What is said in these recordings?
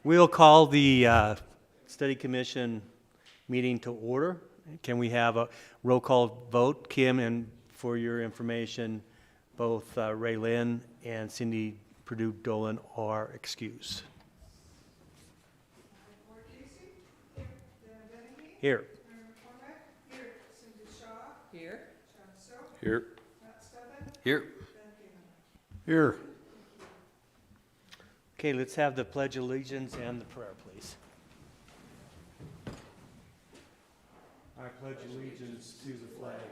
We'll call the study commission meeting to order. Can we have a roll call vote? Kim, and for your information, both Ray Lynn and Cindy Purdue Dolan are excused. Here. Here. Here. Here. Here. Okay, let's have the Pledge of Allegiance and the prayer, please. I pledge allegiance to the flag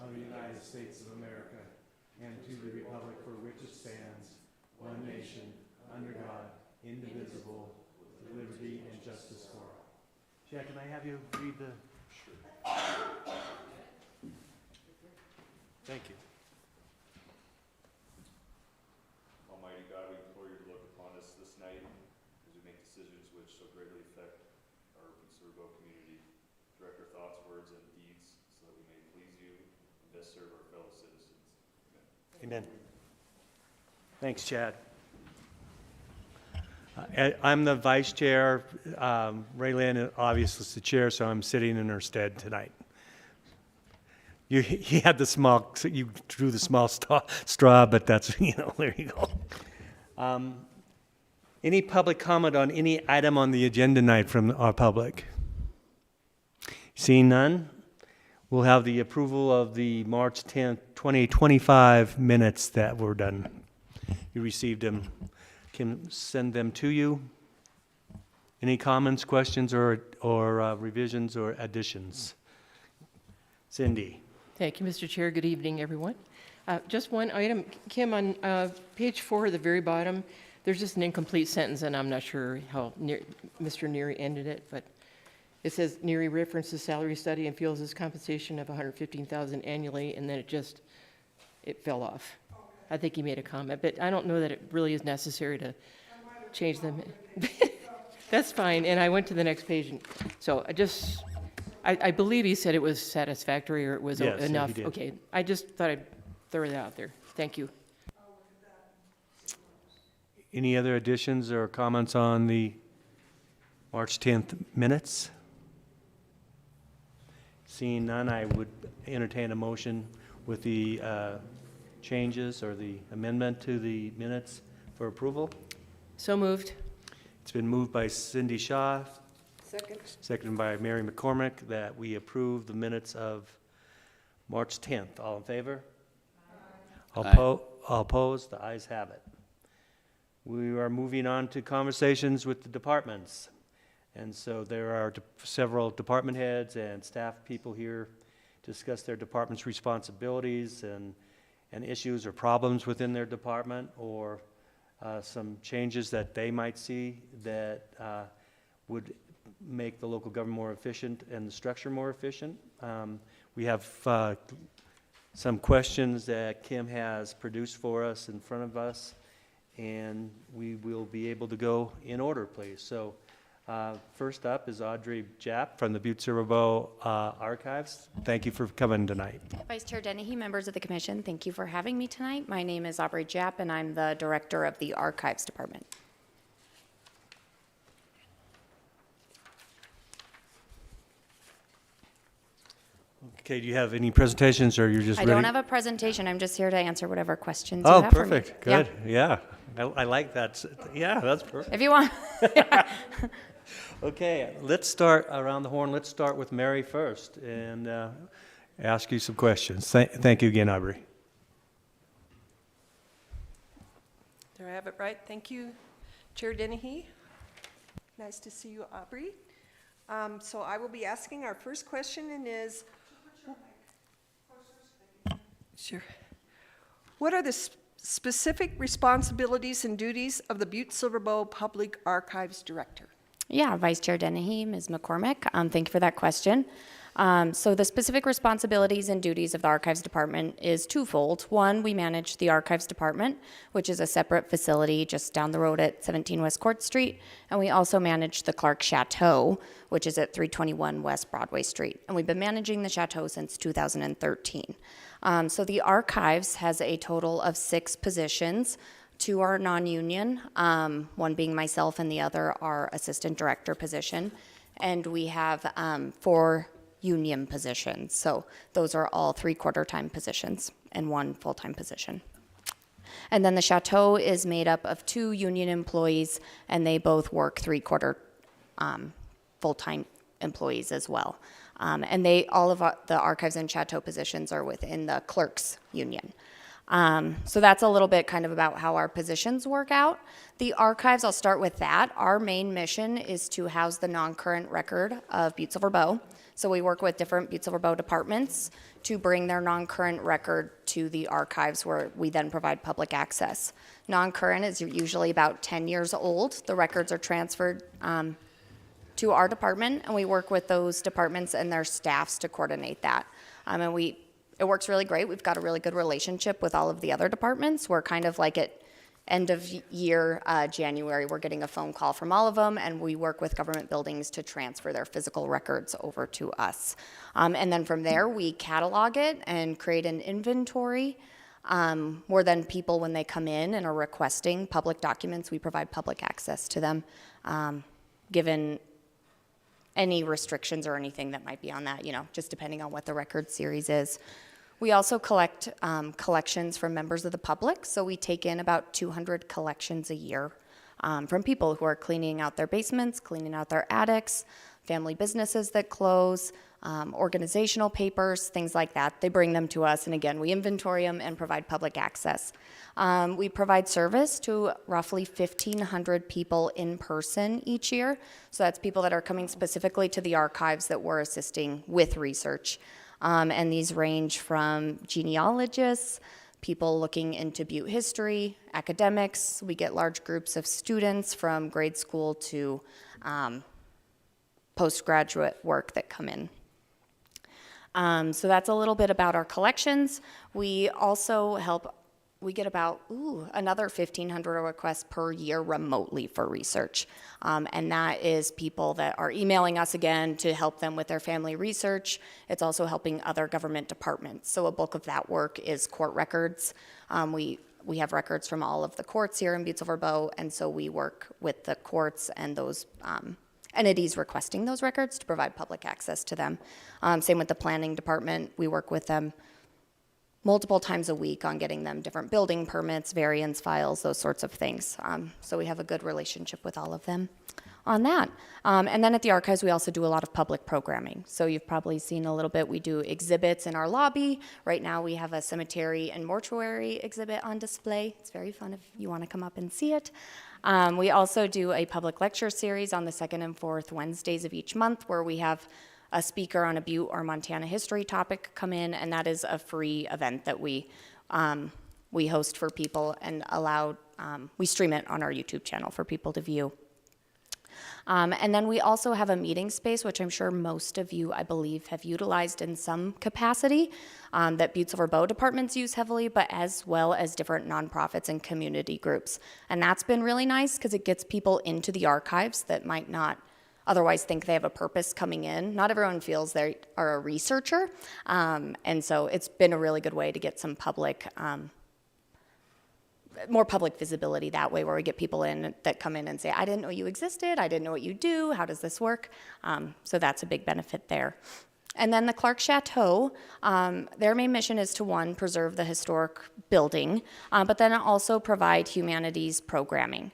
of the United States of America and to the republic for which it stands, one nation, under God, indivisible, with liberty and justice for all. Jack, can I have you read the... Sure. Thank you. Almighty God, we implore you to look upon us this night as we make decisions which so greatly affect our Butte-Silver community. Direct our thoughts, words, and deeds so that we may please you and best serve our fellow citizens. Amen. Amen. Thanks, Chad. I'm the vice chair. Ray Lynn obviously is the chair, so I'm sitting in her stead tonight. You had the small, you drew the small straw, but that's, there you go. Any public comment on any item on the agenda tonight from our public? Seeing none, we'll have the approval of the March 10th, 2025 minutes that were done. You received them. Can send them to you. Any comments, questions, or revisions or additions? Cindy. Thank you, Mr. Chair. Good evening, everyone. Just one item. Kim, on page 4 at the very bottom, there's just an incomplete sentence, and I'm not sure how Mr. Neary ended it, but it says Neary references salary study and feels his compensation of $115,000 annually, and then it fell off. I think he made a comment, but I don't know that it really is necessary to change them. That's fine, and I went to the next page, and so I believe he said it was satisfactory or it was Yes, enough. he did. Okay, I just thought I'd throw that out there. Thank you. Any other additions or comments on the March 10th minutes? Seeing none, I would entertain a motion with the changes or the amendment to the minutes for approval. So moved. It's been moved by Cindy Shaw, Second. seconded by Mary McCormick, that we approve the minutes of March 10th. All in favor? Aye. All opposed? The ayes have it. We are moving on to conversations with the departments. And so there are several department heads and staff people here to discuss their department's responsibilities and issues or problems within their department, or some changes that they might see that would make the local government more efficient and the structure more efficient. We have some questions that Kim has produced for us in front of us, and we will be able to go in order, please. So first up is Audrey Japp from the Butte-Silver Archives. Thank you for coming tonight. Vice Chair Dennehy, members of the commission, thank you for having me tonight. My name is Audrey Japp, and I'm the director of the Archives Department. Okay, do you have any presentations, or you're just I ready? don't have a presentation. I'm just here to answer whatever questions you have perfect. for me. Good. Yeah. I like that. Yeah, that's perfect. If you want. Okay, let's start around the horn. Let's start with Mary first and ask you some questions. Thank you again, Aubrey. There I have it right. Thank you, Chair Dennehy. Nice to see you, Aubrey. So I will be asking our first question, and is, sure. What are the specific responsibilities and duties of the Butte-Silver Public Archives Director? Yeah, Vice Chair Dennehy, Ms. McCormick, thank you for that question. So the specific responsibilities and duties of the Archives Department is twofold. One, we manage the Archives Department, which is a separate facility just down the road at 17 West Court Street. And we also manage the Clark Chateau, which is at 321 West Broadway Street. And we've been managing the Chateau since 2013. So the Archives has a total of 6 positions. 2 are non-union, one being myself and the other are assistant director position. And we have 4 union positions. So those are all 3/4 time positions and 1 full-time position. And then the Chateau is made up of 2 union employees, and they both work 3/4 full-time employees as well. And all of the archives and Chateau positions are within the clerks union. So that's a little bit kind of about how our positions work out. The archives, I'll start with that. Our main mission is to house the non-current record of Butte-Silver Bow. So we work with different Butte-Silver Bow departments to bring their non-current record to the archives where we then provide public access. Non-current is usually about 10 years old. The records are transferred to our department, and we work with those departments and their staffs to coordinate that. It works really great. We've got a really good relationship with all of the other departments. We're kind of like at end of year, January, we're getting a phone call from all of them, and we work with government buildings to transfer their physical records over to us. And then from there, we catalog it and create an inventory. More than people, when they come in and are requesting public documents, we provide public access to them, given any restrictions or anything that might be on that, just depending on what the record series is. We also collect collections from members of the public, so we take in about 200 collections a year from people who are cleaning out their basements, cleaning out their attics, family businesses that close, organizational papers, things like that. They bring them to us, and again, we inventory them and provide public access. We provide service to roughly 1,500 people in person each year, so that's people that are coming specifically to the archives that we're assisting with research. And these range from genealogists, people looking into Butte history, academics. We get large groups of students from grade school to postgraduate work that come in. So that's a little bit about our collections. We also we get about another 1,500 requests per year remotely for research. And that is people that are emailing us again to help them with their family research. It's also helping other government departments. So a bulk of that work is court records. We have records from all of the courts here in Butte-Silver Bow, and so we work with the courts and those entities requesting those records to provide public access to them. Same with the planning department. We work with them multiple times a week on getting them different building permits, variance files, those sorts of things. So we have a good relationship with all of them on that. And then at the archives, we also do a lot of public programming. So you've probably seen a little bit. We do exhibits in our lobby. Right now we have a cemetery and mortuary exhibit on display. It's very fun if you want to come up and see it. We also do a public lecture series on the 2nd and 4th Wednesdays of each month, where we have a speaker on a Butte or Montana history topic come in, and that is a free event that we host for people and we stream it on our YouTube channel for people to view. And then we also have a meeting space, which I'm sure most of you, I believe, have utilized in some capacity, that Butte-Silver Bow departments use heavily, but as well as different nonprofits and community groups. And that's been really nice because it gets people into the archives that might not otherwise think they have a purpose coming in. Not everyone feels they are a researcher, and so it's been a really good way to get some more public visibility that way, where we get people in that come in and say, I didn't know you existed, I didn't know what you do, how does this work? So that's a big benefit there. And then the Clark Chateau, their main mission is to, 1, preserve the historic building, but then also provide humanities programming.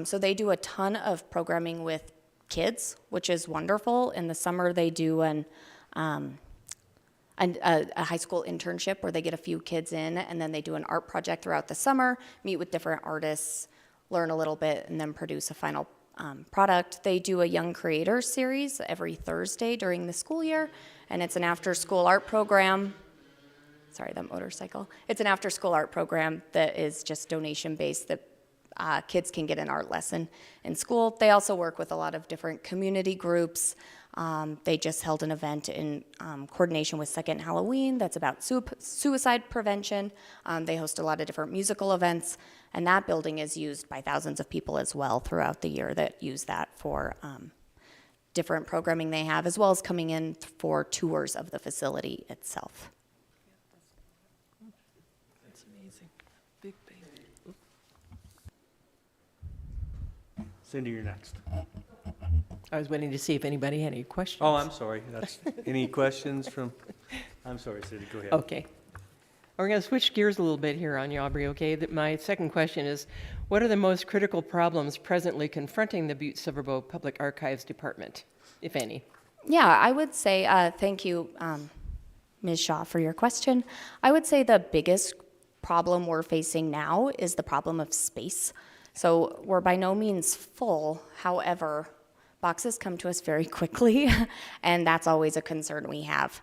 So they do a ton of programming with kids, which is wonderful. In the summer, they do a high school internship where they get a few kids in, and then they do an art project throughout the summer, meet with different artists, learn a little bit, and then produce a final product. They do a Young Creators series every Thursday during the school year, and it's an after-school art program. Sorry, that motorcycle. It's an after-school art program that is just donation-based that kids can get an art lesson in school. They also work with a lot of different community groups. They just held an event in coordination with Second Halloween that's about suicide prevention. They host a lot of different musical events, and that building is used by thousands of people as well throughout the year that use that for different programming they have, as well as coming in for tours of the facility itself. That's amazing. Big baby. Cindy, you're next. I was waiting to see if anybody had any questions. Oh, I'm sorry. Any questions from, I'm sorry, Cindy, go ahead. Okay. We're going to switch gears a little bit here on you, Aubrey, okay? My second question is, what are the most critical problems presently confronting the Butte-Silver Public Archives Department, if any? Yeah, I would say, thank you, Ms. Shaw, for your question. I would say the biggest problem we're facing now is the problem of space. So we're by no means full. However, boxes come to us very quickly, and that's always a concern we have.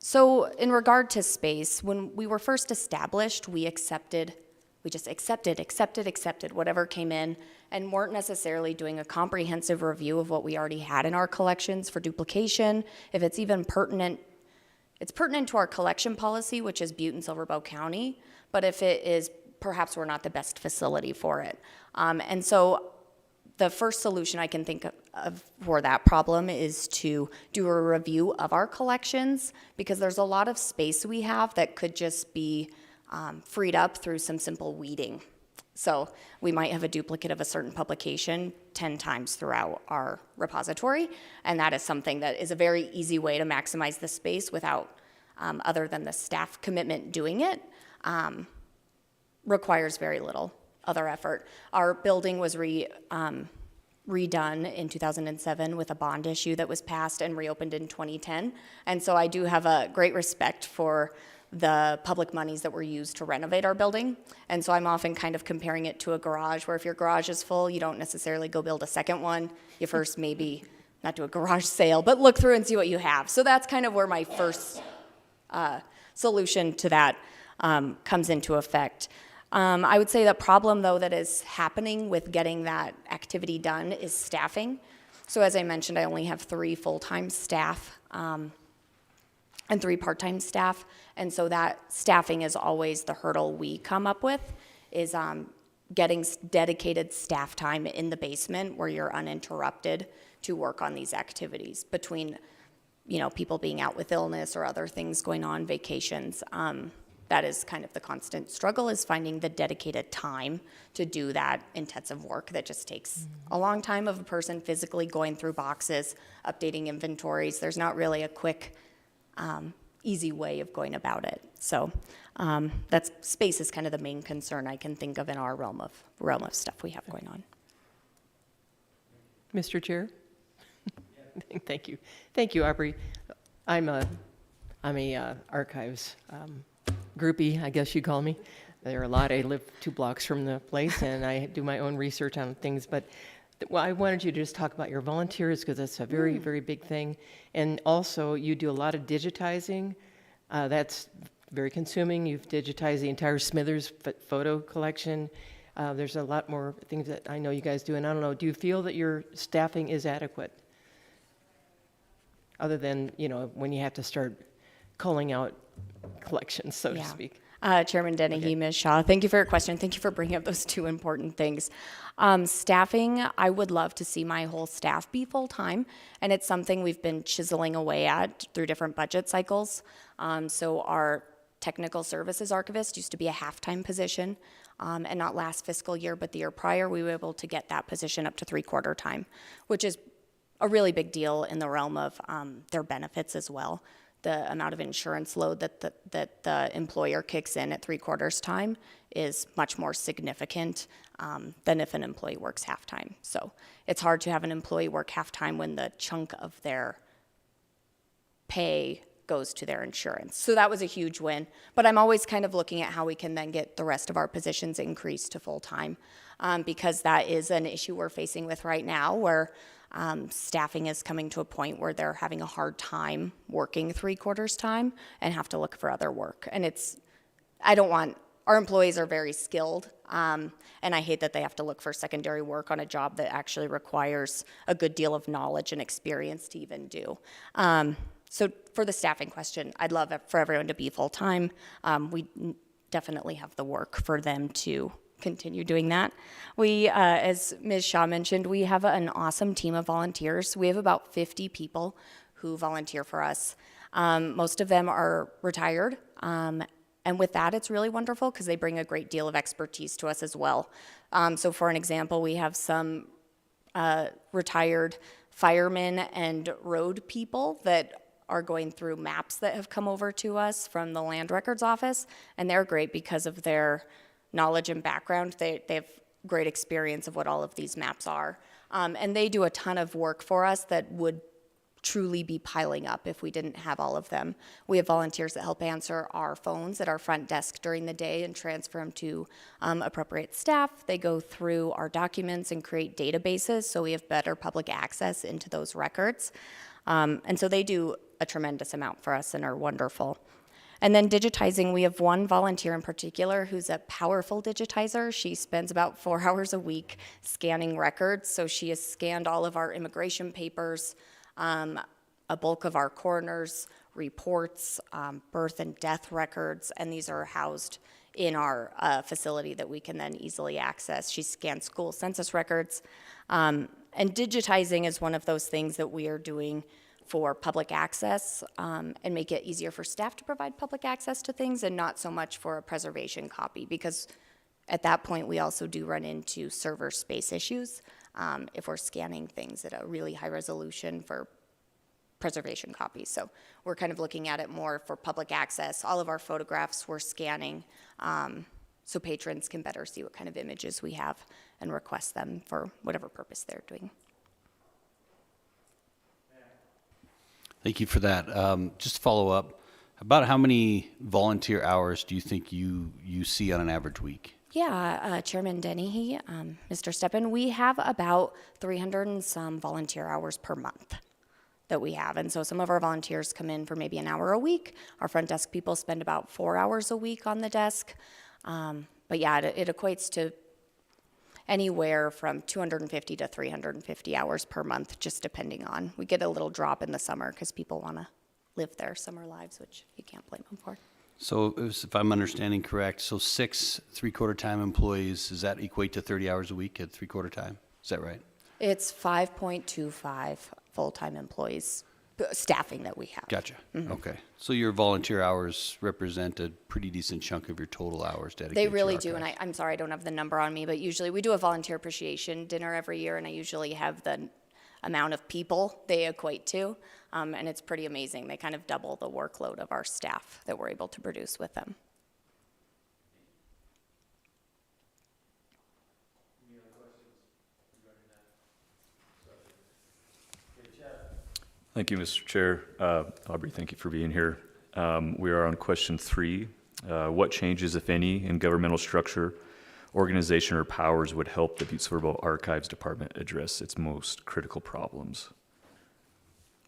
So in regard to space, when we were first established, we just accepted whatever came in, and weren't necessarily doing a comprehensive review of what we already had in our collections for duplication, if it's even pertinent. It's pertinent to our collection policy, which is Butte and Silver Bow County, but if it is, perhaps we're not the best facility for it. And so the first solution I can think of for that problem is to do a review of our collections, because there's a lot of space we have that could just be freed up through some simple weeding. So we might have a duplicate of a certain publication 10 times throughout our repository, and that is something that is a very easy way to maximize the space without, other than the staff commitment doing it, requires very little other effort. Our building was redone in 2007 with a bond issue that was passed and reopened in 2010. And so I do have a great respect for the public monies that were used to renovate our building. And so I'm often kind of comparing it to a garage, where if your garage is full, you don't necessarily go build a second one. You first maybe, not do a garage sale, but look through and see what you have. So that's kind of where my first solution to that comes into effect. I would say the problem, though, that is happening with getting that activity done is staffing. So as I mentioned, I only have 3 full-time staff and 3 part-time staff. And so that staffing is always the hurdle we come up with, is getting dedicated staff time in the basement where you're uninterrupted to work on these activities between, people being out with illness or other things going on, vacations. That is kind of the constant struggle, is finding the dedicated time to do that intensive work that just takes a long time of a person physically going through boxes, updating inventories. There's not really a quick, easy way of going about it. So that's space is kind of the main concern I can think of in our realm of stuff we have going on. Mr. Chair? Thank you. Thank you, Aubrey. I'm a archives groupie, I guess you'd call me. There are a lot. I live 2 blocks from the place, and I do my own research on things. But I wanted you to just talk about your volunteers, because that's a very, very big thing. And also, you do a lot of digitizing. That's very consuming. You've digitized the entire Smithers photo collection. There's a lot more things that I know you guys do. And I don't know, do you feel that your staffing is adequate? Other than, when you have to start calling out collections, so to speak. Chairman Dennehy, Ms. Shaw, thank you for your question. Thank you for bringing up those 2 important things. Staffing, I would love to see my whole staff be full-time, and it's something we've been chiseling away at through different budget cycles. So our technical services archivist used to be a half-time position, and not last fiscal year, but the year prior, we were able to get that position up to 3/4 time, which is a really big deal in the realm of their benefits as well. The amount of insurance load that the employer kicks in at 3/4 time is much more significant than if an employee works half-time. So it's hard to have an employee work half-time when the chunk of their pay goes to their insurance. So that was a huge win. But I'm always kind of looking at how we can then get the rest of our positions increased to full-time, because that is an issue we're facing with right now, where staffing is coming to a point where they're having a hard time working 3/4 time and have to look for other work. And our employees are very skilled, and I hate that they have to look for secondary work on a job that actually requires a good deal of knowledge and experience to even do. So for the staffing question, I'd love for everyone to be full-time. We definitely have the work for them to continue doing that. We, as Ms. Shaw mentioned, we have an awesome team of volunteers. We have about 50 people who volunteer for us. Most of them are retired, And with that, it's really wonderful because they bring a great deal of expertise to us as well. So for an example, we have some retired firemen and road people that are going through maps that have come over to us from the Land Records Office, and they're great because of their knowledge and background. They have great experience of what all of these maps are. And they do a ton of work for us that would truly be piling up if we didn't have all of them. We have volunteers that help answer our phones at our front desk during the day and transfer them to appropriate staff. They go through our documents and create databases so we have better public access into those records. And so they do a tremendous amount for us and are wonderful. And then digitizing, we have one volunteer in particular who's a powerful digitizer. She spends about 4 hours a week scanning records. So she has scanned all of our immigration papers, a bulk of our coroner's reports, birth and death records, and these are housed in our facility that we can then easily access. She scanned school census records. And digitizing is one of those things that we are doing for public access and make it easier for staff to provide public access to things and not so much for a preservation copy, because at that point we also do run into server space issues if we're scanning things at a really high resolution for preservation copies. So we're kind of looking at it more for public access. All of our photographs we're scanning so patrons can better see what kind of images we have and request them for whatever purpose they're doing. Thank you for that. Just to follow up, about how many volunteer hours do you think you see on an average week? Yeah, Chairman Dennehy, Mr. Steppen, we have about 300 and some volunteer hours per month that we have. And so some of our volunteers come in for maybe an hour a week. Our front desk people spend about 4 hours a week on the desk. But yeah, it equates to anywhere from 250 to 350 hours per month, just depending on. We get a little drop in the summer because people want to live their summer lives, which you can't blame them for. So if I'm understanding correct, so 6 3/4 time employees, does that equate to 30 hours a week at 3/4 time? Is that right? It's 5.25 full-time employees, staffing that we have. Gotcha. Okay. So your volunteer hours represent a pretty decent chunk of your total hours dedicated They to really do, and archives. I'm sorry I don't have the number on me, but usually we do a volunteer appreciation dinner every year, and I usually have the amount of people they equate to, and it's pretty amazing. They kind of double the workload of our staff that we're able to produce with them. Thank you, Mr. Chair. Aubrey, thank you for being here. We are on question 3. What changes, if any, in governmental structure, organization, or powers would help the Butte-Silver Archives Department address its most critical problems?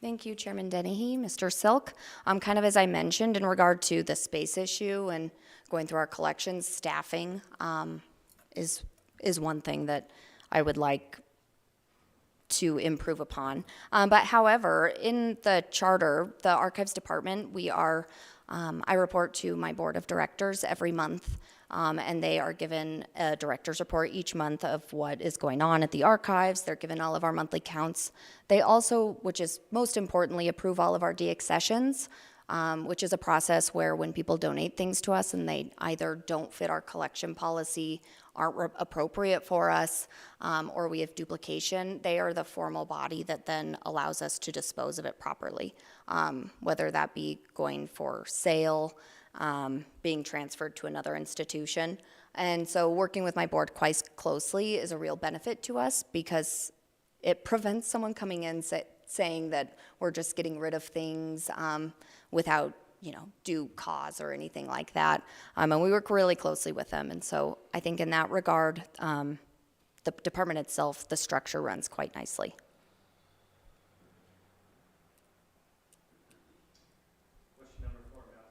Thank you, Chairman Dennehy. Mr. Silk, kind of as I mentioned in regard to the space issue and going through our collections, staffing is one thing that I would like to improve upon. But however, in the charter, the Archives Department, we are, I report to my board of directors every month, and they are given a director's report each month of what is going on at the archives. They're given all of our monthly counts. They also, which is most importantly, approve all of our deaccessions, which is a process where when people donate things to us and they either don't fit our collection policy, aren't appropriate for us, or we have duplication, they are the formal body that then allows us to dispose of it properly, whether that be going for sale, being transferred to another institution. And so working with my board quite closely is a real benefit to us because it prevents someone coming in saying that we're just getting rid of things without due cause or anything like that. And we work really closely with them. And so I think in that regard, the department itself, the structure runs quite nicely. Question number 4, Matthew.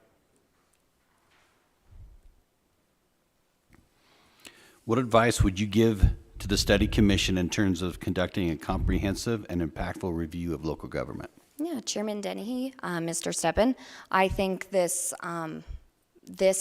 What advice would you give to the study commission in terms of conducting a comprehensive and impactful review of local government? Yeah, Chairman Dennehy, Mr. Steppen, I think this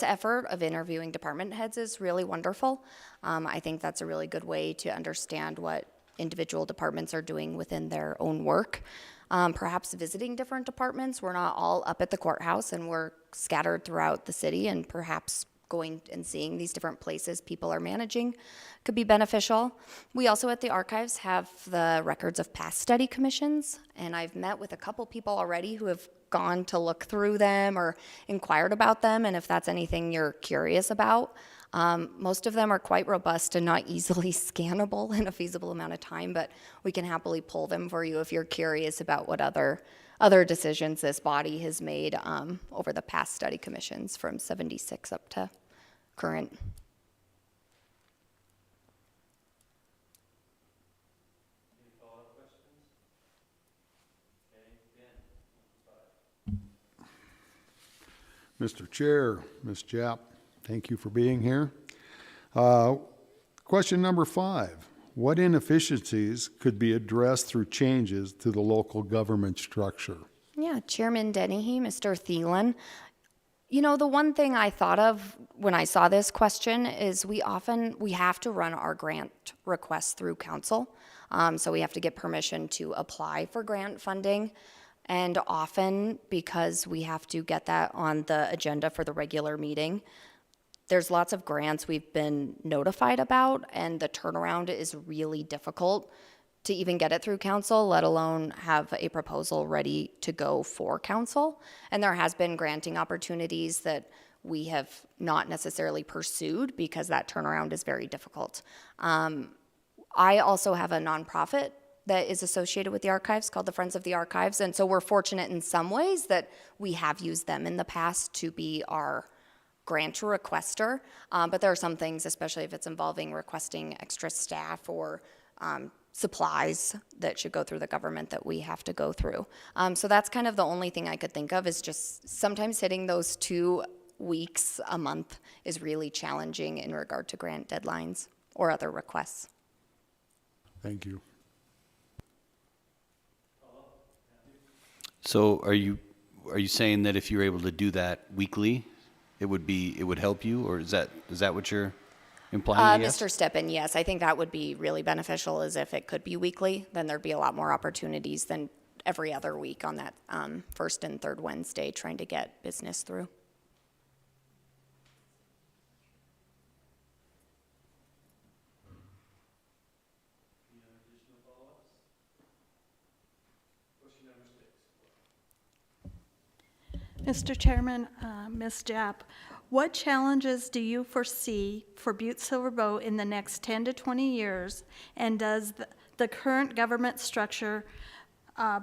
effort of interviewing department heads is really wonderful. I think that's a really good way to understand what individual departments are doing within their own work. Perhaps visiting different departments. We're not all up at the courthouse, and we're scattered throughout the city, and perhaps going and seeing these different places people are managing could be beneficial. We also at the archives have the records of past study commissions, and I've met with a couple people already who have gone to look through them or inquired about them, and if that's anything you're curious about. Most of them are quite robust and not easily scannable in a feasible amount of time, but we can happily pull them for you if you're curious about what other decisions this body has made over the past study commissions from 76 up to current. Mr. Chair, Ms. Japp, thank you for being here. Question number 5. What inefficiencies could be addressed through changes to the local government structure? Yeah, Chairman Dennehy, Mr. Thielen. You know, the one thing I thought of when I saw this question is we have to run our grant requests through council. So we have to get permission to apply for grant funding. And often, because we have to get that on the agenda for the regular meeting, there's lots of grants we've been notified about, and the turnaround is really difficult to even get it through council, let alone have a proposal ready to go for council. And there has been granting opportunities that we have not necessarily pursued because that turnaround is very difficult. I also have a nonprofit that is associated with the archives called the Friends of the Archives, and so we're fortunate in some ways that we have used them in the past to be our grant requester, but there are some things, especially if it's involving requesting extra staff or supplies that should go through the government, that we have to go through. So that's kind of the only thing I could think of, is just sometimes hitting those 2 weeks a month is really challenging in regard to grant deadlines or other requests. Thank you. So are you saying that if you're able to do that weekly, it would help you, or is that what you're implying? Yes? Mr. Steppen, yes, I think that would be really beneficial, is if it could be weekly, then there'd be a lot more opportunities than every other week on that first and third Wednesday trying to get business through. Mr. Chairman, Ms. Japp, what challenges do you foresee for Butte-Silver in the next 10 to 20 years, and does the current government structure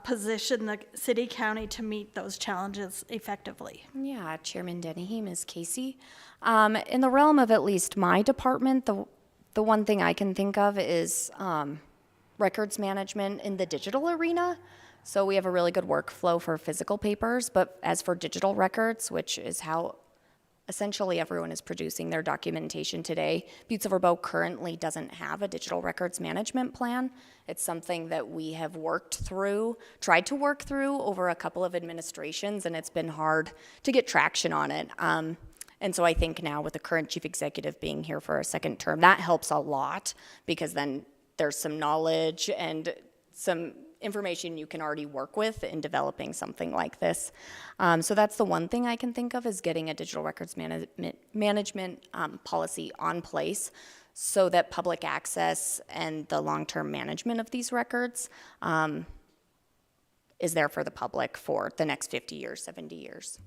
position the city county to meet those challenges effectively? Yeah, Chairman Dennehy, Ms. Casey. In the realm of at least my department, the one thing I can think of is records management in the digital arena. So we have a really good workflow for physical papers, but as for digital records, which is how essentially everyone is producing their documentation today, Butte-Silver currently doesn't have a digital records management plan. It's something that we have tried to work through over a couple of administrations, and it's been hard to get traction on it. And so I think now with the current chief executive being here for a second term, that helps a lot, because then there's some knowledge and some information you can already work with in developing something like this. So that's the one thing I can think of, is getting a digital records management policy on place so that public access and the long-term management of these records is there for the public for the next 50 years, 70 years.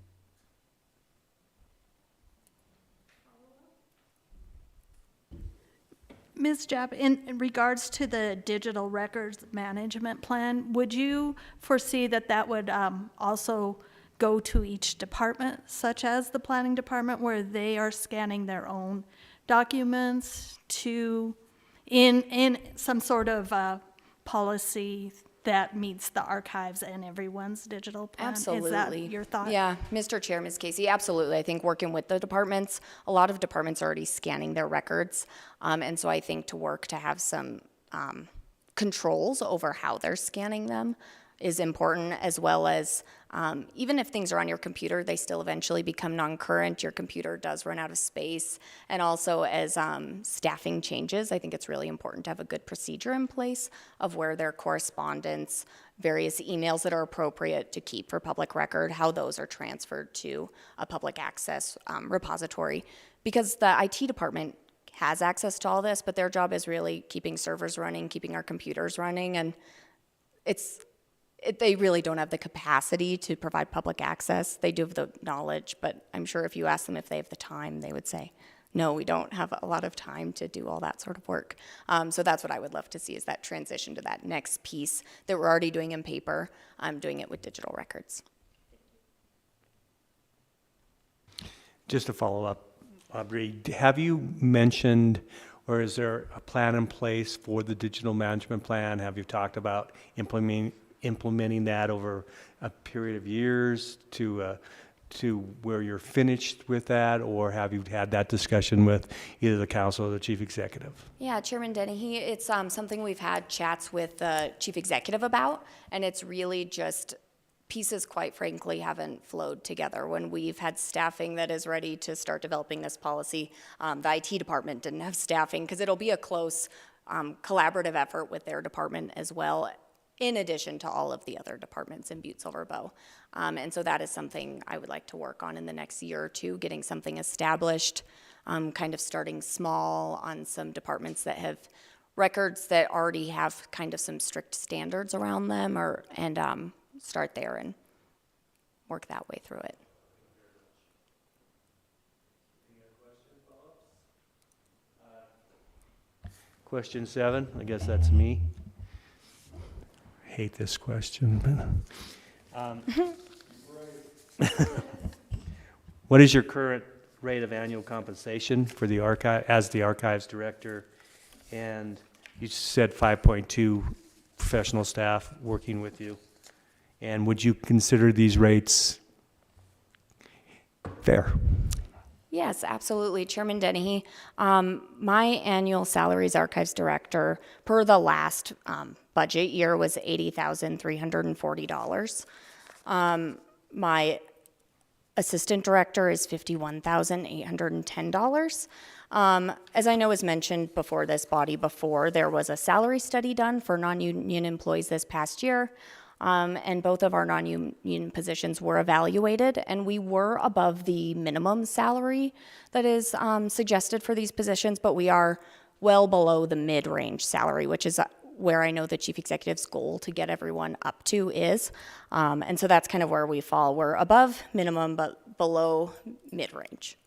Ms. Japp, in regards to the digital records management plan, would you foresee that would also go to each department, such as the planning department, where they are scanning their own documents in some sort of policy that meets the archives and everyone's digital plan? Absolutely. Is that your thought? Yeah, Mr. Chair, Ms. Casey, absolutely. I think working with the departments, a lot of departments are already scanning their records. And so I think to work to have some controls over how they're scanning them is important, as well as even if things are on your computer, they still eventually become non-current. Your computer does run out of space. And also as staffing changes, I think it's really important to have a good procedure in place of where their correspondence, various emails that are appropriate to keep for public record, how those are transferred to a public access repository. Because the IT department has access to all this, but their job is really keeping servers running, keeping our computers running, and they really don't have the capacity to provide public access. They do have the knowledge, but I'm sure if you ask them if they have the time, they would say, no, we don't have a lot of time to do all that sort of work. So that's what I would love to see, is that transition to that next piece that we're already doing in paper, doing it with digital records. Just to follow up, Aubrey, have you mentioned, or is there a plan in place for the digital management plan? Have you talked about implementing that over a period of years to where you're finished with that, or have you had that discussion with either the council or the chief executive? Yeah, Chairman Dennehy, it's something we've had chats with the chief executive about, and it's really just pieces, quite frankly, haven't flowed together. When we've had staffing that is ready to start developing this policy, the IT department didn't have staffing, because it'll be a close collaborative effort with their department as well, in addition to all of the other departments in Butte-Silver Bow. And so that is something I would like to work on in the next year or two, getting something established, kind of starting small on some departments that have records that already have kind of some strict standards around them, and start there and work that way through it. Question 7, I guess that's me. Hate this question. What is your current rate of annual compensation for the archive, as the archives director? And you said 5.2 professional staff working with you. And would you consider these rates fair? Yes, absolutely, Chairman Dennehy. My annual salary as archives director per the last budget year was $80,340. My assistant director is $51,810. As I know was mentioned before this body before, there was a salary study done for non-union employees this past year. And both of our non-union positions were evaluated, and we were above the minimum salary that is suggested for these positions, but we are well below the mid-range salary, which is where I know the chief executive's goal to get everyone up to is. And so that's kind of where we fall. We're above minimum, but below mid-range.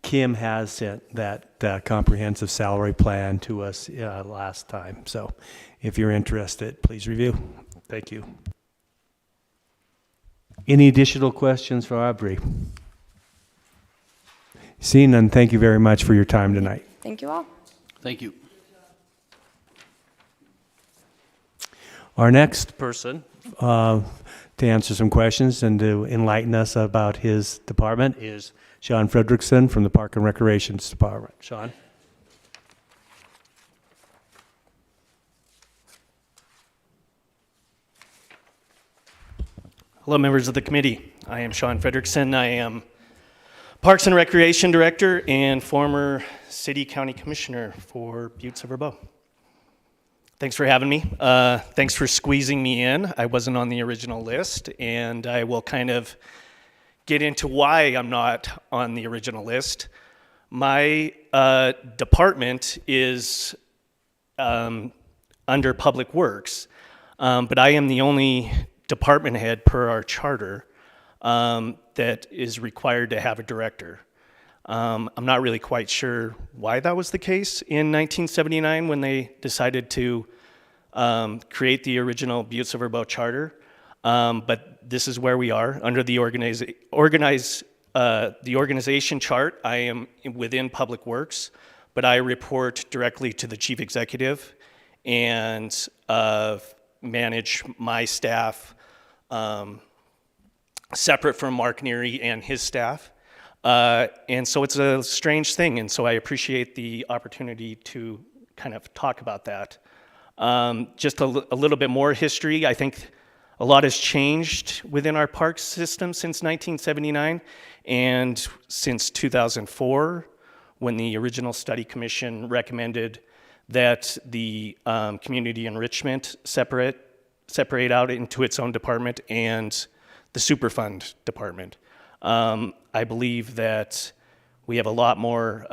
Kim has sent that comprehensive salary plan to us last time. So if you're interested, please review. Thank you. Any additional questions for Aubrey? Seeing none, thank you very much for your time tonight. Thank you all. Thank you. Our next person to answer some questions and to enlighten us about his department is Sean Fredrickson from the Park and Recreations Department. Sean? Hello, members of the committee. I am Sean Fredrickson. I am Parks and Recreation Director and former City County Commissioner for Butte-Silver Bow. Thanks for having me. Thanks for squeezing me in. I wasn't on the original list, and I will kind of get into why I'm not on the original list. My department is under Public Works, but I am the only department head per our charter that is required to have a director. I'm not really quite sure why that was the case in 1979 when they decided to create the original Butte-Silver Bow charter. But this is where we are under the organization chart. I am within Public Works, but I report directly to the chief executive and manage my staff separate from Mark Neary and his staff. And so it's a strange thing, and so I appreciate the opportunity to kind of talk about that. Just a little bit more history. I think a lot has changed within our park system since 1979 and since 2004, when the original study commission recommended that the community enrichment separate out into its own department and the Superfund department. I believe that we have a lot more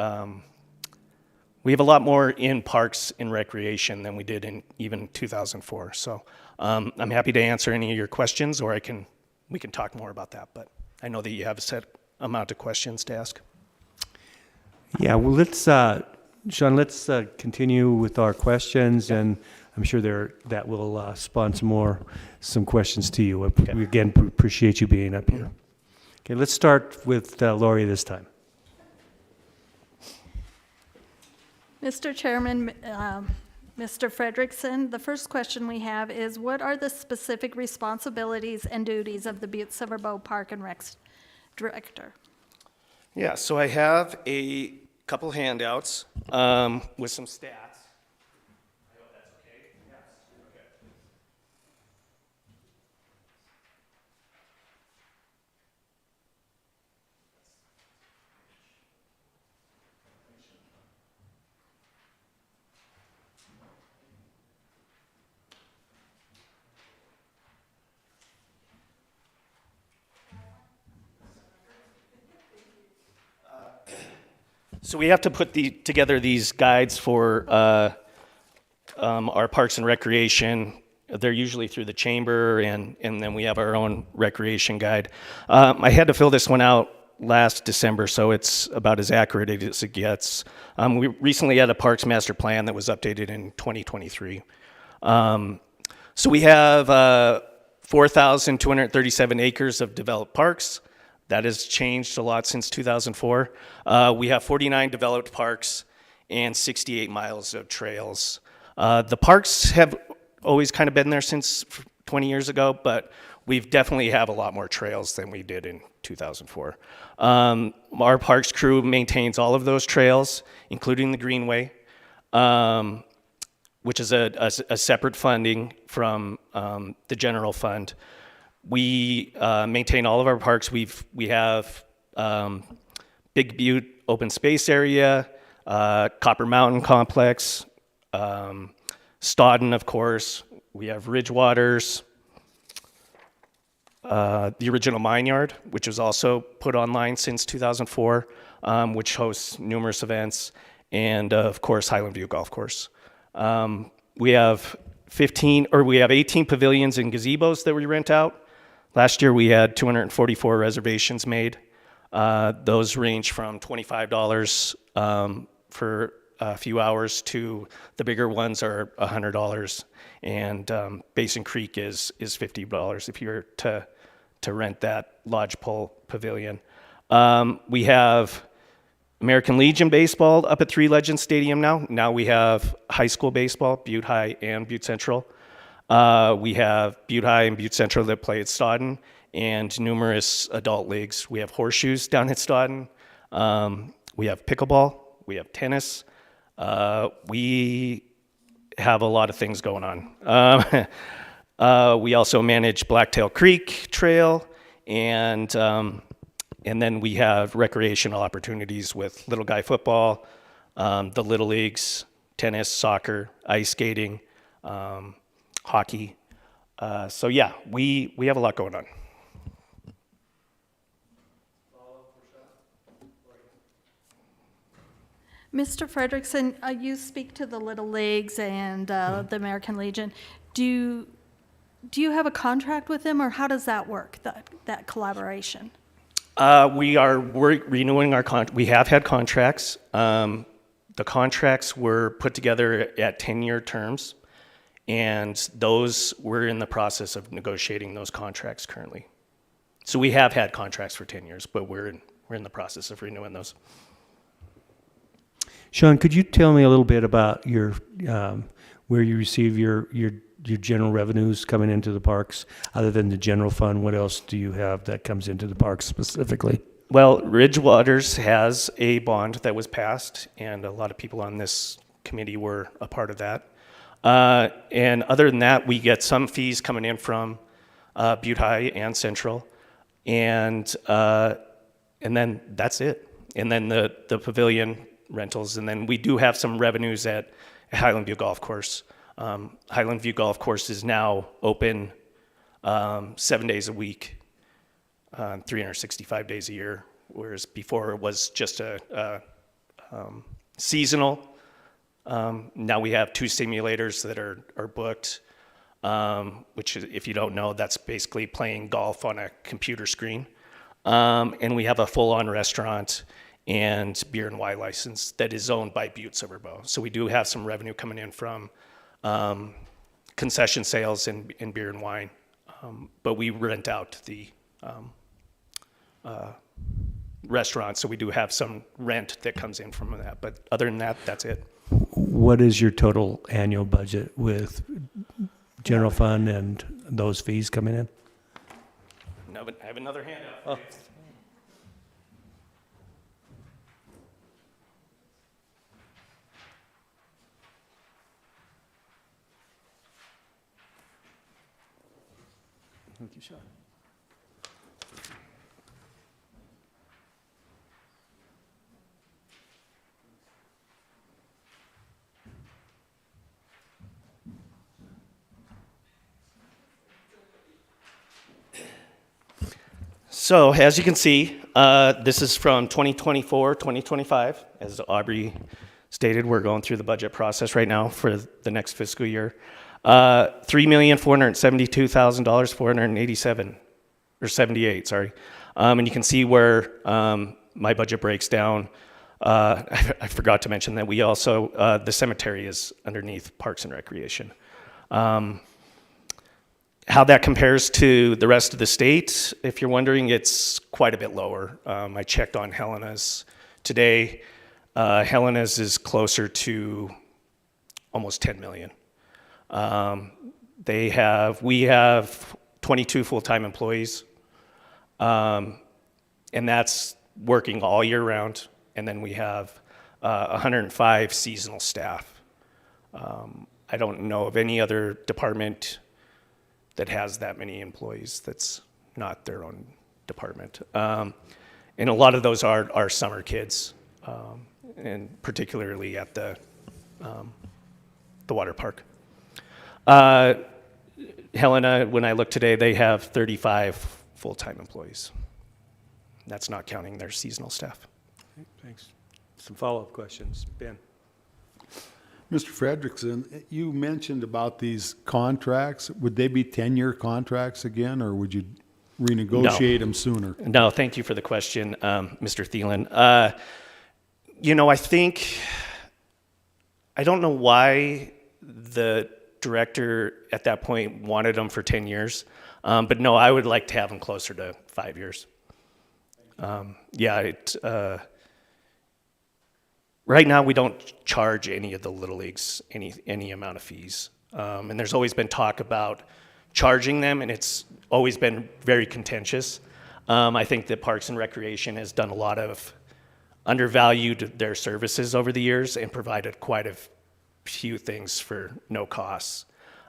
in parks and recreation than we did in even 2004. So I'm happy to answer any of your questions, or we can talk more about that. But I know that you have a set amount of questions to ask. Yeah, well, Sean, let's continue with our questions, and I'm sure that will spawn some questions to you. We again appreciate you being up here. Okay, let's start with Lori this time. Mr. Chairman, Mr. Frederickson, the first question we have is, what are the specific responsibilities and duties of the Butte-Silver Park and Rec Director? Yeah, so I have a couple handouts with some stats. I hope that's okay. Yes. Okay. So we have to put together these guides for our parks and recreation. They're usually through the chamber, and then we have our own recreation guide. I had to fill this one out last December, so it's about as accurate as it gets. We recently had a parks master plan that was updated in 2023. So we have 4,237 acres of developed parks. That has changed a lot since 2004. We have 49 developed parks and 68 miles of trails. The parks have always kind of been there since 20 years ago, but we've definitely have a lot more trails than we did in 2004. Our parks crew maintains all of those trails, including the Greenway, which is a separate funding from the general fund. We maintain all of our parks. We have Big Butte open space area, Copper Mountain Complex, Stoughton, of course. We have Ridgewaters, the original Mine Yard, which was also put online since 2004, which hosts numerous events, and of course Highland View Golf Course. We have 18 pavilions and gazebos that we rent out. Last year we had 244 reservations made. Those range from $25 for a few hours to the bigger ones are $100, and Basin Creek is $50 if you're to rent that lodgepole pavilion. We have American Legion baseball up at Three Legends Stadium now. Now we have high school baseball, Butte High and Butte Central. We have Butte High and Butte Central that play at Stoughton, and numerous adult leagues. We have horseshoes down at Stoughton. We have pickleball. We have tennis. We have a lot of things going on. We also manage Blacktail Creek Trail, and then we have recreational opportunities with little guy football, the little leagues, tennis, soccer, ice skating, hockey. So yeah, we have a lot going on. Mr. Frederickson, you speak to the Little Leagues and the American Legion. Do you have a contract with them, or how does that work, that collaboration? We're renewing we have had contracts. The contracts were put together at 10-year terms, and we're in the process of negotiating those contracts currently. So we have had contracts for 10 years, but we're in the process of renewing those. Sean, could you tell me a little bit about your where you receive your general revenues coming into the parks? Other than the general fund, what else do you have that comes into the parks specifically? Well, Ridgewaters has a bond that was passed, and a lot of people on this committee were a part of that. And other than that, we get some fees coming in from Butte High and Central, and then that's it. And then the pavilion rentals, and then we do have some revenues at Highland View Golf Course. Highland View Golf Course is now open 7 days a week, 365 days a year, whereas before it was just a seasonal. Now we have 2 simulators that are booked, which if you don't know, that's basically playing golf on a computer screen. And we have a full-on restaurant and beer and wine license that is owned by Butte-Silver. So we do have some revenue coming in from concession sales and beer and wine, but we rent out the restaurant, so we do have some rent that comes in from that. But other than that, that's it. What is your total annual budget with general fund and those fees coming in? No, but I have another handout. Oh. Thank you, Sean. So as you can see, this is from 2024, 2025. As Aubrey stated, we're going through the budget process right now for the next fiscal year. $3,472,000, 487 or 78, sorry. And you can see where my budget breaks down. I forgot to mention that we also, the cemetery is underneath Parks and Recreation. How that compares to the rest of the state, if you're wondering, it's quite a bit lower. I checked on Helena's today. Helena's is closer to almost 10 million. We have 22 full-time employees, and that's working all year round. And then we have 105 seasonal staff. I don't know of any other department that has that many employees that's not their own department. And a lot of those are summer kids, and particularly at the water park. Helena, when I looked today, they have 35 full-time employees. That's not counting their seasonal staff. Thanks. Some follow-up questions. Ben? Mr. Frederickson, you mentioned about these contracts. Would they be 10-year contracts again, or would you renegotiate them sooner? No, thank you for the question, Mr. Thielen. I don't know why the director at that point wanted them for 10 years, but no, I would like to have them closer to 5 years. Right now, we don't charge any of the Little Leagues any amount of fees. And there's always been talk about charging them, and it's always been very contentious. I think that Parks and Recreation has done a lot of undervalued their services over the years and provided quite a few things for no costs.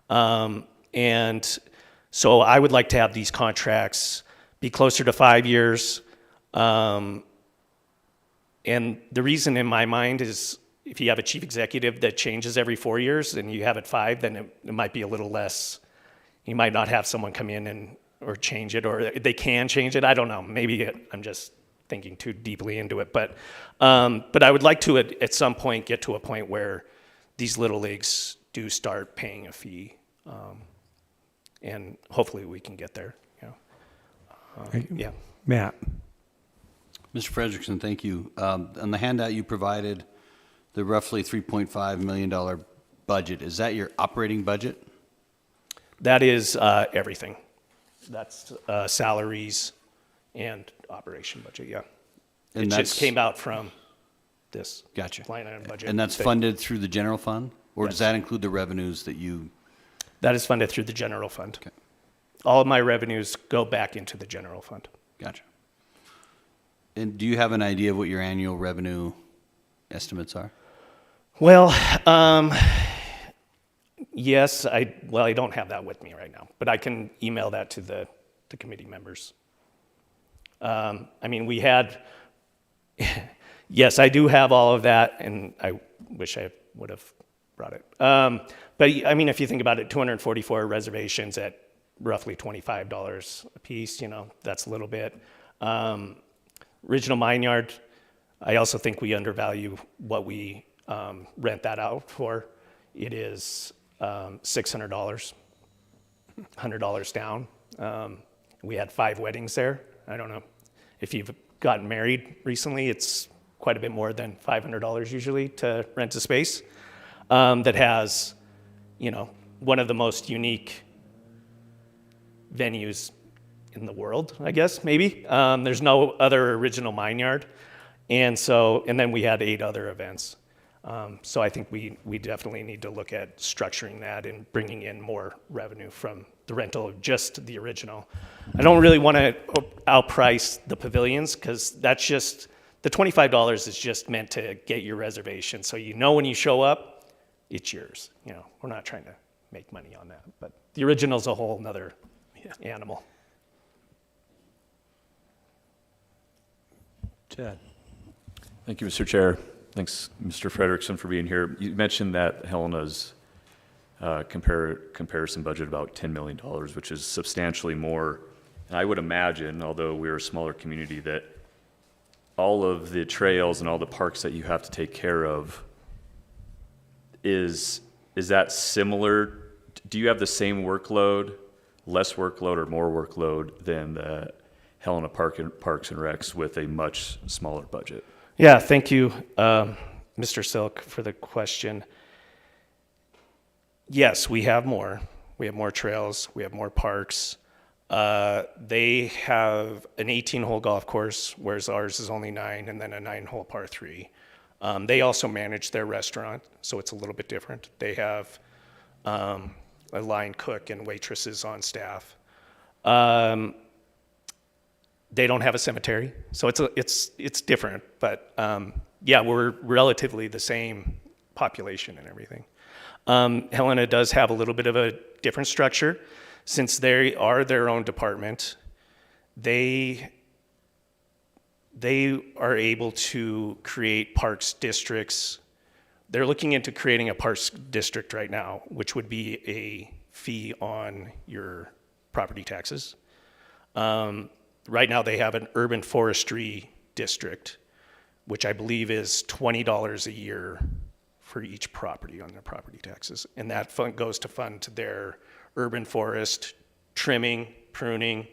And so I would like to have these contracts be closer to 5 years. And the reason in my mind is if you have a chief executive that changes every 4 years and you have it 5, then it might be a little less. You might not have someone come in or change it, or they can change it. I don't know. Maybe I'm just thinking too deeply into it. But I would like to at some point get to a point where these Little Leagues do start paying a fee. And hopefully we can get there. Yeah. Matt? Mr. Frederickson, thank you. On the handout you provided, the roughly $3.5 million budget, is that your operating budget? That is everything. That's salaries and operation budget, yeah. And It just came out from this Gotcha. line item budget. And that's thing. funded through the general fund? Or does Yes. that include the revenues that you That is funded through the general fund. Okay. All of my revenues go back into the general fund. Gotcha. And do you have an idea of what your annual revenue estimates are? Well, yes, I don't have that with me right now, but I can email that to the committee members. I mean, we had, yes, I do have all of that, and I wish I would have brought it. But I mean, if you think about it, 244 reservations at roughly $25 a piece, that's a little bit. Original Mine Yard, I also think we undervalue what we rent that out for. It is $600, $100 down. We had 5 weddings there. I don't know if you've gotten married recently. It's quite a bit more than $500 usually to rent a space that has, one of the most unique venues in the world, I guess, maybe. There's no other Original Mine Yard. And then we had 8 other events. So I think we definitely need to look at structuring that and bringing in more revenue from the rental of just the original. I don't really want to outprice the pavilions because that's just, the $25 is just meant to get your reservation. So when you show up, it's yours. We're not trying to make money on that. But the original's a whole nother animal. Chad? Thank you, Mr. Chair. Thanks, Mr. Frederickson, for being here. You mentioned that Helena's comparison budget about $10 million, which is substantially more. And I would imagine, although we're a smaller community, that all of the trails and all the parks that you have to take care of, is that similar? Do you have the same workload, less workload, or more workload than the Helena Parks and Recs with a much smaller budget? Yeah, thank you, Mr. Silk, for the question. Yes, we have more. We have more trails. We have more parks. They have an 18-hole golf course, whereas ours is only 9, and then a 9-hole par 3. They also manage their restaurant, so it's a little bit different. They have a line cook and waitresses on staff. They don't have a cemetery, so it's different. But yeah, we're relatively the same population and everything. Helena does have a little bit of a different structure. Since they are their own department, they are able to create parks districts. They're looking into creating a parks district right now, which would be a fee on your property taxes. Right now they have an urban forestry district, which I believe is $20 a year for each property on their property taxes. And that fund goes to fund their urban forest, trimming, pruning,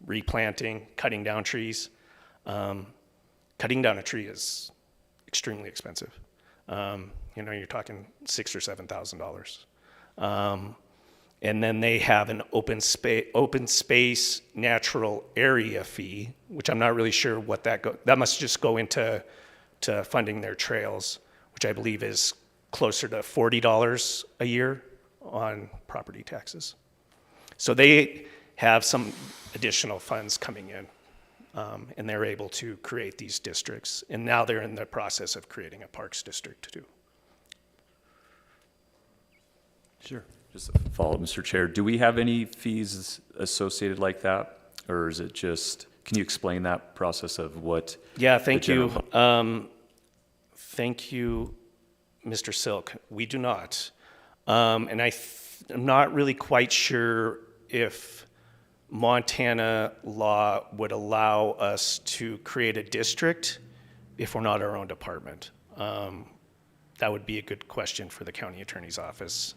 replanting, cutting down trees. Cutting down a tree is extremely expensive. You're talking $6,000 or $7,000. And then they have an open space natural area fee, which I'm not really sure what that must just go into funding their trails, which I believe is closer to $40 a year on property taxes. So they have some additional funds coming in, and they're able to create these districts. And now they're in the process of creating a parks district too. Sure. Just a follow-up, Mr. Chair. Do we have any fees associated like that? Or is it just, can you explain that process of what? Yeah, thank you. Thank you, Mr. Silk. We do not. And I'm not really quite sure if Montana law would allow us to create a district if we're not our own department. That would be a good question for the county attorney's office.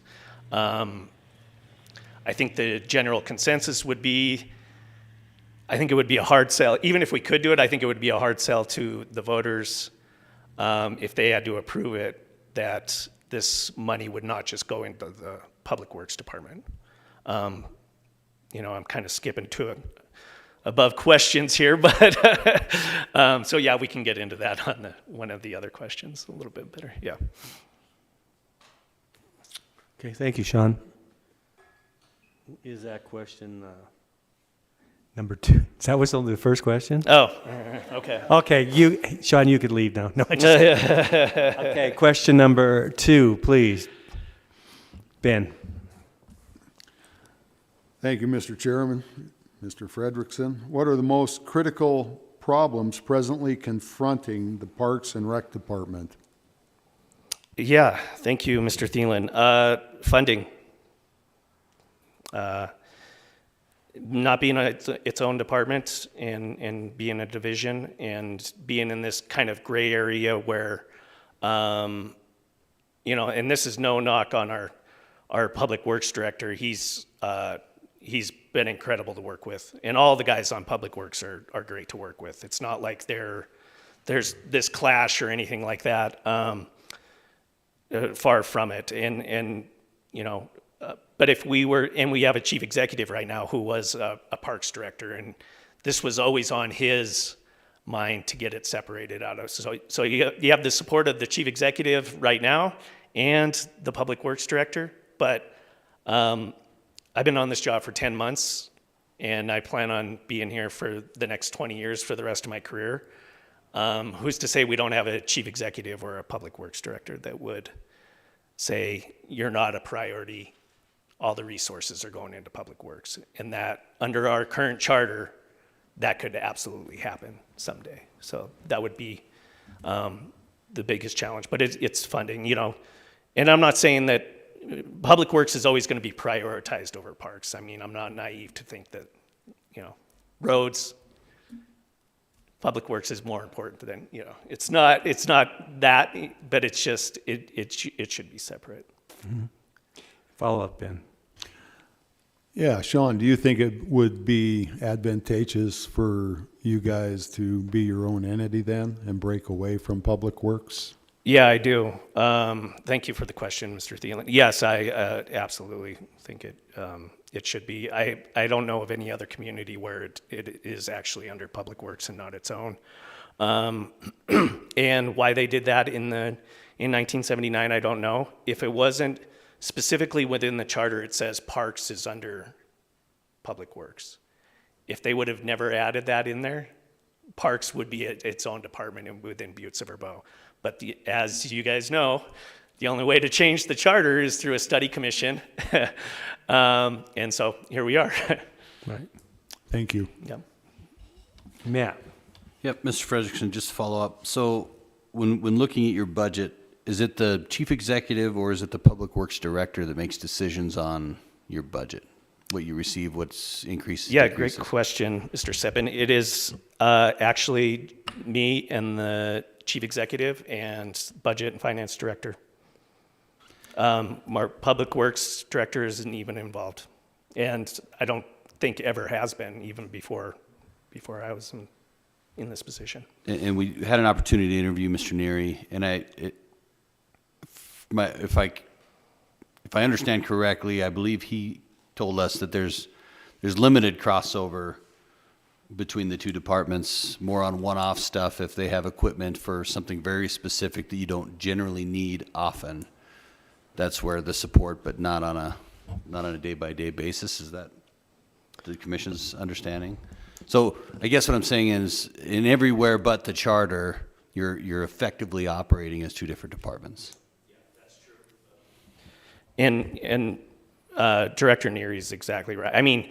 I think the general consensus would be, I think it would be a hard sell. Even if we could do it, I think it would be a hard sell to the voters if they had to approve it, that this money would not just go into the Public Works Department. I'm kind of skipping to above questions here, but so yeah, we can get into that on one of the other questions a little bit better. Yeah. Okay, thank you, Sean. is that question number 2? Is that was only the first question? Oh, okay. Okay, Sean, you could leave now. No, I just, okay, question number 2, please. Ben. Thank you, Mr. Chairman. Mr. Frederickson, what are the most critical problems presently confronting the Parks and Rec Department? Yeah, thank you, Mr. Thielen. Funding. Not being its own department and being a division and being in this kind of gray area where, and this is no knock on our public works director. He's been incredible to work with, and all the guys on public works are great to work with. It's not like there's this clash or anything like that. Far from it, but if we were, and we have a chief executive right now who was a parks director, and this was always on his mind to get it separated out of. So you have the support of the chief executive right now and the public works director, but I've been on this job for 10 months, and I plan on being here for the next 20 years for the rest of my career. Who's to say we don't have a chief executive or a public works director that would say, you're not a priority, all the resources are going into public works, and that under our current charter, that could absolutely happen someday. So that would be the biggest challenge, but it's funding, and I'm not saying that public works is always going to be prioritized over parks. I mean, I'm not naive to think that, roads, public works is more important than, it's not that, but it's just, it should be separate. Mm-hmm. Follow up, Ben. Yeah, Sean, do you think it would be advantageous for you guys to be your own entity then and break away from Public Works? Yeah, I do. Thank you for the question, Mr. Thielen. Yes, I absolutely think it should be. I don't know of any other community where it is actually under Public Works and not its own. And why they did that in 1979, I don't know. If it wasn't specifically within the charter, it says Parks is under Public Works. If they would have never added that in there, Parks would be its own department within Butte-Silver. But as you guys know, the only way to change the charter is through a study commission. And so here we are. Right. Thank you. Yep. Matt. Yep, Mr. Frederickson, just to follow up. So when looking at your budget, is it the chief executive or is it the public works director that makes decisions on your budget? What you receive, what's increases? Yeah, decreases? great question, Mr. Seppin. It is actually me and the chief executive and budget and finance director. Our public works director isn't even involved, and I don't think ever has been, even before I was in this position. And we had an opportunity to interview Mr. Neary, and if I understand correctly, I believe he told us that there's limited crossover between the two departments, more on one-off stuff if they have equipment for something very specific that you don't generally need often. That's where the support, but not on a day-by-day basis. Is that the commission's understanding? So I guess what I'm saying is, in everywhere but the charter, you're effectively operating as two different departments. Yeah, that's true. And Director Neary is exactly right. I mean,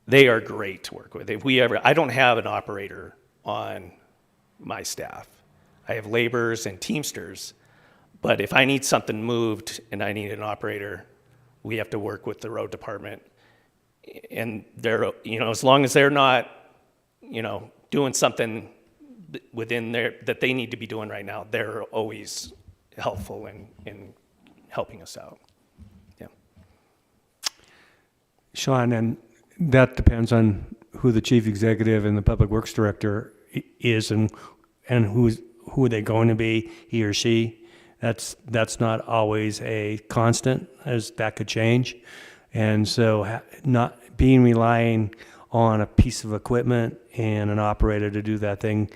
they are great to work with. I don't have an operator on my staff. I have laborers and teamsters, but if I need something moved and I need an operator, we have to work with the road department. And they're, as long as they're not, doing something within that they need to be doing right now, they're always helpful in helping us out. Yeah. Sean, and that depends on who the chief executive and the public works director is, and who are they going to be, he or she. That's not always a constant, as that could change. And so not relying on a piece of equipment and an operator to do that thing.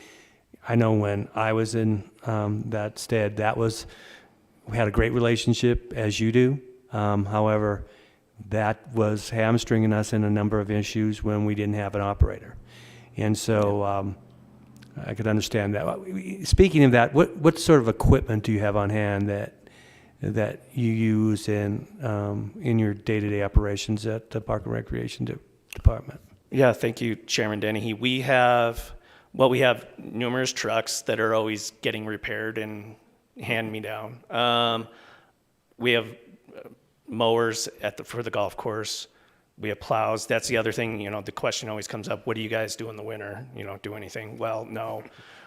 I know when I was in that stead, we had a great relationship, as you do. However, that was hamstringing us in a number of issues when we didn't have an operator. And so I could understand that. Speaking of that, what sort of equipment do you have on hand that you use in your day-to-day operations at the Park and Recreation Department? Yeah, thank you, Chairman Dennehy. We have numerous trucks that are always getting repaired and hand-me-down. We have mowers for the golf course. We have plows. That's the other thing, the question always comes up, what do you guys do in the winter? You don't do anything. Well, no.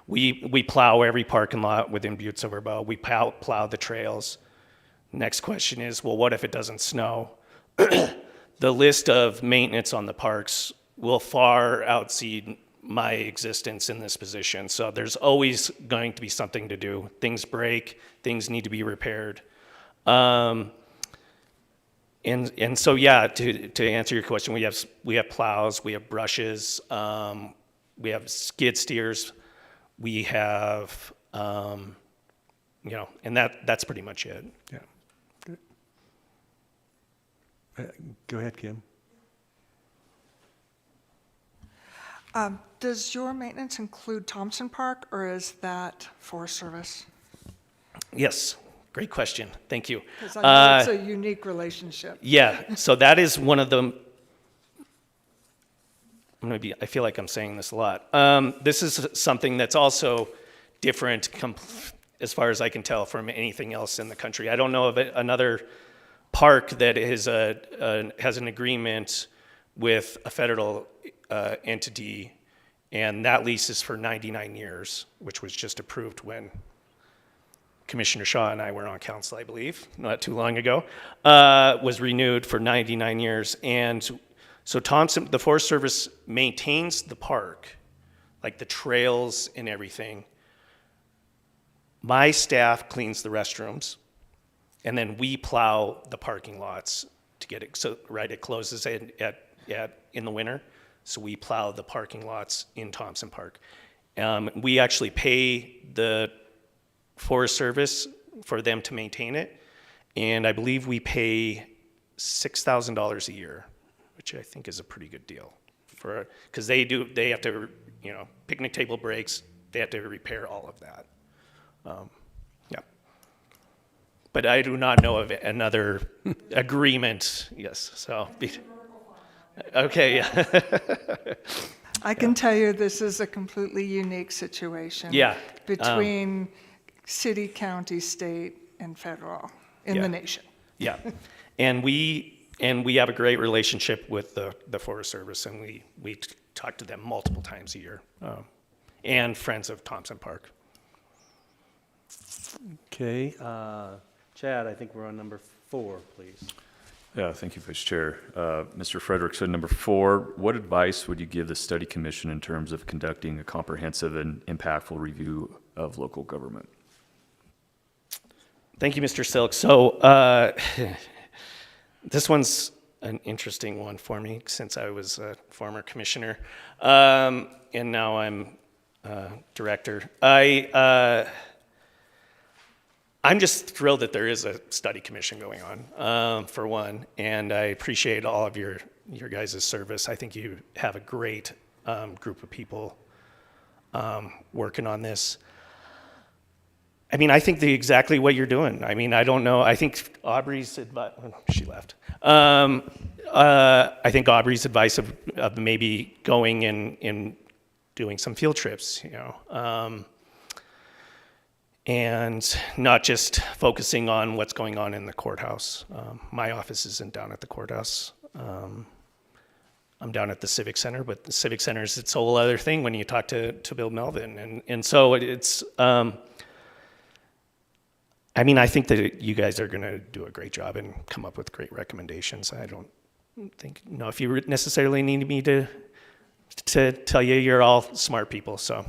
We plow every parking lot within Butte-Silver. We plow the trails. Next question is, well, what if it doesn't snow? The list of maintenance on the parks will far exceed my existence in this position. So there's always going to be something to do. Things break, things need to be repaired. And so, yeah, to answer your question, we have plows, we have brushes, we have skid steers, we have, and that's pretty much it. Yeah. Go ahead, Kim. Does your maintenance include Thompson Park, or is that Forest Service? Yes, great question. Thank you. Because I know it's a unique relationship. Yeah, so that is one of the, I feel like I'm saying this a lot. This is something that's also different as far as I can tell from anything else in the country. I don't know of another park that has an agreement with a federal entity, and that lease is for 99 years, which was just approved when Commissioner Shaw and I were on council, I believe, not too long ago, was renewed for 99 years. And so the Forest Service maintains the park, like the trails and everything. My staff cleans the restrooms, and then we plow the parking lots to get it, so, right, it closes in the winter, so we plow the parking lots in Thompson Park. We actually pay the Forest Service for them to maintain it, and I believe we pay $6,000 a year, which I think is a pretty good deal because they have to, picnic table breaks, they have to repair all of that. Yeah. But I do not know of another agreement. Yes, so. Okay, yeah. I can tell you this is a completely unique situation. Yeah. Between city, county, state, and federal in the nation. Yeah, and we have a great relationship with the Forest Service, and we talk to them multiple times a year, and Friends of Thompson Park. Okay, Chad, I think we're on number 4, please. Yeah, thank you, Vice Chair. Mr. Frederickson, number 4, what advice would you give the study commission in terms of conducting a comprehensive and impactful review of local government? Thank you, Mr. Silk. So this one's an interesting one for me since I was a former commissioner, and now I'm director. I'm just thrilled that there is a study commission going on, for one, and I appreciate all of your guys' service. I think you have a great group of people working on this. I mean, I think exactly what you're doing. I mean, I don't know. I think Aubrey's advice, she left. I think Aubrey's advice of maybe going and doing some field trips, and not just focusing on what's going on in the courthouse. My office isn't down at the courthouse. I'm down at the Civic Center, but the Civic Center is its whole other thing when you talk to Bill Melvin. And so it's, I mean, I think that you guys are going to do a great job and come up with great recommendations. I don't think, if you necessarily need me to tell you, you're all smart people. So,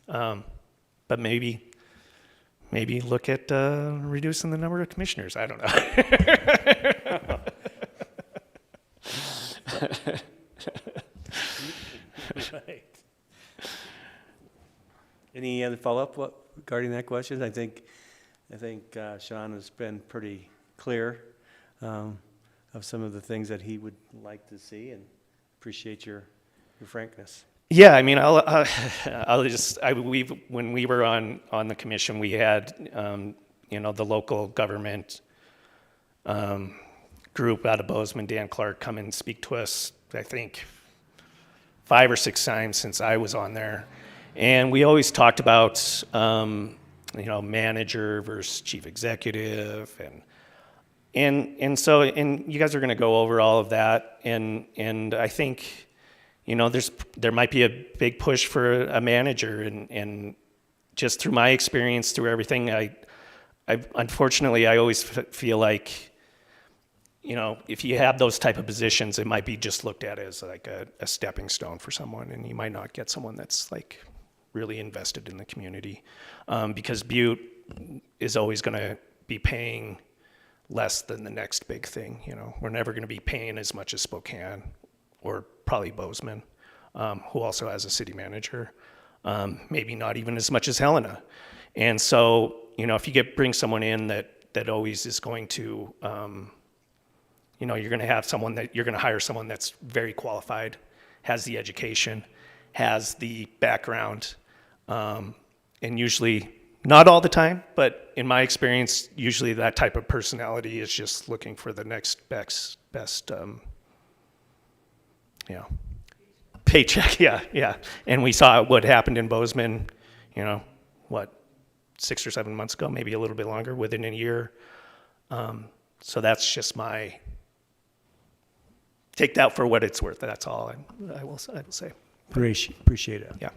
but maybe look at reducing the number of commissioners. I don't know. Right. Any other follow-up regarding that question? I think Sean has been pretty clear. of some of the things that he would like to see, and appreciate your frankness. Yeah, I mean, when we were on the commission, we had, the local government group out of Bozeman, Dan Clark, come and speak to us, I think, 5 or 6 times since I was on there. And we always talked about, manager versus chief executive, and so you guys are going to go over all of that, and I think, there might be a big push for a manager, and just through my experience, through everything, I unfortunately, I always feel like, if you have those type of positions, it might be just looked at as like a stepping stone for someone, and you might not get someone that's like really invested in the community, because Butte is always going to be paying less than the next big thing. We're never going to be paying as much as Spokane, or probably Bozeman, who also has a city manager, maybe not even as much as Helena. And so, if you bring someone in that always is going to, you're going to have someone that you're going to hire someone that's very qualified, has the education, has the background, and usually, not all the time, but in my experience, usually that type of personality is just looking for the next best paycheck. Yeah. And we saw what happened in Bozeman, 6 or 7 months ago, maybe a little bit longer, within a year. So that's just take that for what it's worth. That's all I will say. Appreciate it. Yeah.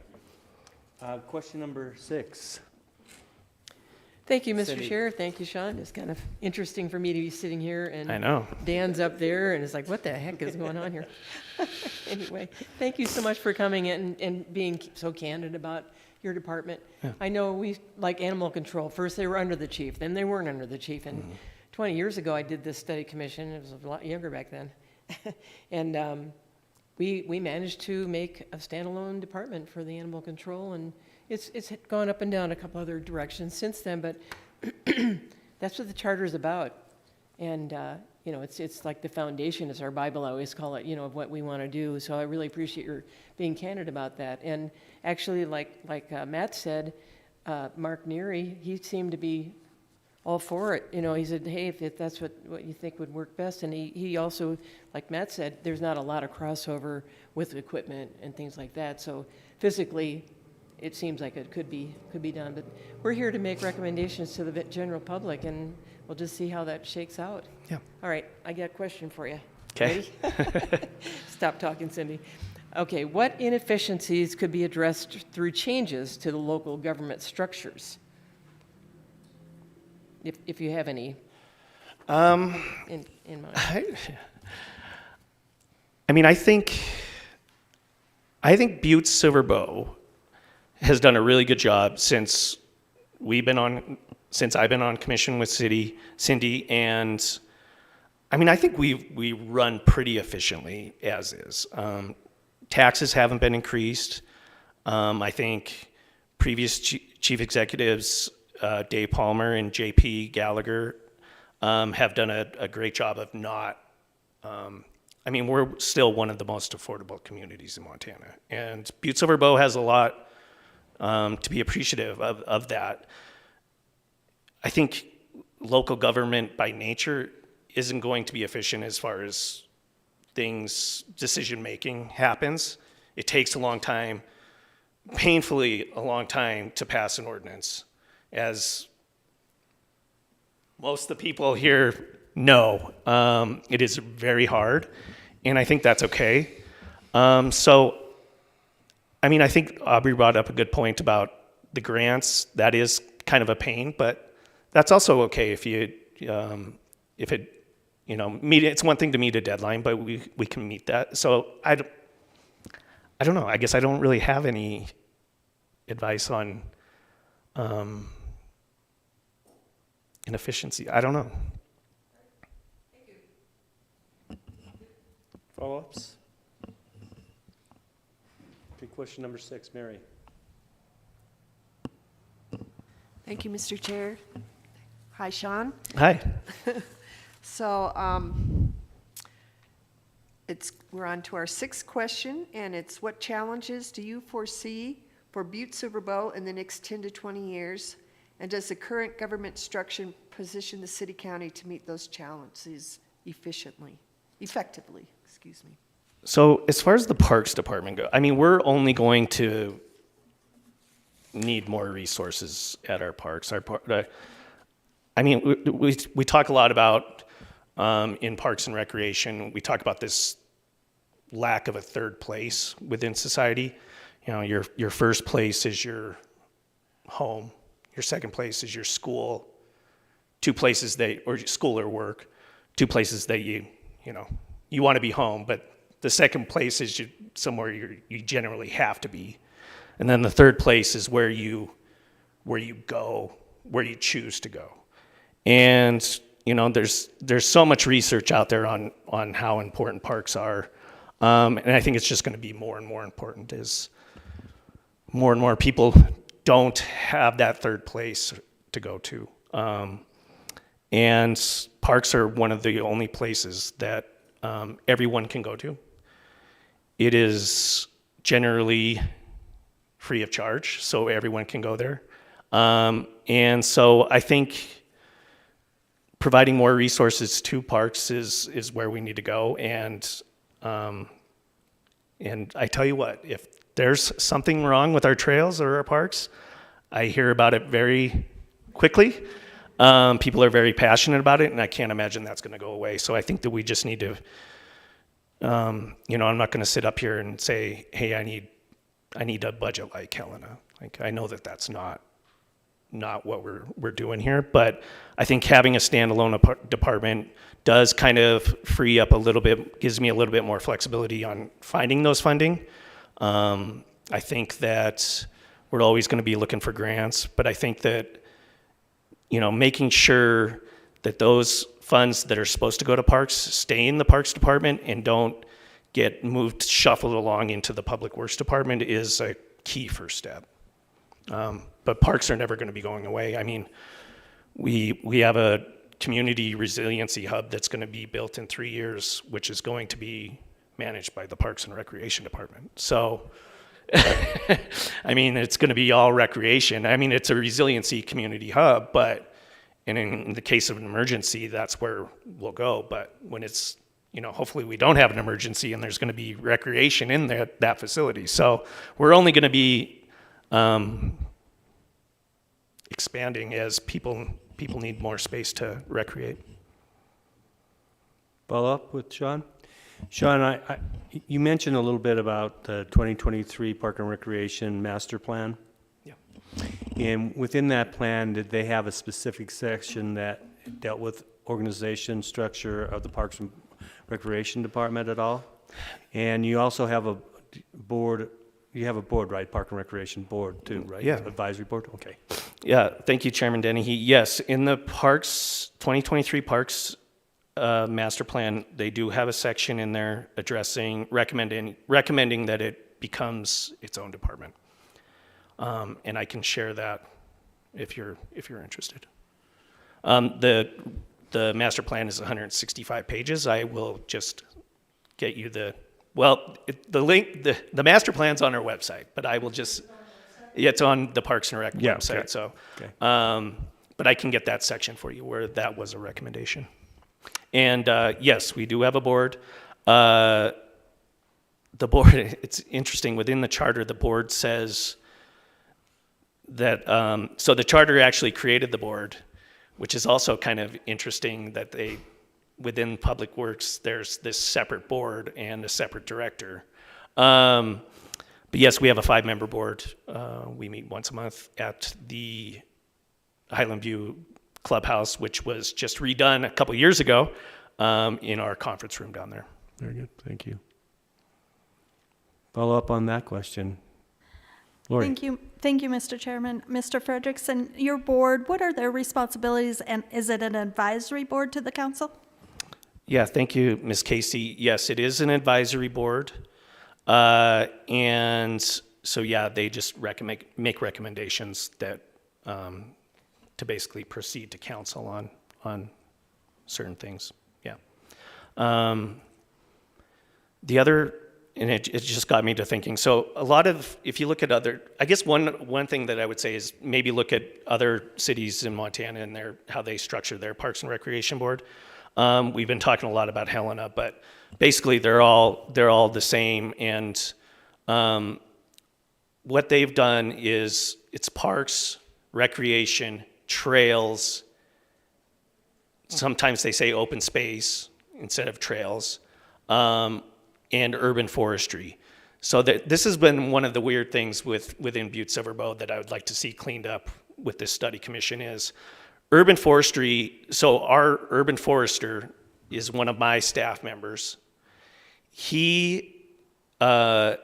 Question number 6. Thank you, Mr. Cindy. Chair. Thank you, Sean. It's kind of interesting for me to be sitting here, and I know. Dan's up there, and it's like, what the heck is going on here? Anyway, thank you so much for coming in and being so candid about your department. Yeah. I know we, like animal control, first they were under the chief, then they weren't under the chief. And 20 years ago, I did this study commission. It was a lot younger back then. And we managed to make a standalone department for the animal control, and it's gone up and down a couple other directions since then, but that's what the charter is about. And it's like the foundation, is our Bible, I always call it, of what we want to do. So I really appreciate your being candid about that. And actually, like Matt said, Mark Neary, he seemed to be all for it. He said, hey, if that's what you think would work best. And he also, like Matt said, there's not a lot of crossover with equipment and things like that. So physically, it seems like it could be done. But we're here to make recommendations to the general public, and we'll just see how that shakes out. Yeah. All right, I got a question for you. Okay. Ready? Stop talking, Cindy. Okay, what inefficiencies could be addressed through changes to the local government structures? If you have any in mind. I think Butte-Silver has done a really good job since I've been on commission with Cindy, and I think we run pretty efficiently as is. Taxes haven't been increased. I think previous chief executives, Dave Palmer and JP Gallagher, have done a great job of not. We're still one of the most affordable communities in Montana, and Butte-Silver has a lot to be appreciative of that. I think local government by nature isn't going to be efficient as far as decision-making happens. It takes a long time, painfully a long time, to pass an ordinance, as most of the people here know. It is very hard, and I think that's okay. I think Aubrey brought up a good point about the grants. That is kind of a pain, but that's also okay if it's one thing to meet a deadline, but we can meet that. So I don't know. I guess I don't really have any advice on inefficiency. I don't know. Follow-ups? Okay, question number 6, Mary. Thank you, Mr. Chair. Hi, Sean. Hi. So We're on to our sixth question, and it's what challenges do you foresee for Butte-Silver in the next 10 to 20 years? And does the current government structure position the city-county to meet those challenges effectively, excuse me? So as far as the Parks Department go, I mean, we're only going to need more resources at our parks. I mean, we talk a lot about, in Parks and Recreation, we talk about this lack of a third place within society. You know, your first place is your home. Your second place is your school. Two places or school or work. Two places that you want to be home, but the second place is somewhere you generally have to be. And then the third place is where you go, where you choose to go. And, there's so much research out there on how important parks are. And I think it's just going to be more and more important as more and more people don't have that third place to go to. And parks are one of the only places that everyone can go to. It is generally free of charge, so everyone can go there. And so I think providing more resources to parks is where we need to go. And I tell you what, if there's something wrong with our trails or our parks, I hear about it very quickly. People are very passionate about it, and I can't imagine that's going to go away. So I think that we just need to, I'm not going to sit up here and say, hey, I need a budget like Helena. Like, I know that that's not what we're doing here, but I think having a standalone department does kind of free up a little bit, gives me a little bit more flexibility on finding those funding. I think that we're always going to be looking for grants, but I think that, making sure that those funds that are supposed to go to parks stay in the Parks Department and don't get moved, shuffled along into the Public Works Department is a key first step. But parks are never going to be going away. I mean, we have a community resiliency hub that's going to be built in 3 years, which is going to be managed by the Parks and Recreation Department. So, I mean, it's going to be all recreation. I mean, it's a resiliency community hub, but in the case of an emergency, that's where we'll go. But when it's, hopefully we don't have an emergency and there's going to be recreation in that facility. So we're only going to be expanding as people need more space to recreate. Follow up with Sean? Sean, you mentioned a little bit about the 2023 Park and Recreation Master Plan. Yeah. And within that plan, did they have a specific section that dealt with organization structure of the Parks and Recreation Department at all? And you also have a board, right? Park and Recreation Board too, right? Yeah. Advisory Board? Okay. Yeah, thank you, Chairman Dennehy. Yes, in the Parks, 2023 Parks Master Plan, they do have a section in there addressing, recommending that it becomes its own department. And I can share that if you're interested. The master plan is 165 pages. I will just get you the link. The master plan's on our website, but I will just. Yeah, it's on the Parks and Rec website. Okay. So, Okay. But I can get that section for you where that was a recommendation. And yes, we do have a board. The board, it's interesting, within the charter, the board says that, so the charter actually created the board, which is also kind of interesting that within Public Works, there's this separate board and a separate director. But yes, we have a 5-member board. We meet once a month at the Highland View Clubhouse, which was just redone a couple years ago in our conference room down there. Very good. Thank you. Follow up on that question. Lori. Thank you, Mr. Chairman. Mr. Frederickson, your board, what are their responsibilities, and is it an advisory board to the council? Yeah, thank you, Ms. Casey. Yes, it is an advisory board. And so, yeah, they just make recommendations that to basically proceed to council on certain things. Yeah. The other, and it just got me to thinking, so a lot of, if you look at other, I guess one thing that I would say is maybe look at other cities in Montana and how they structure their Parks and Recreation Board. We've been talking a lot about Helena, but basically they're all the same, and what they've done is it's parks, recreation, trails, sometimes they say open space instead of trails, and urban forestry. So this has been one of the weird things within Butte-Silver Bow that I would like to see cleaned up with this study commission is urban forestry. So our urban forester is one of my staff members. He works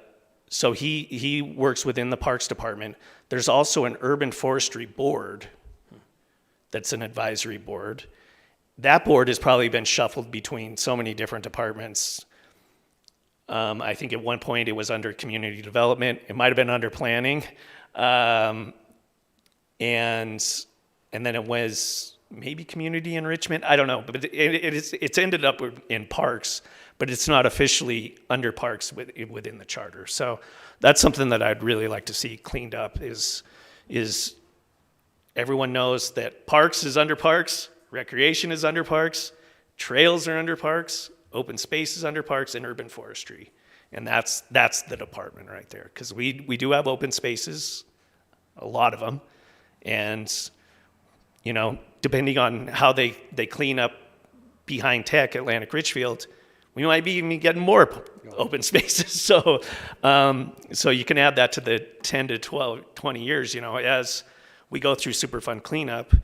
within the Parks Department. There's also an urban forestry board that's an advisory board. That board has probably been shuffled between so many different departments. I think at one point it was under community development. It might have been under planning. And then it was maybe community enrichment. I don't know, but it's ended up in parks, but it's not officially under parks within the charter. So that's something that I'd really like to see cleaned up is everyone knows that parks is under parks, recreation is under parks, trails are under parks, open space is under parks, and urban forestry. And that's the department right there. Because we do have open spaces, a lot of them. And, you know, depending on how they clean up behind Tech, Atlantic Richfield, we might be even getting more open spaces. So you can add that to the 10 to 12, 20 years, you know, as we go through Superfund cleanup,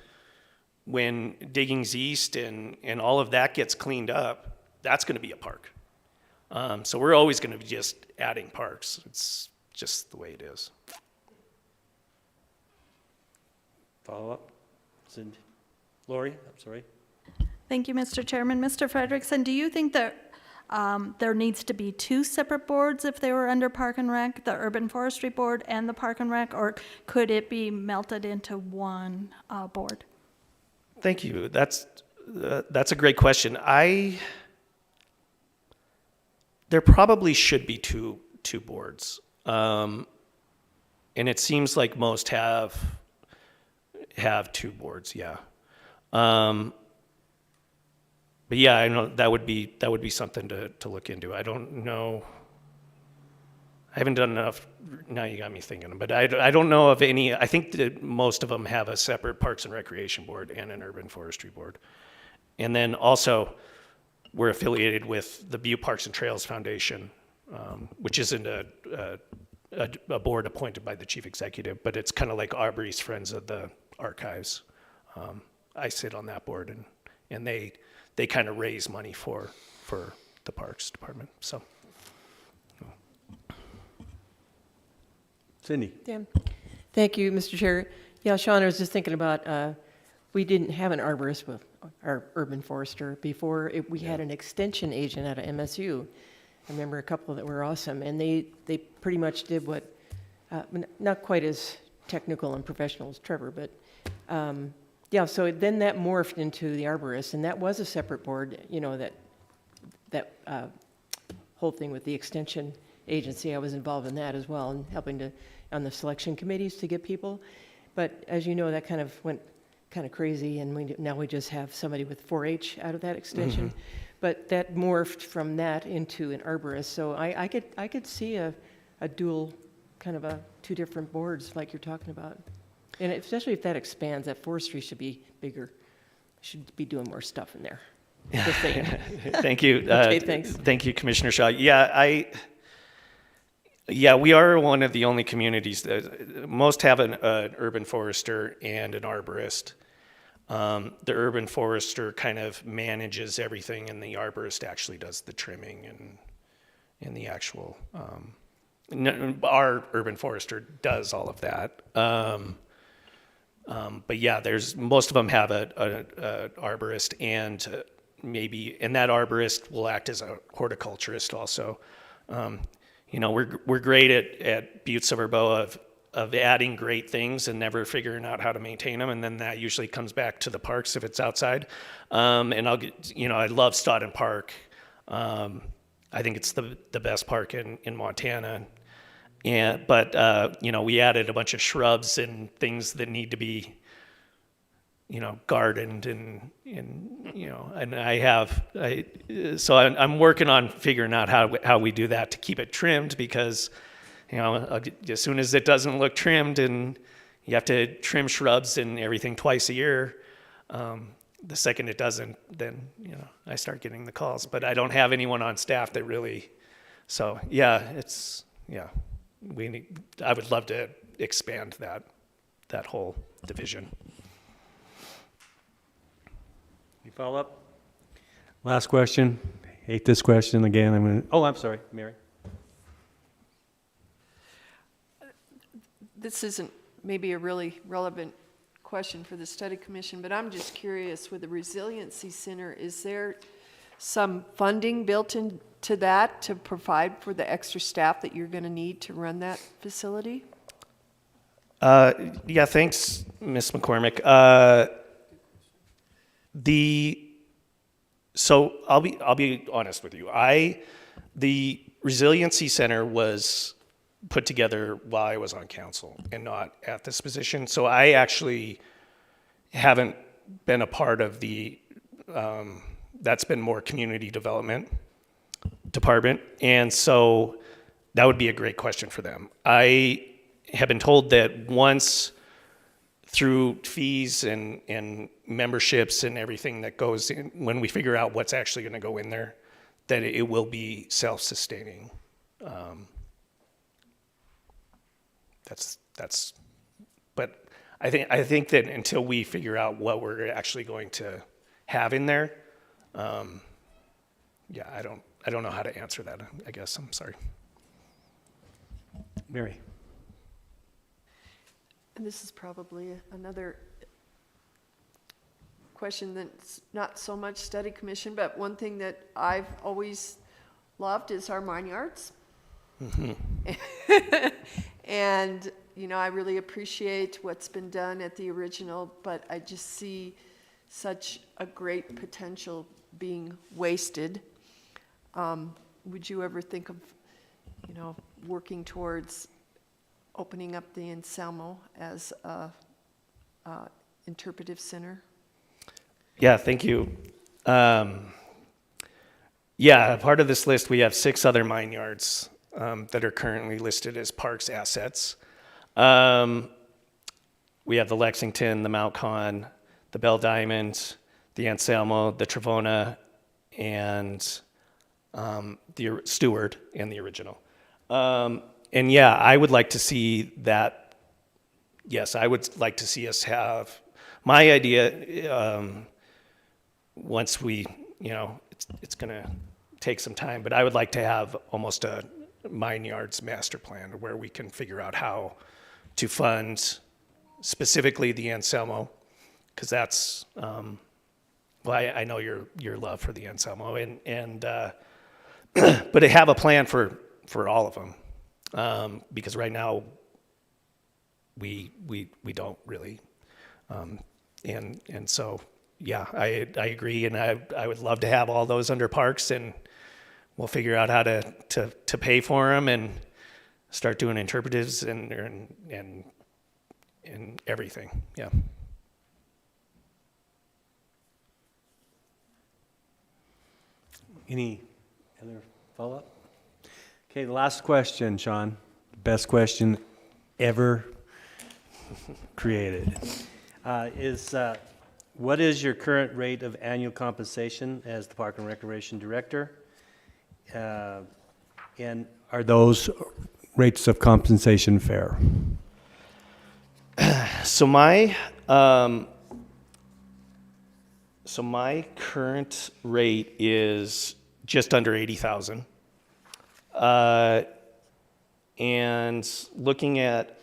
when Diggings East and all of that gets cleaned up, that's going to be a park. So we're always going to be just adding parks. It's just the way it is. Follow up? Cindy? Lori, I'm sorry. Thank you, Mr. Chairman. Mr. Frederickson, do you think that there needs to be two separate boards if they were under Park and Rec, the Urban Forestry Board and the Park and Rec, or could it be melted into one board? Thank you. That's a great question. There probably should be two boards, and it seems like most have two boards. Yeah, but yeah, I know that would be something to look into. I don't know. I haven't done enough. Now you got me thinking, but I don't know of any. I think that most of them have a separate Parks and Recreation Board and an Urban Forestry Board, and then also we're affiliated with the Butte Parks and Trails Foundation, which isn't a board appointed by the chief executive, but it's kind of like Aubrey's Friends of the Archives. I sit on that board, and they kind of raise money for the Parks Department. So. Cindy? Yeah. Thank you, Mr. Chair. Yeah, Sean, I was just thinking about, we didn't have an arborist with our urban forester before. We had an extension agent out of MSU. I remember a couple that were awesome, and they pretty much did what, not quite as technical and professional as Trevor, but yeah, so then that morphed into the arborist, and that was a separate board, you know, that whole thing with the extension agency. I was involved in that as well, and helping on the selection committees to get people. But as you know, that kind of went kind of crazy, and now we just have somebody with 4-H out of that extension. Mm-hmm. But that morphed from that into an arborist. So I could see a dual, kind of two different boards like you're talking about. And especially if that expands, that forestry should be bigger. Should be doing more stuff in there. Just saying. Thank you. Okay, thanks. Thank you, Commissioner Shaw. Yeah, we are one of the only communities that most have an urban forester and an arborist. The urban forester kind of manages everything, and the arborist actually does the trimming and the actual. Our urban forester does all of that. But yeah, most of them have an arborist, and that arborist will act as a horticulturist also. You know, we're great at Butte-Silver Bow of adding great things and never figuring out how to maintain them, and then that usually comes back to the parks if it's outside. And I love Stodden Park. I think it's the best park in Montana. But we added a bunch of shrubs and things that need to be, gardened and so I'm working on figuring out how we do that to keep it trimmed, because, as soon as it doesn't look trimmed and you have to trim shrubs and everything twice a year, the second it doesn't, then, I start getting the calls. But I don't have anyone on staff that really, so yeah, I would love to expand that whole division. You follow up? Last question. Hate this question again. I'm sorry, Mary. This isn't maybe a really relevant question for the study commission, but I'm just curious, with the resiliency center, is there some funding built into that to provide for the extra staff that you're going to need to run that facility? Yeah, thanks, Ms. McCormick. So I'll be honest with you. The resiliency center was put together while I was on council and not at this position. So I actually haven't been a part of that's been more community development department. And so that would be a great question for them. I have been told that once, through fees and memberships and everything that goes in, when we figure out what's actually going to go in there, that it will be self-sustaining. But I think that until we figure out what we're actually going to have in there, I don't know how to answer that. I guess I'm sorry. Mary. And this is probably another question that's not so much study commission, but one thing that I've always loved is our mine yards. And, I really appreciate what's been done at the original, but I just see such a great potential being wasted. Would you ever think of, working towards opening up the Anselmo as a interpretive center? Yeah, thank you. Part of this list, we have 6 other mine yards that are currently listed as parks assets. We have the Lexington, the Mount Con, the Bell Diamond, the Anselmo, the Trevona, and the Stewart, and the original. I would like to see that. Yes, I would like to see us have. My idea, once we, it's going to take some time, but I would like to have almost a mine yards master plan where we can figure out how to fund specifically the Anselmo, because that's, I know your love for the Anselmo, and but to have a plan for all of them, because right now we don't really, and so I agree, and I would love to have all those under parks, and we'll figure out how to pay for them and start doing interpretives and everything. Yeah. Any other follow-up? Okay, the last question, Sean. Best question ever created. What is your current rate of annual compensation as the Park and Recreation Director? And are those rates of compensation fair? So my current rate is just under 80,000. And looking at,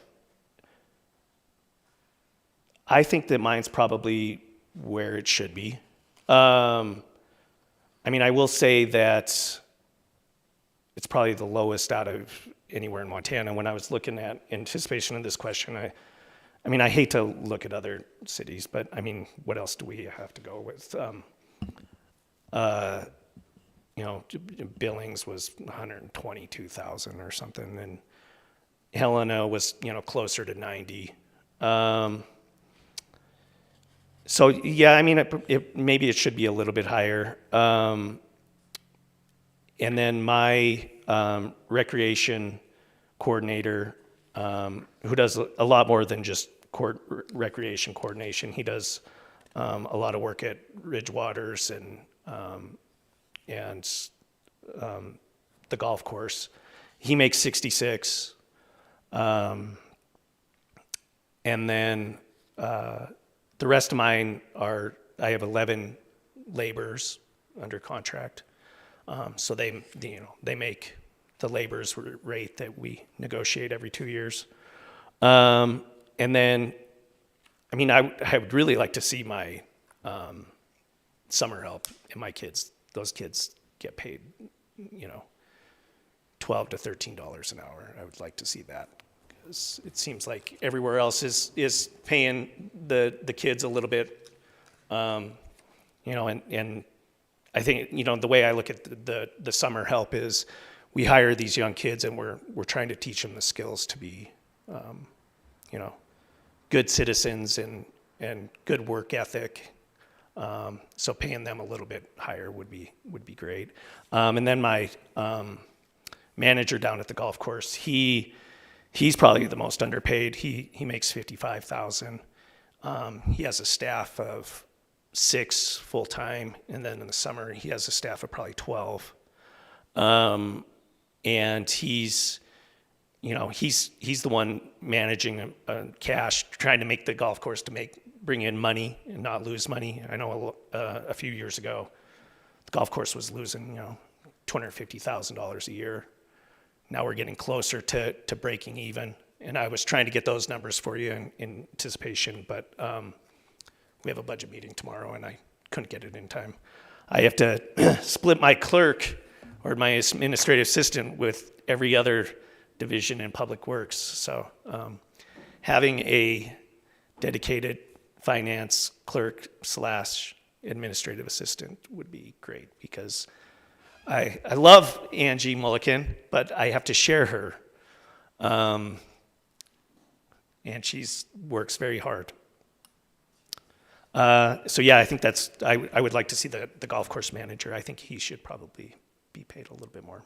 I think that mine's probably where it should be. I will say that it's probably the lowest out of anywhere in Montana. When I was looking at anticipation of this question, I hate to look at other cities, but what else do we have to go with? Billings was 122,000 or something, and Helena was, closer to 90. So yeah, I mean, maybe it should be a little bit higher. And then my recreation coordinator, who does a lot more than just recreation coordination. He does a lot of work at Ridgewaters and the golf course. He makes 66. And then the rest of mine I have 11 laborers under contract. So they make the laborers rate that we negotiate every 2 years. And then, I mean, I would really like to see my summer help and those kids get paid, $12 to $13 an hour. I would like to see that. It seems like everywhere else is paying the kids a little bit, and I think, the way I look at the summer help is we hire these young kids and we're trying to teach them the skills to be, good citizens and good work ethic. So paying them a little bit higher would be great. And then my manager down at the golf course, he's probably the most underpaid. He makes $55,000. He has a staff of 6 full-time, and then in the summer he has a staff of probably 12. And he's the one managing cash, trying to make the golf course bring in money and not lose money. I know a few years ago, the golf course was losing, $250,000 a year. Now we're getting closer to breaking even. And I was trying to get those numbers for you in anticipation, but we have a budget meeting tomorrow and I couldn't get it in time. I have to split my clerk or my administrative assistant with every other division in Public Works. So having a dedicated finance clerk / administrative assistant would be great, because I love Angie Mulliken, but I have to share her. And she works very hard. So yeah, I think I would like to see the golf course manager. I think he should probably be paid a little bit more.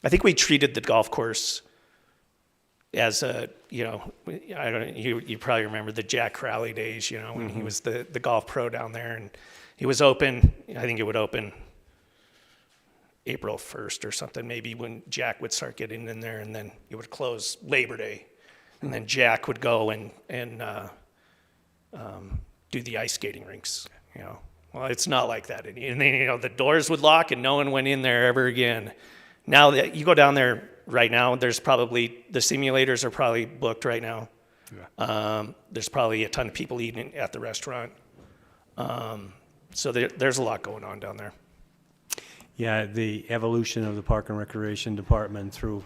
I think we treated the golf course as I don't know, you probably remember the Jack Crowley days, when he was the golf pro down there, and he was open. I think it would open April 1st or something, maybe, when Jack would start getting in there, and then it would close Labor Day, and then Jack would go and do the ice skating rinks. Well, it's not like that, and then the doors would lock and no one went in there ever again. Now that you go down there right now, there's probably, the simulators are probably booked right now. Yeah. There's probably a ton of people eating at the restaurant. So there's a lot going on down there. Yeah, the evolution of the Park and Recreation Department through,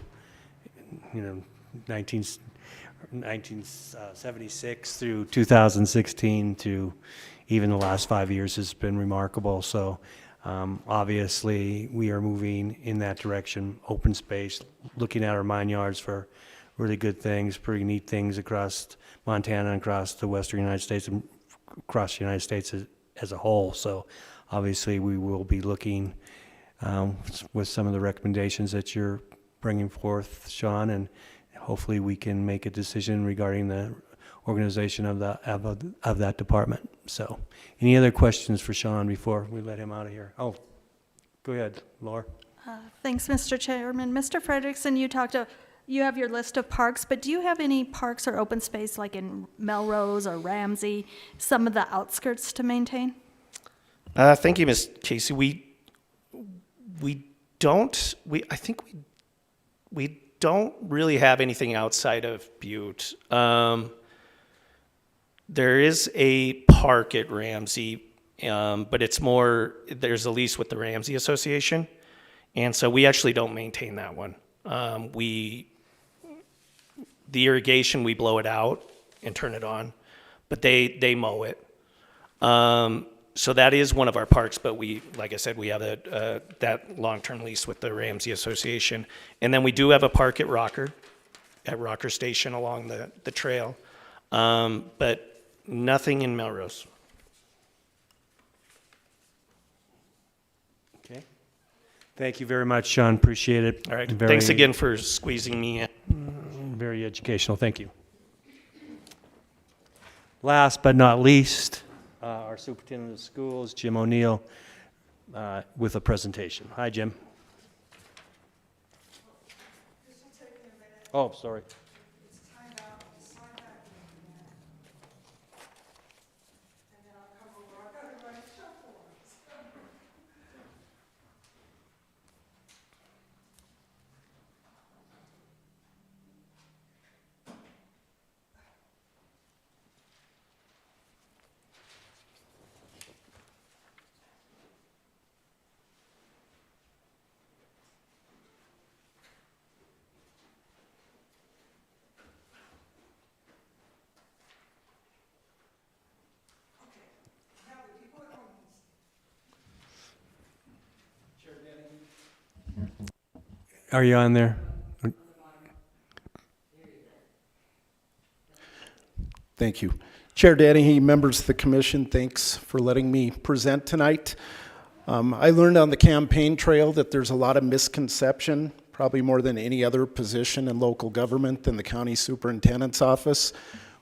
1976 through 2016 to even the last 5 years has been remarkable. So obviously we are moving in that direction, open space, looking at our mine yards for really good things, pretty neat things across Montana and across the western United States and across the United States as a whole. So obviously we will be looking with some of the recommendations that you're bringing forth, Sean, and hopefully we can make a decision regarding the organization of that department. So, any other questions for Sean before we let him out of here? Oh, go ahead, Laura. Thanks, Mr. Chairman. Mr. Frederickson, you have your list of parks, but do you have any parks or open space like in Melrose or Ramsey, some of the outskirts to maintain? Thank you, Ms. Casey. We don't really have anything outside of Butte. There is a park at Ramsey, but it's more, there's a lease with the Ramsey Association, and so we actually don't maintain that one. The irrigation, we blow it out and turn it on, but they mow it. So that is one of our parks, but we, like I said, we have that long-term lease with the Ramsey Association. And then we do have a park at Rocker Station along the trail, but nothing in Melrose. Okay. Thank you very much, Sean. Appreciate it. All right, Very- thanks again for squeezing me in. Very educational. Thank you. Last but not least, our superintendent of schools, Jim O'Neill, with a presentation. Hi, Jim. Oh, sorry. Are you on there? Thank you. Chair Dennehy, members of the commission, thanks for letting me present tonight. I learned on the campaign trail that there's a lot of misconception, probably more than any other position in local government than the county superintendent's office.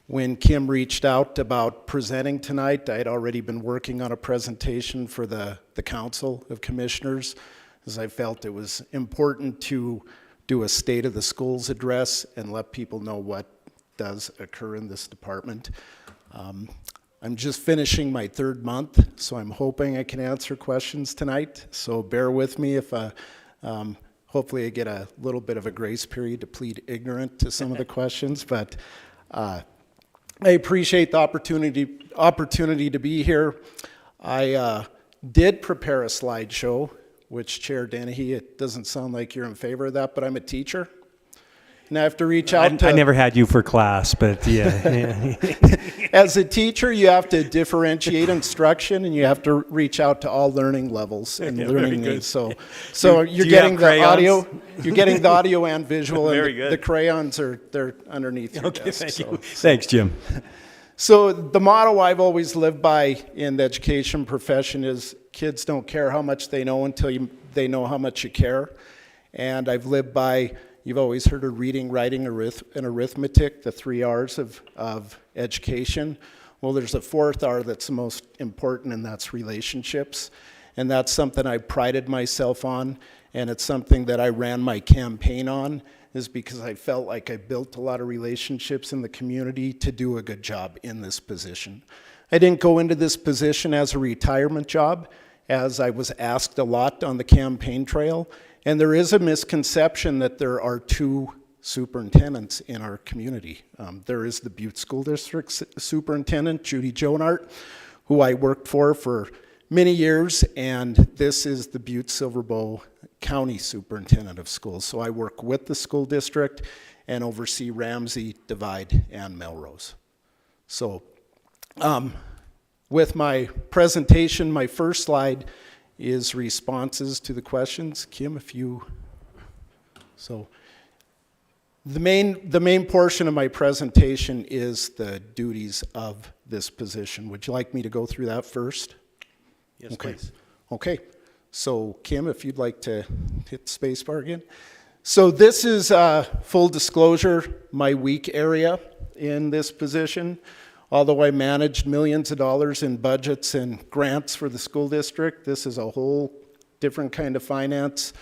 When Kim reached out about presenting tonight, I had already been working on a presentation for the Council of Commissioners, as I felt it was important to do a state of the schools address and let people know what does occur in this department. I'm just finishing my 3rd month, so I'm hoping I can answer questions tonight. So bear with me if hopefully I get a little bit of a grace period to plead ignorant to some of the questions, but I appreciate the opportunity to be here. I did prepare a slideshow, which Chair Dennehy, it doesn't sound like you're in favor of that, but I'm a teacher. And I have to reach out to... I never had you for class, but yeah. As a teacher, you have to differentiate instruction, and you have to reach out to all learning levels and learning needs. So you're you getting have the crayons? audio, you're getting the audio and visual, Very and good. the crayons they're underneath your Okay, desk. thank So- you. Thanks, Jim. So the motto I've always lived by in the education profession is kids don't care how much they know until they know how much you care. And I've lived by, you've always heard of reading, writing, and arithmetic, the 3 R's of education. Well, there's a 4th R that's the most important, and that's relationships. And that's something I prided myself on, and it's something that I ran my campaign on, is because I felt like I built a lot of relationships in the community to do a good job in this position. I didn't go into this position as a retirement job, as I was asked a lot on the campaign trail, and there is a misconception that there are 2 superintendents in our community. There is the Butte School District Superintendent, Judy Jonart, who I worked for many years, and this is the Butte-Silver County Superintendent of Schools. So I work with the school district and oversee Ramsey, Divide, and Melrose. So with my presentation, my first slide is responses to the questions. Kim, if you... So the main portion of my presentation is the duties of this position. Would you like me to go through that first? Yes, Okay. please. Okay, so Kim, if you'd like to hit the space bar again. So this is, full disclosure, my weak area in this position. Although I managed millions of dollars in budgets and grants for the school district, this is a whole different kind of finance.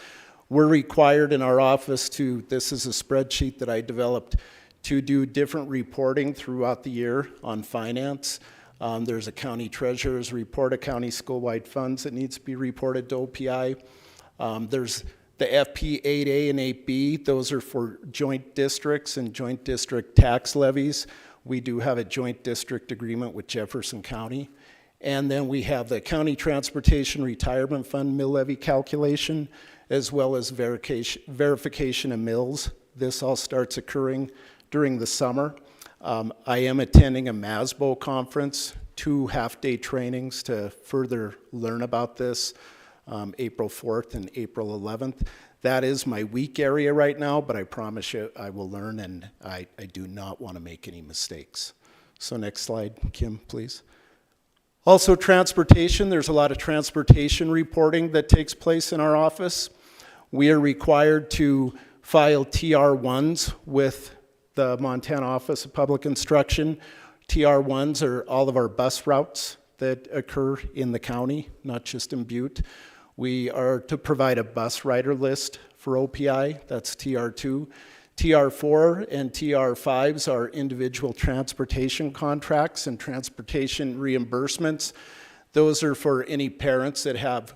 We're required in our office this is a spreadsheet that I developed, to do different reporting throughout the year on finance. There's a county treasurer's report, a county school-wide funds that needs to be reported to OPI. There's the FP 8A and 8B. Those are for joint districts and joint district tax levies. We do have a joint district agreement with Jefferson County. And then we have the County Transportation Retirement Fund mill levy calculation, as well as verification of mills. This all starts occurring during the summer. I am attending a MASBO conference 2 half-day trainings to further learn about this, April 4th and April 11th. That is my weak area right now, but I promise you I will learn, and I do not want to make any mistakes. So next slide, Kim, please. Also transportation, there's a lot of transportation reporting that takes place in our office. We are required to file TR1s with the Montana Office of Public Instruction. TR1s are all of our bus routes that occur in the county, not just in Butte. We are to provide a bus rider list for OPI, that's TR2. TR4 and TR5s are individual transportation contracts and transportation reimbursements. Those are for any parents that have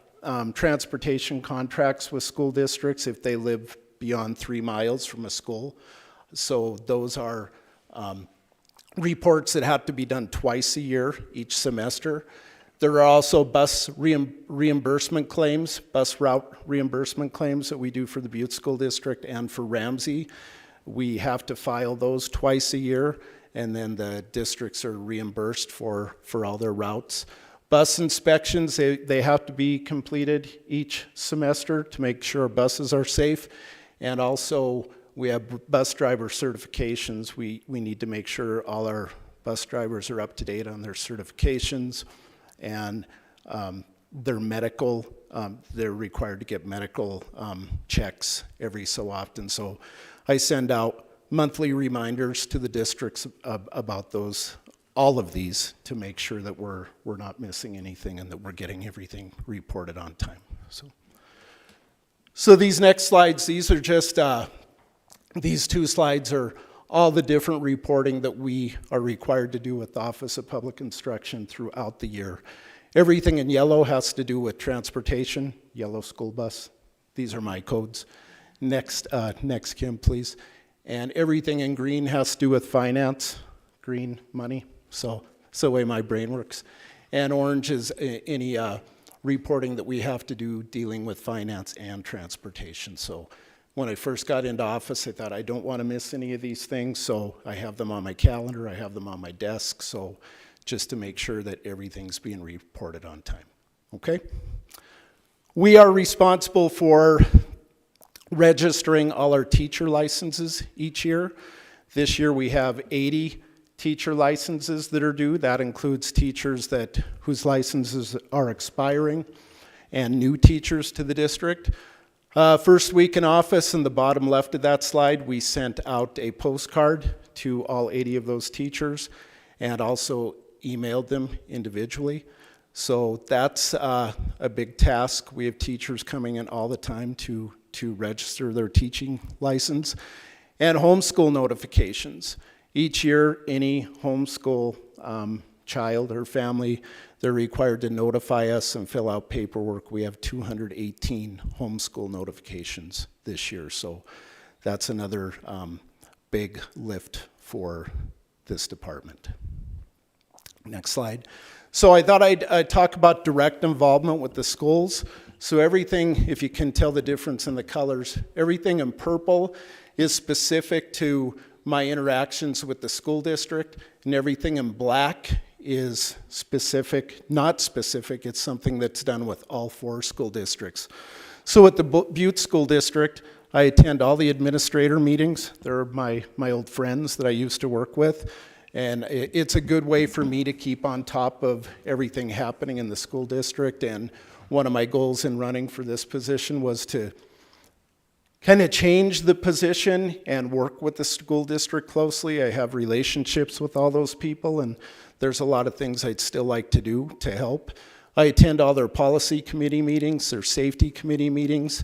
transportation contracts with school districts if they live beyond 3 miles from a school. So those are reports that have to be done twice a year, each semester. There are also bus reimbursement claims, bus route reimbursement claims that we do for the Butte School District and for Ramsey. We have to file those twice a year, and then the districts are reimbursed for all their routes. Bus inspections, they have to be completed each semester to make sure buses are safe. And also, we have bus driver certifications. We need to make sure all our bus drivers are up to date on their certifications. And their medical, they're required to get medical checks every so often. So I send out monthly reminders to the districts about those, all of these, to make sure that we're not missing anything and that we're getting everything reported on time. So these next slides, these are just, these 2 slides are all the different reporting that we are required to do with the Office of Public Instruction throughout the year. Everything in yellow has to do with transportation, yellow school bus. These are my codes. Next, Kim, please. And everything in green has to do with finance, green money. So it's the way my brain works. And orange is any reporting that we have to do dealing with finance and transportation. So when I first got into office, I thought I don't want to miss any of these things, so I have them on my calendar, I have them on my desk, so just to make sure that everything's being reported on time. Okay? We are responsible for registering all our teacher licenses each year. This year we have 80 teacher licenses that are due. That includes teachers whose licenses are expiring and new teachers to the district. First week in office, in the bottom left of that slide, we sent out a postcard to all 80 of those teachers and also emailed them individually. So that's a big task. We have teachers coming in all the time to register their teaching license. And homeschool notifications. Each year, any homeschool child or family, they're required to notify us and fill out paperwork. We have 218 homeschool notifications this year, so that's another big lift for this department. Next slide. So I thought I'd talk about direct involvement with the schools. So everything, if you can tell the difference in the colors, everything in purple is specific to my interactions with the school district, and everything in black is specific, not specific, it's something that's done with all 4 school districts. So at the Butte School District, I attend all the administrator meetings. They're my old friends that I used to work with, and it's a good way for me to keep on top of everything happening in the school district. And one of my goals in running for this position was to kind of change the position and work with the school district closely. I have relationships with all those people, and there's a lot of things I'd still like to do to help. I attend all their policy committee meetings, their safety committee meetings.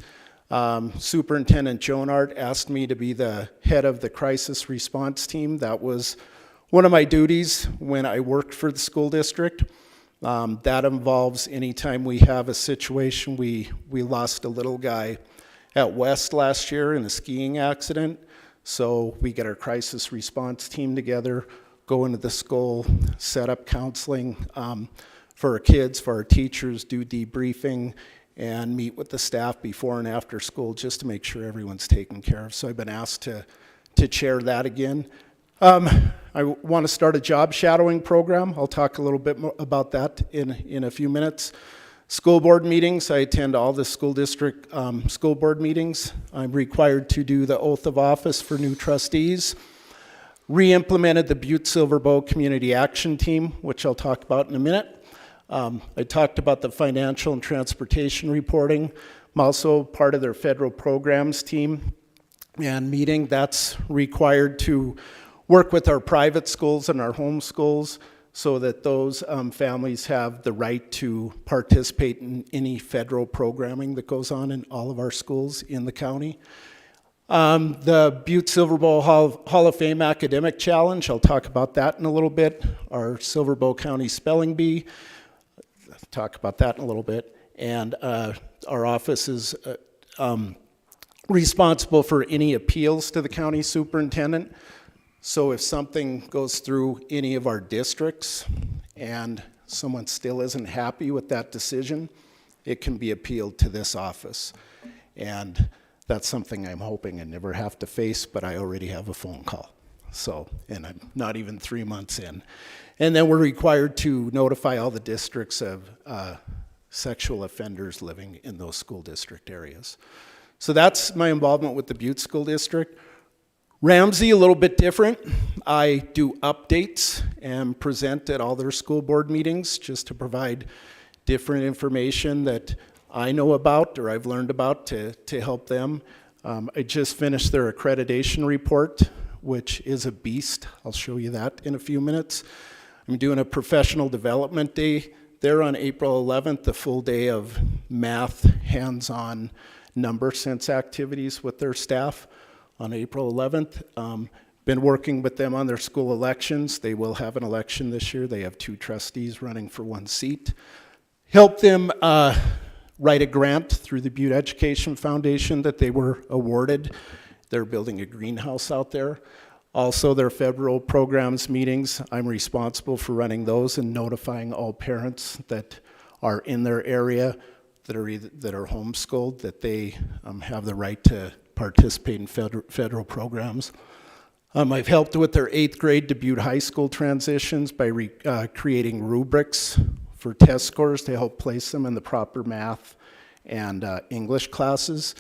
Superintendent Jonard asked me to be the head of the crisis response team. That was one of my duties when I worked for the school district. That involves anytime we have a situation. We lost a little guy at West last year in a skiing accident. So we get our crisis response team together, go into the school, set up counseling for our kids, for our teachers, do debriefing, and meet with the staff before and after school just to make sure everyone's taken care of. So I've been asked to chair that again. I want to start a job shadowing program. I'll talk a little bit more about that in a few minutes. School board meetings, I attend all the school district school board meetings. I'm required to do the oath of office for new trustees. Re-implemented the Butte-Silver Bow Community Action Team, which I'll talk about in a minute. I talked about the financial and transportation reporting. I'm also part of their federal programs team and meeting. That's required to work with our private schools and our home schools so that those families have the right to participate in any federal programming that goes on in all of our schools in the county. The Butte-Silver Bow Hall of Fame Academic Challenge, I'll talk about that in a little bit. Our Silver Bow County Spelling Bee, I'll talk about that in a little bit. And our office is responsible for any appeals to the county superintendent. So if something goes through any of our districts and someone still isn't happy with that decision, it can be appealed to this office. And that's something I'm hoping I never have to face, but I already have a phone call. So, and I'm not even 3 months in. And then we're required to notify all the districts of sexual offenders living in those school district areas. So that's my involvement with the Butte School District. Ramsey, a little bit different. I do updates and present at all their school board meetings just to provide different information that I know about or I've learned about to help them. I just finished their accreditation report, which is a beast. I'll show you that in a few minutes. I'm doing a professional development day there on April 11th, a full day of math, hands-on number sense activities with their staff on April 11th. Been working with them on their school elections. They will have an election this year. They have 2 trustees running for 1 seat. Help them write a grant through the Butte Education Foundation that they were awarded. They're building a greenhouse out there. Also, their federal programs meetings, I'm responsible for running those and notifying all parents that are in their area that are homeschooled that they have the right to participate in federal programs. I've helped with their 8th grade to Butte High School transitions by creating rubrics for test scores to help place them in the proper math and English classes.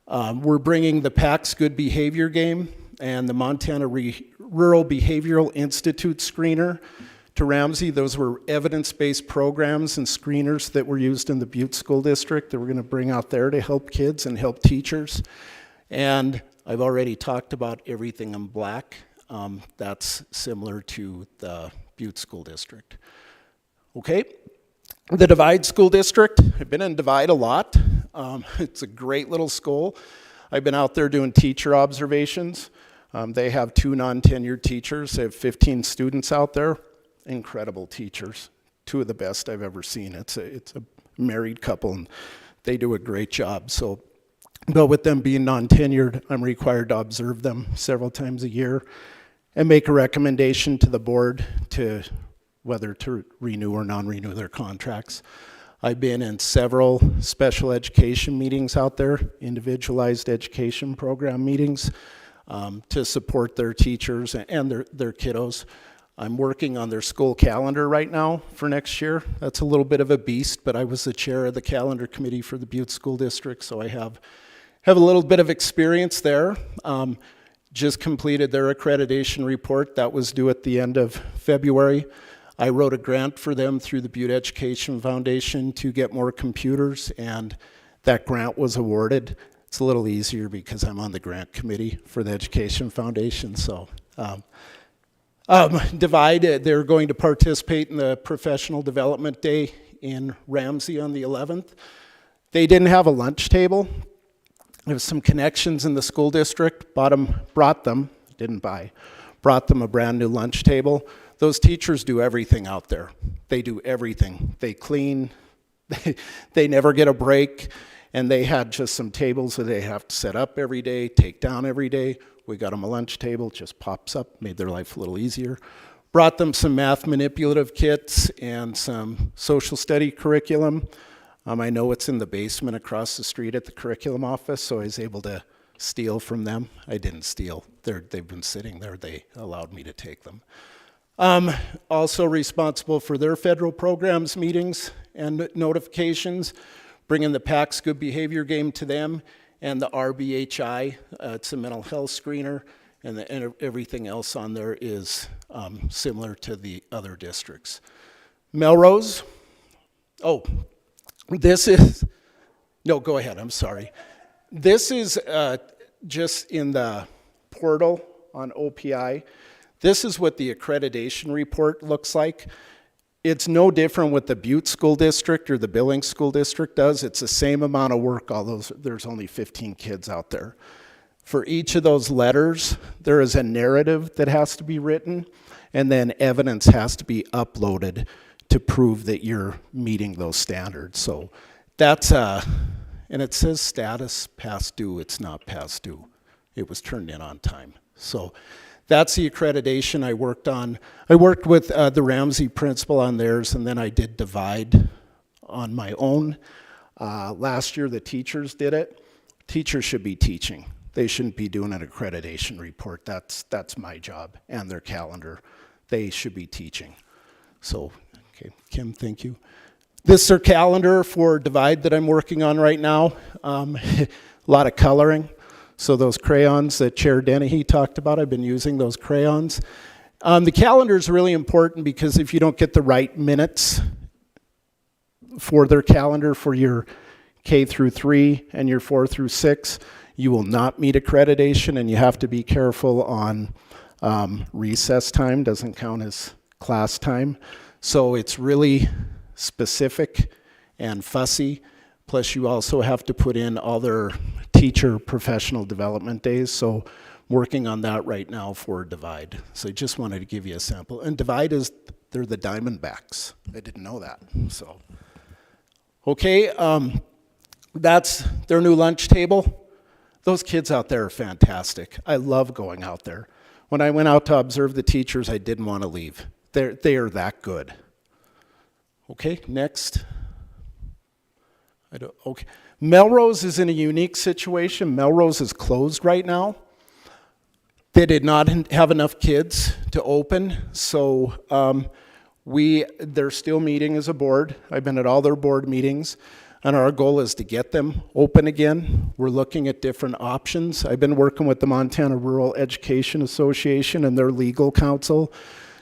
We're bringing the PACS Good Behavior game and the Montana Rural Behavioral Institute screener to Ramsey. Those were evidence-based programs and screeners that were used in the Butte School District that we're going to bring out there to help kids and help teachers. And I've already talked about everything in black. That's similar to the Butte School District. Okay, the Divide School District. I've been in Divide a lot. It's a great little school. I've been out there doing teacher observations. They have 2 non-tenured teachers. They have 15 students out there. Incredible teachers. 2 of the best I've ever seen. It's a married couple, and they do a great job. So, but with them being non-tenured, I'm required to observe them several times a year and make a recommendation to the board to whether to renew or non-renew their contracts. I've been in several special education meetings out there, individualized education program meetings, to support their teachers and their kiddos. I'm working on their school calendar right now for next year. That's a little bit of a beast, but I was the chair of the calendar committee for the Butte School District, so I have a little bit of experience there. Just completed their accreditation report. That was due at the end of February. I wrote a grant for them through the Butte Education Foundation to get more computers, and that grant was awarded. It's a little easier because I'm on the grant committee for the Education Foundation. So, Divide, they're going to participate in the Professional Development Day in Ramsey on the 11th. They didn't have a lunch table. There was some connections in the school district, brought them a brand new lunch table. Those teachers do everything out there. They do everything. They clean, they never get a break, and they had just some tables that they have to set up every day, take down every day. We got them a lunch table, just pops up, made their life a little easier. Brought them some math manipulative kits and some social study curriculum. I know it's in the basement across the street at the curriculum office, so I was able to steal from them. I didn't steal. They've been sitting there. They allowed me to take them. Also responsible for their federal programs, meetings, and notifications, bringing the PACS Good Behavior game to them, and the RBHI, it's a mental health screener, and everything else on there is similar to the other districts. Melrose, this is, no, go ahead, I'm sorry. This is just in the portal on OPI. This is what the accreditation report looks like. It's no different what the Butte School District or the Billings School District does. It's the same amount of work, although there's only 15 kids out there. For each of those letters, there is a narrative that has to be written, and then evidence has to be uploaded to prove that you're meeting those standards. So that's, and it says status past due. It's not past due. It was turned in on time. So that's the accreditation I worked on. I worked with the Ramsey principal on theirs, and then I did Divide on my own. Last year, the teachers did it. Teachers should be teaching. They shouldn't be doing an accreditation report. That's my job, and their calendar. They should be teaching. So, okay, Kim, thank you. This is their calendar for Divide that I'm working on right now. A lot of coloring. So those crayons that Chair Dennehy talked about, I've been using those crayons. The calendar is really important because if you don't get the right minutes for their calendar for your K through 3 and your 4 through 6, you will not meet accreditation, and you have to be careful on recess time. Doesn't count as class time. So it's really specific and fussy. Plus you also have to put in all their teacher professional development days. So I'm working on that right now for Divide. So I just wanted to give you a sample. And Divide they're the Diamondbacks. I didn't know that, so. Okay, that's their new lunch table. Those kids out there are fantastic. I love going out there. When I went out to observe the teachers, I didn't want to leave. They are that good. Okay, next. Okay. Melrose is in a unique situation. Melrose is closed right now. They did not have enough kids to open, so they're still meeting as a board. I've been at all their board meetings, and our goal is to get them open again. We're looking at different options. I've been working with the Montana Rural Education Association and their legal counsel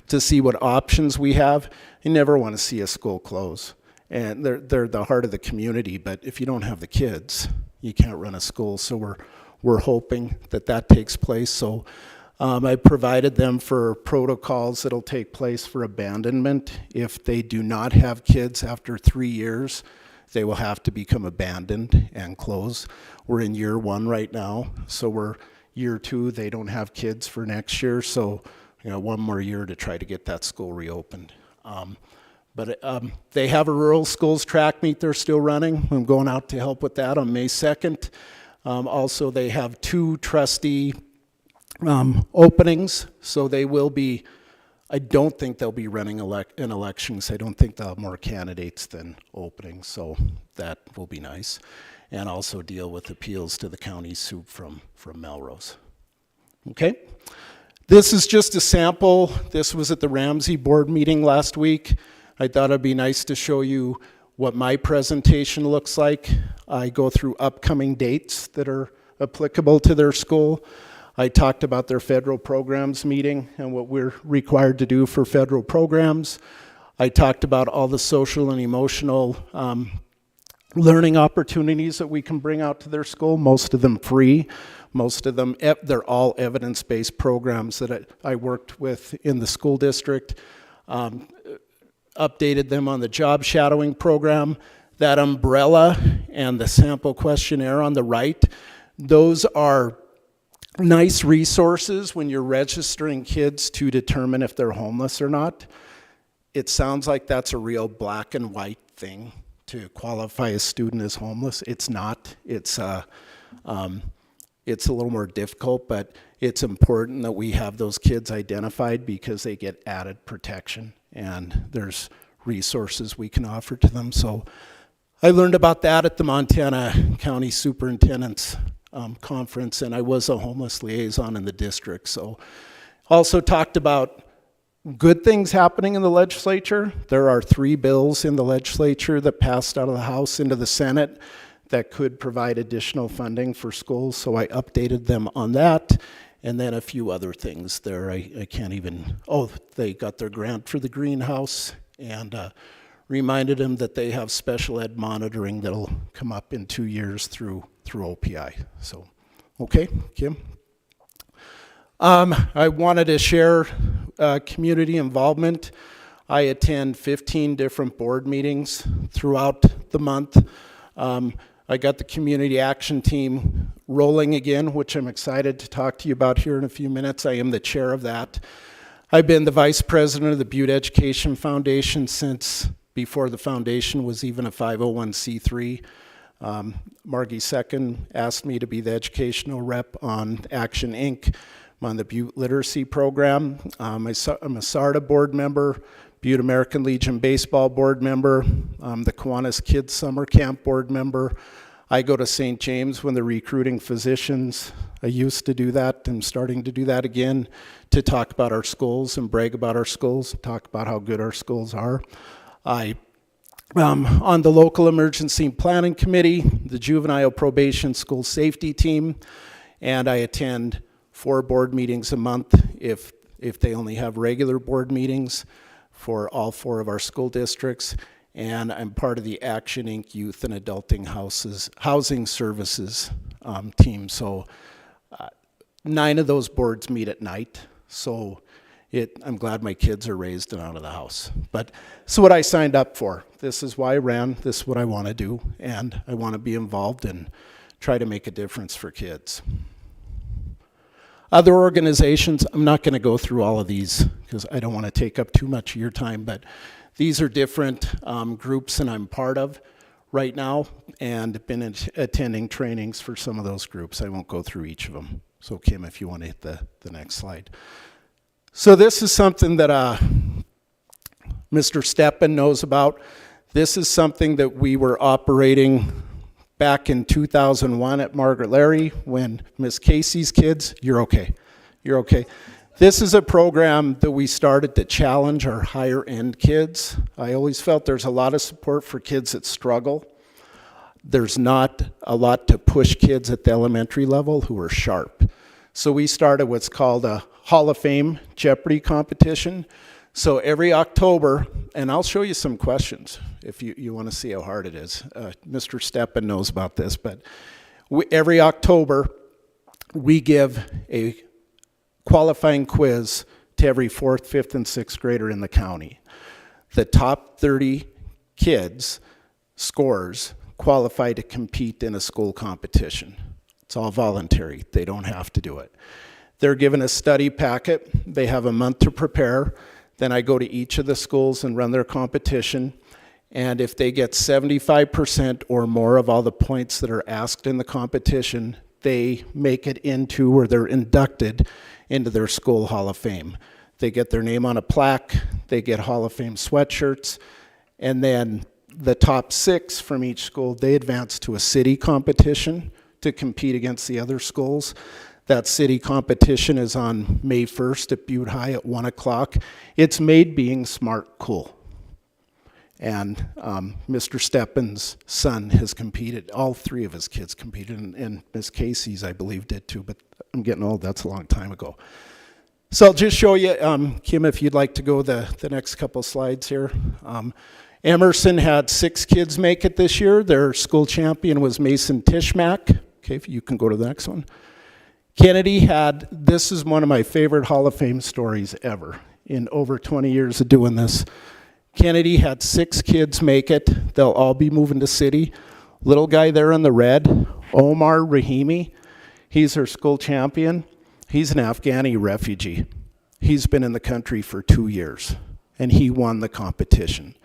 to see what options we have. You never want to see a school close. And they're the heart of the community, but if you don't have the kids, you can't run a school. So we're hoping that takes place. So I provided them for protocols that'll take place for abandonment. If they do not have kids after 3 years, they will have to become abandoned and close. We're in year 1 right now, so we're year 2. They don't have kids for next year, so 1 more year to try to get that school reopened. But they have a rural schools track meet they're still running. I'm going out to help with that on May 2nd. Also, they have 2 trustee openings, so they will be, I don't think they'll be running in elections. I don't think they'll have more candidates than openings, so that will be nice. And also deal with appeals to the county soup from Melrose. Okay? This is just a sample. This was at the Ramsey board meeting last week. I thought it'd be nice to show you what my presentation looks like. I go through upcoming dates that are applicable to their school. I talked about their federal programs meeting and what we're required to do for federal programs. I talked about all the social and emotional learning opportunities that we can bring out to their school, most of them free. Most of them, they're all evidence-based programs that I worked with in the school district. Updated them on the job shadowing program. That umbrella and the sample questionnaire on the right, those are nice resources when you're registering kids to determine if they're homeless or not. It sounds like that's a real black and white thing to qualify a student as homeless. It's not. It's a little more difficult, but it's important that we have those kids identified because they get added protection and there's resources we can offer to them. So I learned about that at the Montana County Superintendent's conference, and I was a homeless liaison in the district. So also talked about good things happening in the legislature. There are 3 bills in the legislature that passed out of the House into the Senate that could provide additional funding for schools, so I updated them on that. And then a few other things there. I can't even, they got their grant for the greenhouse, and reminded them that they have special ed monitoring that'll come up in 2 years through OPI. So, okay, Kim. I wanted to share community involvement. I attend 15 different board meetings throughout the month. I got the community action team rolling again, which I'm excited to talk to you about here in a few minutes. I am the chair of that. I've been the vice president of the Butte Education Foundation since before the foundation was even a 501c3. Margie Second asked me to be the educational rep on Action Inc. I'm on the Butte Literacy Program. I'm a SARTA board member, Butte American Legion baseball board member. I'm the Kiwanis Kids Summer Camp board member. I go to St. James when they're recruiting physicians. I used to do that. I'm starting to do that again to talk about our schools and brag about our schools, talk about how good our schools are. I on the local emergency planning committee, the juvenile probation school safety team, and I attend 4 board meetings a month if they only have regular board meetings for all 4 of our school districts. And I'm part of the Action Inc. Youth and Adulting Housing Services team. So 9 of those boards meet at night. So I'm glad my kids are raised and out of the house. But this is what I signed up for. This is why I ran. This is what I want to do. And I want to be involved and try to make a difference for kids. Other organizations, I'm not going to go through all of these because I don't want to take up too much of your time, but these are different groups that I'm part of right now and been attending trainings for some of those groups. I won't go through each of them. So Kim, if you want to hit the next slide. So this is something that Mr. Steppen knows about. This is something that we were operating back in 2001 at Margaret Larry when Miss Casey's kids, you're okay. This is a program that we started to challenge our higher end kids. I always felt there's a lot of support for kids that struggle. There's not a lot to push kids at the elementary level who are sharp. So we started what's called a Hall of Fame Jeopardy competition. So every October, and I'll show you some questions if you want to see how hard it is. Mr. Steppen knows about this, but every October we give a qualifying quiz to every 4th, 5th, and 6th grader in the county. The top 30 kids scores qualify to compete in a school competition. It's all voluntary. They don't have to do it. They're given a study packet. They have a month to prepare. Then I go to each of the schools and run their competition. And if they get 75% or more of all the points that are asked in the competition, they make it into, or they're inducted into their school Hall of Fame. They get their name on a plaque, they get Hall of Fame sweatshirts, and then the top 6 from each school, they advance to a city competition to compete against the other schools. That city competition is on May 1st at Butte High at 1 o'clock. It's made being smart cool. And Mr. Steppen's son has competed. All 3 of his kids competed, and Miss Casey's, I believe, did too, but I'm getting old. That's a long time ago. So I'll just show you, Kim, if you'd like to go the next couple slides here. Emerson had 6 kids make it this year. Their school champion was Mason Tishmack. Okay, if you can go to the next one. Kennedy had, this is one of my favorite Hall of Fame stories ever in over 20 years of doing this. Kennedy had 6 kids make it. They'll all be moving to city. Little guy there in the red, Omar Rahimi, he's her school champion. He's an Afghani refugee. He's been in the country for 2 years, and he won the competition.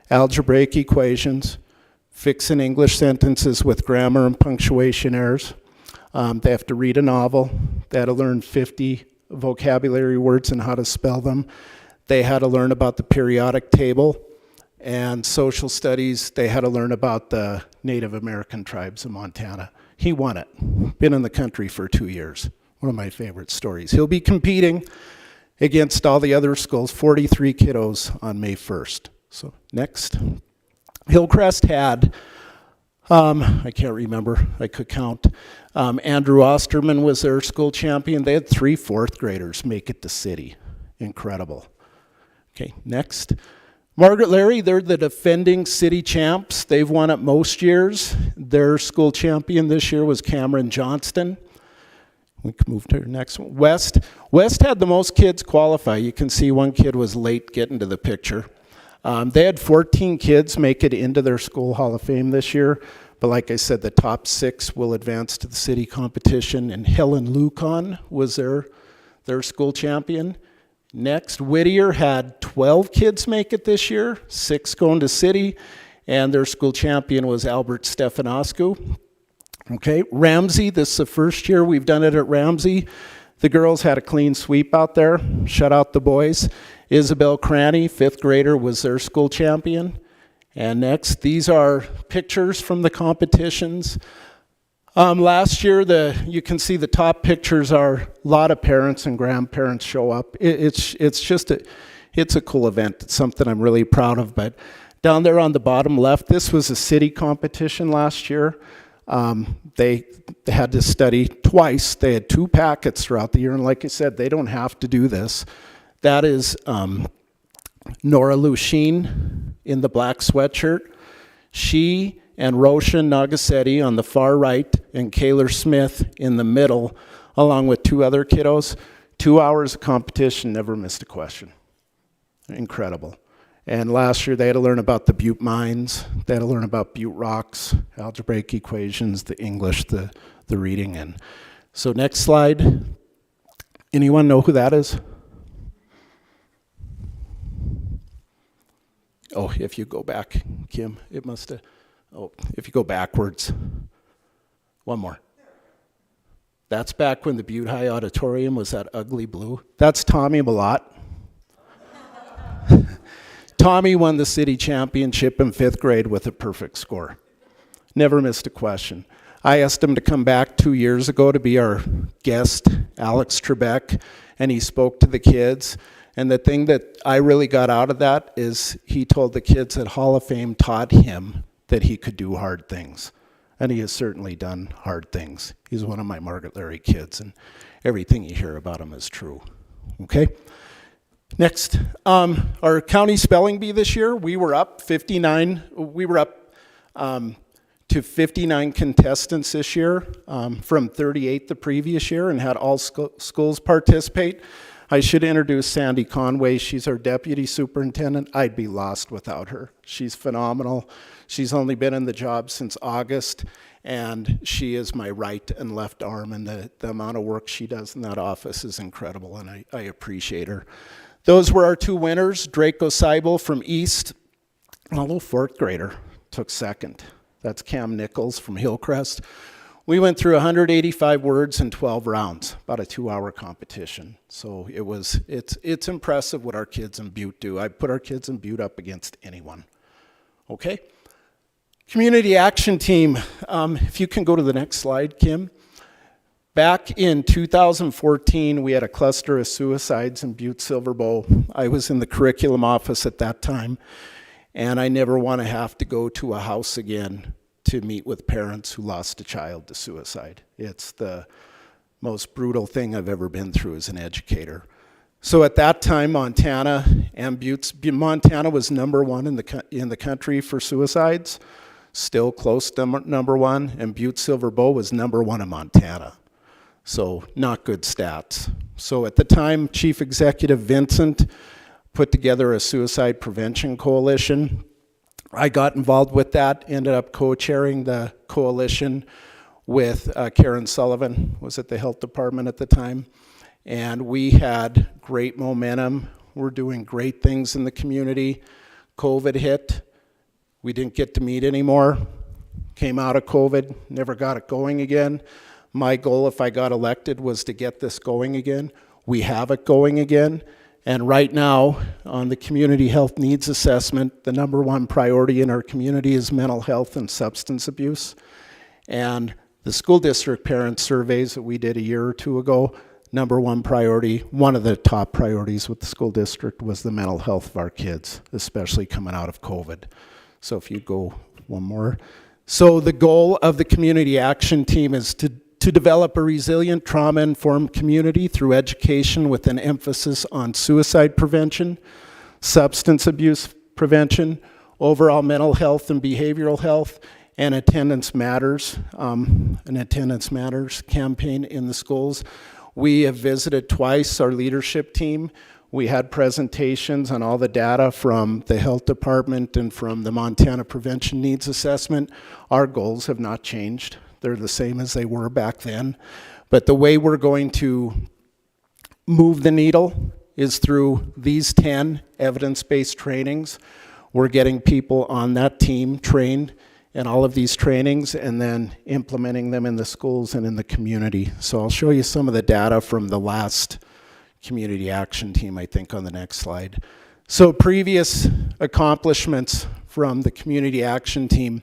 Algebraic equations, fixing English sentences with grammar and punctuation errors. They have to read a novel. They had to learn 50 vocabulary words and how to spell them. They had to learn about the periodic table, and social studies, they had to learn about the Native American tribes in Montana. He won it. Been in the country for 2 years. One of my favorite stories. He'll be competing against all the other schools, 43 kiddos on May 1st. So next. Hillcrest had, I can't remember, I could count. Andrew Osterman was their school champion. They had 3 fourth graders make it to city. Incredible. Okay, next. Margaret Larry, they're the defending city champs. They've won it most years. Their school champion this year was Cameron Johnston. We can move to the next one. West had the most kids qualify. You can see one kid was late getting to the picture. They had 14 kids make it into their school Hall of Fame this year. But like I said, the top 6 will advance to the city competition. And Helen Lucon was their school champion. Next, Whittier had 12 kids make it this year, 6 going to city, and their school champion was Albert Stefanoscu. Okay, Ramsey, this is the first year we've done it at Ramsey. The girls had a clean sweep out there, shut out the boys. Isabel Cranny, 5th grader, was their school champion. And next, these are pictures from the competitions. Last year, you can see the top pictures are a lot of parents and grandparents show up. It's a cool event. It's something I'm really proud of. But down there on the bottom left, this was a city competition last year. They had to study twice. They had 2 packets throughout the year. And like I said, they don't have to do this. That is Nora Luchin in the black sweatshirt. She and Roshan Nagasetti on the far right, and Kaylor Smith in the middle, along with 2 other kiddos. 2 hours of competition, never missed a question. Incredible. And last year they had to learn about the Butte mines, they had to learn about Butte rocks, algebraic equations, the English, the reading. And so next slide. Anyone know who that is? Oh, if you go back, Kim, it must have. Oh, if you go backwards. One more. That's back when the Butte High Auditorium was that ugly blue. That's Tommy Malott. Tommy won the city championship in 5th grade with a perfect score. Never missed a question. I asked him to come back 2 years ago to be our guest, Alex Trebek, and he spoke to the kids. And the thing that I really got out of that is he told the kids that Hall of Fame taught him that he could do hard things. And he has certainly done hard things. He's one of my Margaret Larry kids, and everything you hear about him is true. Okay? Next, our county spelling bee this year, we were up 59. We were up to 59 contestants this year from 38 the previous year, and had all schools participate. I should introduce Sandy Conway. She's our deputy superintendent. I'd be lost without her. She's phenomenal. She's only been in the job since August, and she is my right and left arm, and the amount of work she does in that office is incredible, and I appreciate her. Those were our 2 winners. Draco Seibel from East, a little 4th grader, took 2nd. That's Cam Nichols from Hillcrest. We went through 185 words in 12 rounds, about a 2-hour competition. So it's impressive what our kids in Butte do. I put our kids in Butte up against anyone. Okay? Community Action Team. If you can go to the next slide, Kim. Back in 2014, we had a cluster of suicides in Butte-Silver. I was in the curriculum office at that time, and I never want to have to go to a house again to meet with parents who lost a child to suicide. It's the most brutal thing I've ever been through as an educator. So at that time, Montana was number 1 in the country for suicides, still close to number 1, and Butte-Silver Bow was number 1 in Montana. So not good stats. So at the time, Chief Executive Vincent put together a suicide prevention coalition. I got involved with that, ended up co-chairing the coalition with Karen Sullivan, was at the health department at the time. And we had great momentum. We're doing great things in the community. COVID hit. We didn't get to meet anymore. Came out of COVID, never got it going again. My goal, if I got elected, was to get this going again. We have it going again. And right now, on the community health needs assessment, the number 1 priority in our community is mental health and substance abuse. And The school district parent surveys that we did a year or two ago, number one priority, one of the top priorities with the school district was the mental health of our kids, especially coming out of COVID. So if you go one more. So the goal of the community action team is to develop a resilient, trauma-informed community through education with an emphasis on suicide prevention, substance abuse prevention, overall mental health and behavioral health, and Attendance Matters, an Attendance Matters campaign in the schools. We have visited twice, our leadership team. We had presentations on all the data from the health department and from the Montana Prevention Needs Assessment. Our goals have not changed. They're the same as they were back then. But the way we're going to move the needle is through these 10 evidence-based trainings. We're getting people on that team trained in all of these trainings and then implementing them in the schools and in the community. So I'll show you some of the data from the last community action team, I think, on the next slide. So previous accomplishments from the community action team.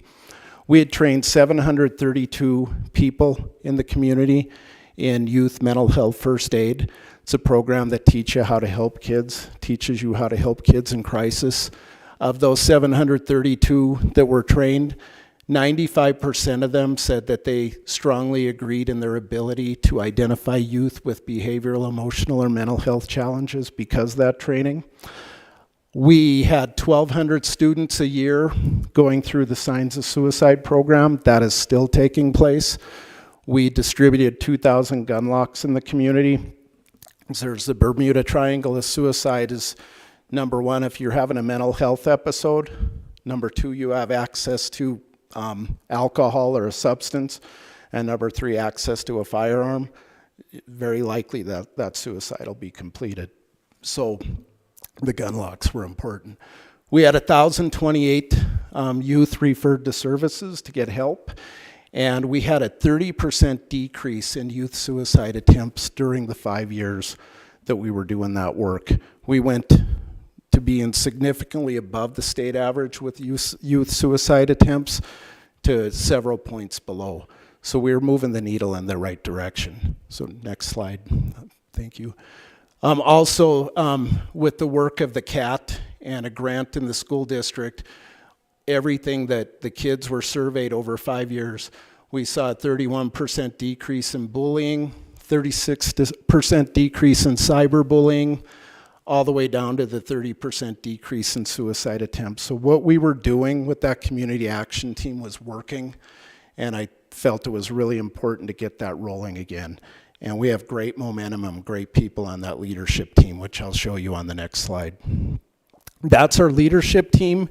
We had trained 732 people in the community in youth mental health first aid. It's a program that teaches you how to help kids in crisis. Of those 732 that were trained, 95% of them said that they strongly agreed in their ability to identify youth with behavioral, emotional, or mental health challenges because of that training. We had 1,200 students a year going through the Signs of Suicide program. That is still taking place. We distributed 2,000 gun locks in the community. There's the Bermuda Triangle of suicide is number one, if you're having a mental health episode. Number two, you have access to alcohol or a substance. And number three, access to a firearm. Very likely that suicide will be completed. So the gun locks were important. We had 1,028 youth referred to services to get help, and we had a 30% decrease in youth suicide attempts during the 5 years that we were doing that work. We went to being significantly above the state average with youth suicide attempts to several points below. So we were moving the needle in the right direction. So next slide, thank you. Also, with the work of the CAT and a grant in the school district, everything that the kids were surveyed over 5 years, we saw a 31% decrease in bullying, 36% decrease in cyberbullying, all the way down to the 30% decrease in suicide attempts. So what we were doing with that community action team was working, and I felt it was really important to get that rolling again. And we have great momentum and great people on that leadership team, which I'll show you on the next slide. That's our leadership team.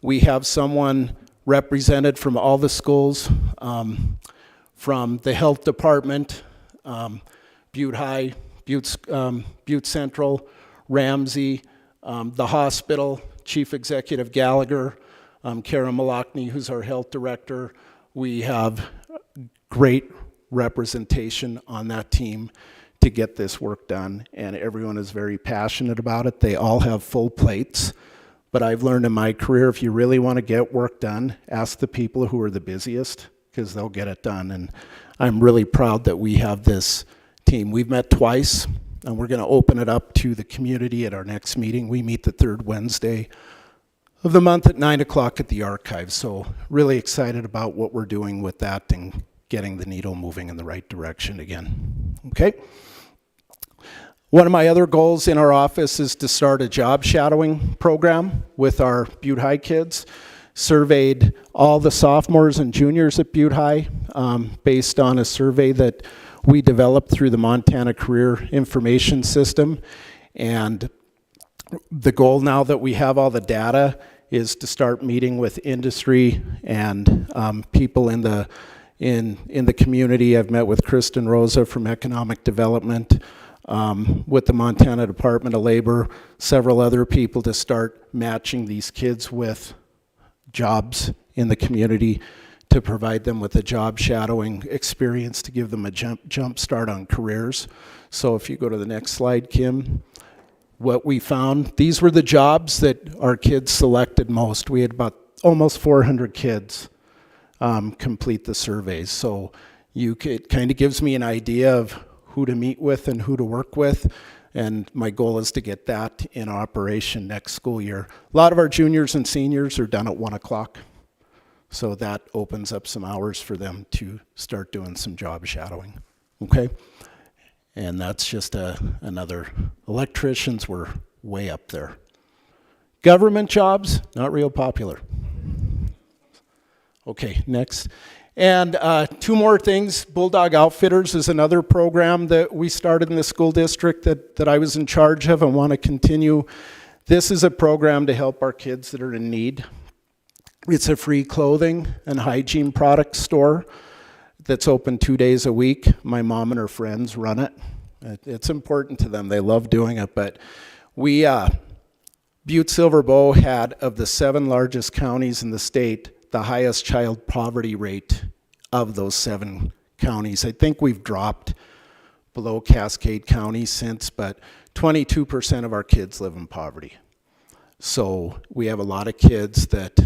We have someone represented from all the schools, from the health department, Butte High, Butte Central, Ramsey, the hospital, Chief Executive Gallagher, Kara Malachny, who's our health director. We have great representation on that team to get this work done, and everyone is very passionate about it. They all have full plates, but I've learned in my career, if you really want to get work done, ask the people who are the busiest, because they'll get it done. And I'm really proud that we have this team. We've met twice, and we're going to open it up to the community at our next meeting. We meet the third Wednesday of the month at 9 o'clock at the archive. So really excited about what we're doing with that and getting the needle moving in the right direction again. Okay. One of my other goals in our office is to start a job shadowing program with our Butte High kids. Surveyed all the sophomores and juniors at Butte High based on a survey that we developed through the Montana Career Information System. And the goal now that we have all the data is to start meeting with industry and people in the community. I've met with Kristen Rosa from Economic Development, with the Montana Department of Labor, several other people to start matching these kids with jobs in the community to provide them with a job shadowing experience to give them a jump start on careers. So if you go to the next slide, Kim, what we found, these were the jobs that our kids selected most. We had about almost 400 kids complete the surveys. So It kind of gives me an idea of who to meet with and who to work with. And my goal is to get that in operation next school year. A lot of our juniors and seniors are done at 1 o'clock. So that opens up some hours for them to start doing some job shadowing. Okay? And that's just another, electricians were way up there. Government jobs, not real popular. Okay, next. And 2 more things. Bulldog Outfitters is another program that we started in the school district that I was in charge of and want to continue. This is a program to help our kids that are in need. It's a free clothing and hygiene product store that's open 2 days a week. My mom and her friends run it. It's important to them. They love doing it. But we, Butte-Silver Bow had, of the 7 largest counties in the state, the highest child poverty rate of those 7 counties. I think we've dropped below Cascade County since, but 22% of our kids live in poverty. So we have a lot of kids that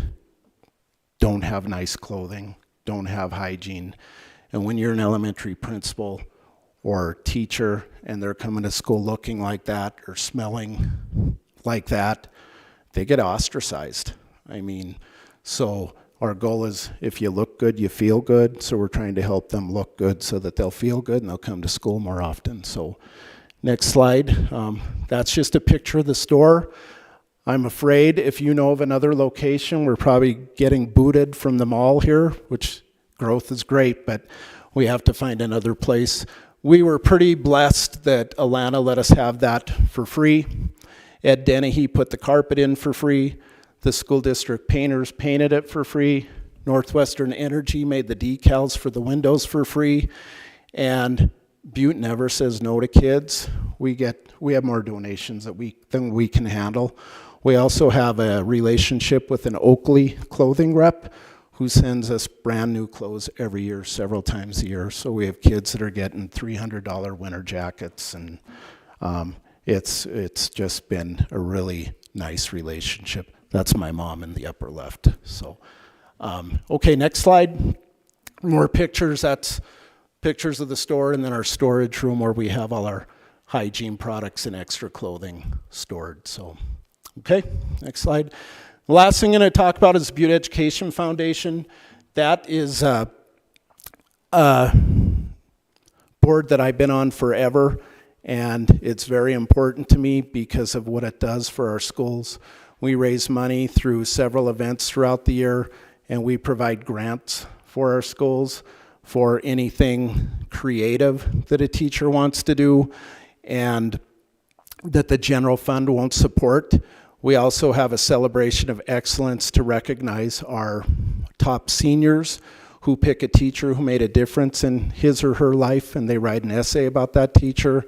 don't have nice clothing, don't have hygiene. And when you're an elementary principal or teacher and they're coming to school looking like that or smelling like that, they get ostracized. I mean, so our goal is if you look good, you feel good. So we're trying to help them look good so that they'll feel good and they'll come to school more often. So next slide. That's just a picture of the store. I'm afraid if you know of another location, we're probably getting booted from the mall here, which growth is great, but we have to find another place. We were pretty blessed that Alana let us have that for free. Ed Dennehy put the carpet in for free. The school district painters painted it for free. Northwestern Energy made the decals for the windows for free. And Butte never says no to kids. We have more donations than we can handle. We also have a relationship with an Oakley clothing rep who sends us brand new clothes every year, several times a year. So we have kids that are getting $300 winter jackets, and it's just been a really nice relationship. That's my mom in the upper left. So, okay, next slide. More pictures. That's pictures of the store, and then our storage room where we have all our hygiene products and extra clothing stored. So, okay, next slide. The last thing I'm going to talk about is Butte Education Foundation. That is a board that I've been on forever, and it's very important to me because of what it does for our schools. We raise money through several events throughout the year, and we provide grants for our schools for anything creative that a teacher wants to do and that the general fund won't support. We also have a celebration of excellence to recognize our top seniors who pick a teacher who made a difference in his or her life, and they write an essay about that teacher.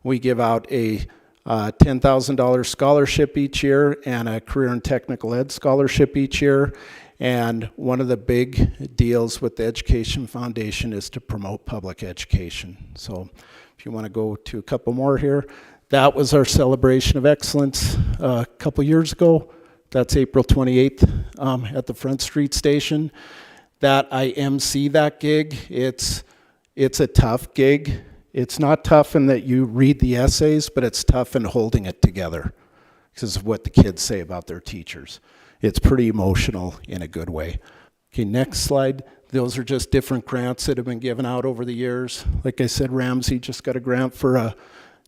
We give out a $10,000 scholarship each year and a career and technical ed scholarship each year. And one of the big deals with the Education Foundation is to promote public education. So if you want to go to a couple more here, that was our celebration of excellence a couple years ago. That's April 28th at the Front Street Station. That I MC that gig. It's a tough gig. It's not tough in that you read the essays, but it's tough in holding it together because of what the kids say about their teachers. It's pretty emotional in a good way. Okay, next slide. Those are just different grants that have been given out over the years. Like I said, Ramsey just got a grant for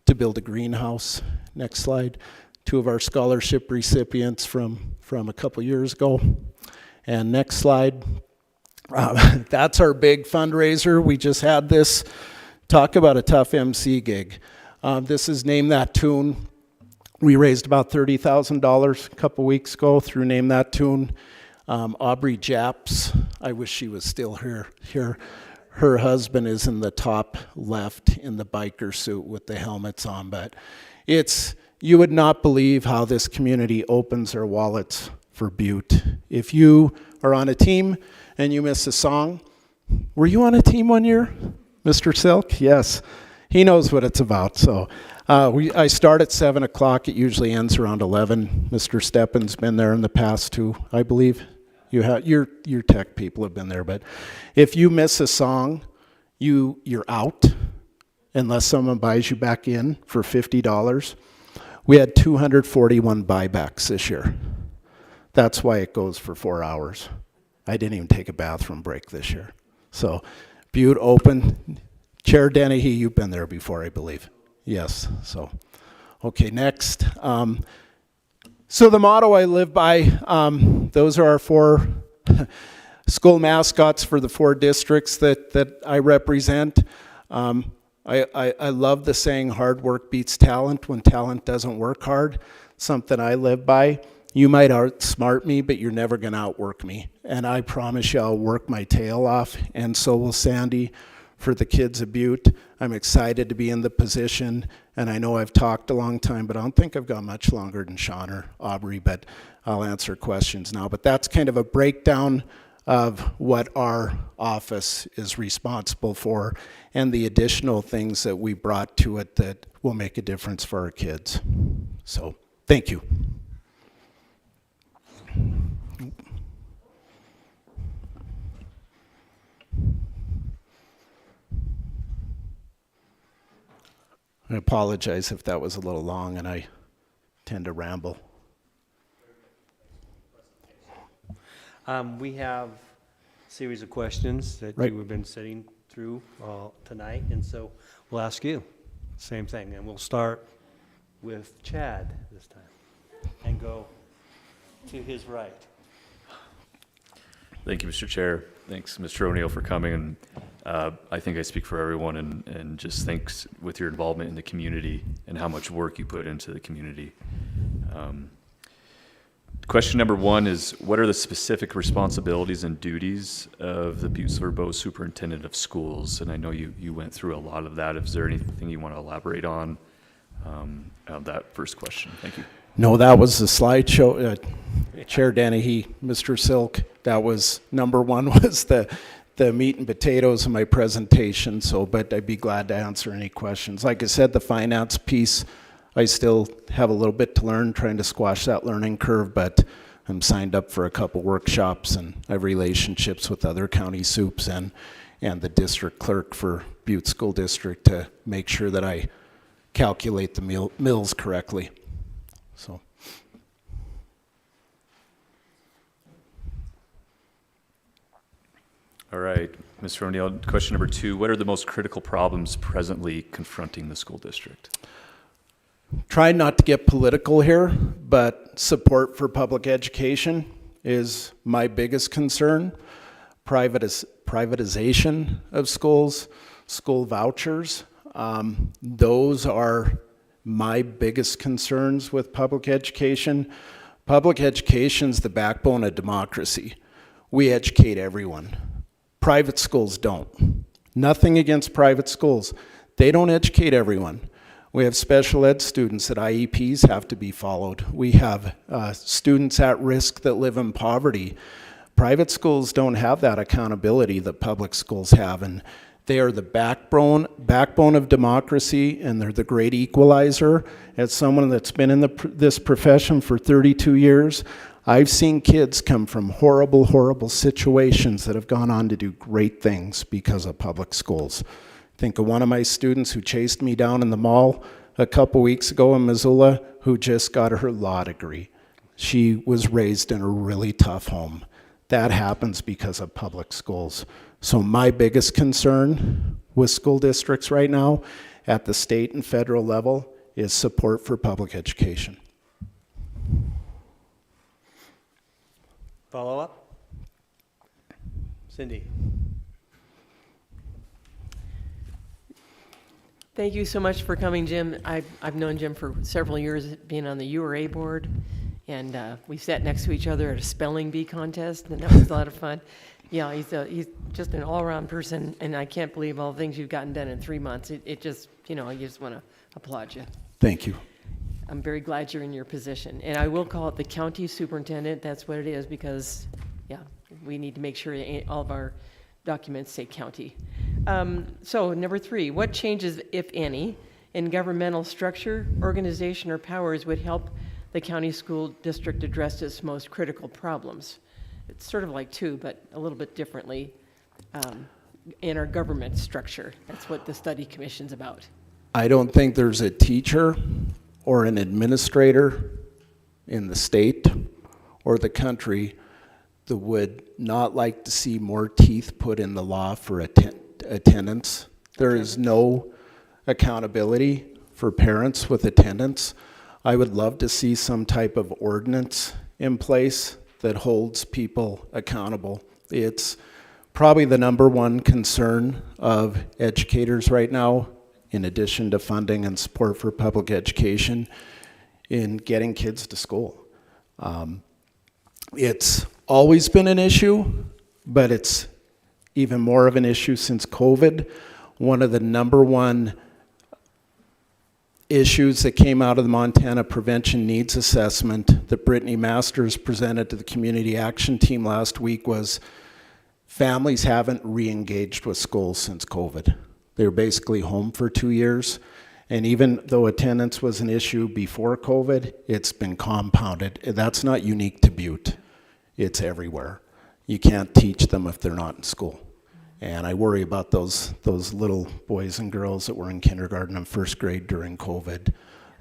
to build a greenhouse. Next slide. 2 of our scholarship recipients from a couple years ago. And next slide. That's our big fundraiser. We just had this. Talk about a tough MC gig. This is Name That Tune. We raised about $30,000 a couple weeks ago through Name That Tune. Aubrey Japs, I wish she was still here. Her husband is in the top left in the biker suit with the helmets on, but you would not believe how this community opens their wallets for Butte. If you are on a team and you miss a song, were you on a team one year, Mr. Silk? Yes, he knows what it's about. So I start at 7 o'clock. It usually ends around 11. Mr. Steppen's been there in the past too, I believe. Your tech people have been there, but if you miss a song, you're out unless someone buys you back in for $50. We had 241 buybacks this year. That's why it goes for 4 hours. I didn't even take a bathroom break this year. So Butte open. Chair Dennehy, you've been there before, I believe. Yes, so. Okay, next. So the motto I live by, those are our 4 school mascots for the 4 districts that I represent. I love the saying, hard work beats talent when talent doesn't work hard. Something I live by. You might outsmart me, but you're never going to outwork me. And I promise you I'll work my tail off, and so will Sandy. For the kids of Butte, I'm excited to be in the position, and I know I've talked a long time, but I don't think I've got much longer than Sean or Aubrey, but I'll answer questions now. But that's kind of a breakdown of what our office is responsible for and the additional things that we brought to it that will make a difference for our kids. So, thank you. I apologize if that was a little long and I tend to ramble. We have a series of questions that Right. you have been sitting through tonight, and so we'll ask you same thing, and we'll start with Chad this time and go to his right. Thank you, Mr. Chair. Thanks, Mr. O'Neill, for coming. And I think I speak for everyone, and just thanks with your involvement in the community and how much work you put into the community. Question number 1 is, what are the specific responsibilities and duties of the Butte-Silver Bow Superintendent of Schools? And I know you went through a lot of that. Is there anything you want to elaborate on that first question? Thank you. No, that was the slideshow. Chair Dennehy, Mr. Silk, that was number 1 was the meat and potatoes of my presentation. So, but I'd be glad to answer any questions. Like I said, the finance piece, I still have a little bit to learn, trying to squash that learning curve, but I'm signed up for a couple workshops, and I have relationships with other county soups and the district clerk for Butte School District to make sure that I calculate the mills correctly. So. All right, Mr. O'Neill, question number 2, what are the most critical problems presently confronting the school district? Try not to get political here, but support for public education is my biggest concern. Privatization of schools, school vouchers, those are my biggest concerns with public education. Public education's the backbone of democracy. We educate everyone. Private schools don't. Nothing against private schools. They don't educate everyone. We have special ed students that IEPs have to be followed. We have students at risk that live in poverty. Private schools don't have that accountability that public schools have, and they are the backbone of democracy, and they're the great equalizer. As someone that's been in this profession for 32 years, I've seen kids come from horrible, horrible situations that have gone on to do great things because of public schools. Think of one of my students who chased me down in the mall a couple weeks ago in Missoula, who just got her law degree. She was raised in a really tough home. That happens because of public schools. So my biggest concern with school districts right now at the state and federal level is support for public education. Follow up? Cindy? Thank you so much for coming, Jim. I've known Jim for several years, being on the URA board, and we sat next to each other at a spelling bee contest, and that was a lot of fun. Yeah, he's just an all-around person, and I can't believe all the things you've gotten done in 3 months. It just, I just want to applaud you. Thank you. I'm very glad you're in your position. And I will call it the county superintendent. That's what it is, because, yeah, we need to make sure all of our documents say county. So number 3, what changes, if any, in governmental structure, organization, or powers would help the county school district address its most critical problems? It's sort of like 2, but a little bit differently. in our government structure. That's what the study commission's about. I don't think there's a teacher or an administrator in the state or the country that would not like to see more teeth put in the law for attendance. There is no accountability for parents with attendance. I would love to see some type of ordinance in place that holds people accountable. It's probably the number one concern of educators right now, in addition to funding and support for public education, in getting kids to school. It's always been an issue, but it's even more of an issue since COVID. One of the number one issues that came out of the Montana Prevention Needs Assessment that Brittany Masters presented to the Community Action Team last week was families haven't re-engaged with school since COVID. They were basically home for 2 years. And even though attendance was an issue before COVID, it's been compounded. That's not unique to Butte. It's everywhere. You can't teach them if they're not in school. And I worry about those little boys and girls that were in kindergarten and first grade during COVID.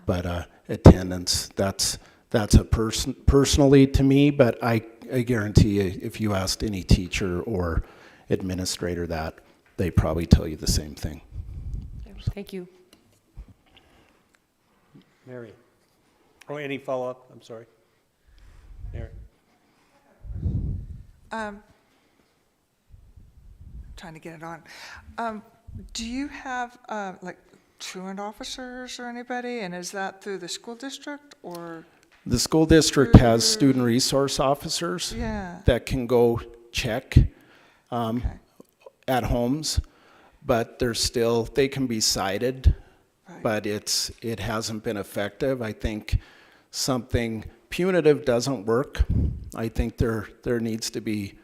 But attendance, that's a personally to me, but I guarantee you, if you asked any teacher or administrator that, they probably tell you the same thing. Thank you. Mary? Oh, any follow-up? I'm sorry. Mary? Trying to get it on. Do you have like truant officers or anybody, and is that through the school district or? The school district has student resource officers Yeah. that can go check at homes, but they can be cited, Right. but it hasn't been effective. I think something punitive doesn't work. I think there needs to be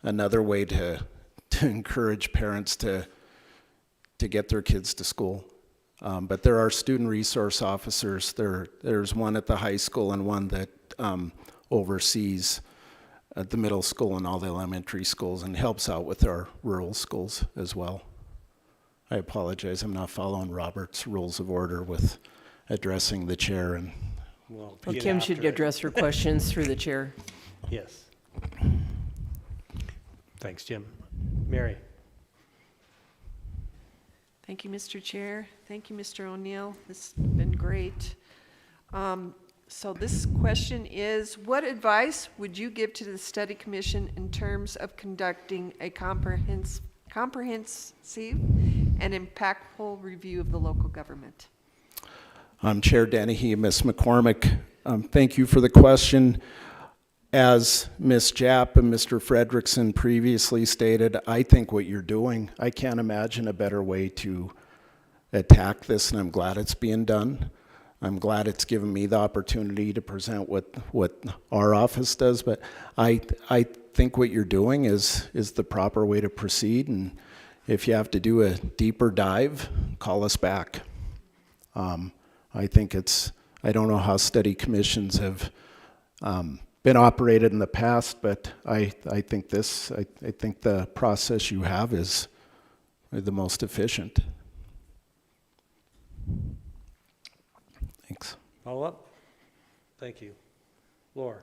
another way to encourage parents to get their kids to school. But there are student resource officers. There's one at the high school and one that oversees at the middle school and all the elementary schools and helps out with our rural schools as well. I apologize, I'm not following Robert's rules of order with addressing the chair. And Well, Well, get Kim after should it. address her questions through the chair. Yes. Thanks, Jim. Mary? Thank you, Mr. Chair. Thank you, Mr. O'Neill. This has been great. So this question is, what advice would you give to the study commission in terms of conducting a comprehensive and impactful review of the local government? Chair Dennehy, Ms. McCormick, thank you for the question. As Ms. Japp and Mr. Frederickson previously stated, I think what you're doing, I can't imagine a better way to attack this, and I'm glad it's being done. I'm glad it's given me the opportunity to present what our office does, but I think what you're doing is the proper way to proceed, and if you have to do a deeper dive, call us back. I think I don't know how study commissions have been operated in the past, but I think the process you have is the most efficient. Thanks. Follow up? Thank you. Laura?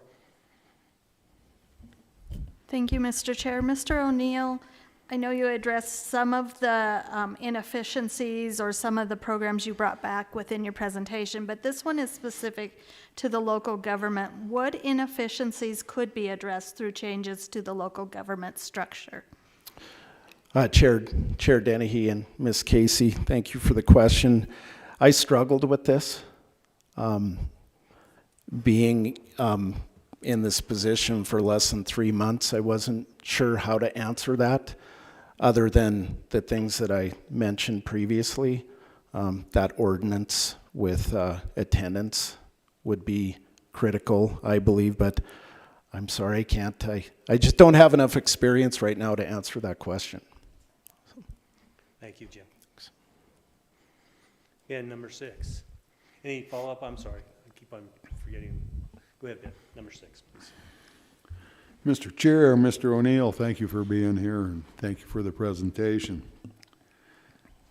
Thank you, Mr. Chair. Mr. O'Neill, I know you addressed some of the inefficiencies or some of the programs you brought back within your presentation, but this one is specific to the local government. What inefficiencies could be addressed through changes to the local government structure? Chair Dennehy and Ms. Casey, thank you for the question. I struggled with this. Being in this position for less than 3 months, I wasn't sure how to answer that, other than the things that I mentioned previously. That ordinance with attendance would be critical, I believe, but I'm sorry, I can't. I just don't have enough experience right now to answer that question. Thank you, Jim. And number 6. Any follow-up? I'm sorry. I keep on forgetting. Go ahead, Ben. Number 6, please. Mr. Chair, Mr. O'Neill, thank you for being here and thank you for the presentation.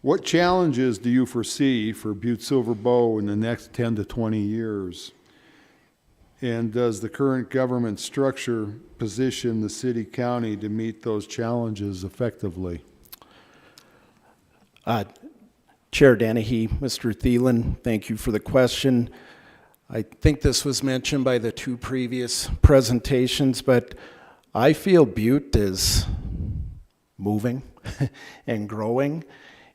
What challenges do you foresee for Butte-Silver Bow in the next 10 to 20 years? And does the current government structure position the city-county to meet those challenges effectively? Chair Dennehy, Mr. Thielen, thank you for the question. I think this was mentioned by the two previous presentations, but I feel Butte is moving and growing.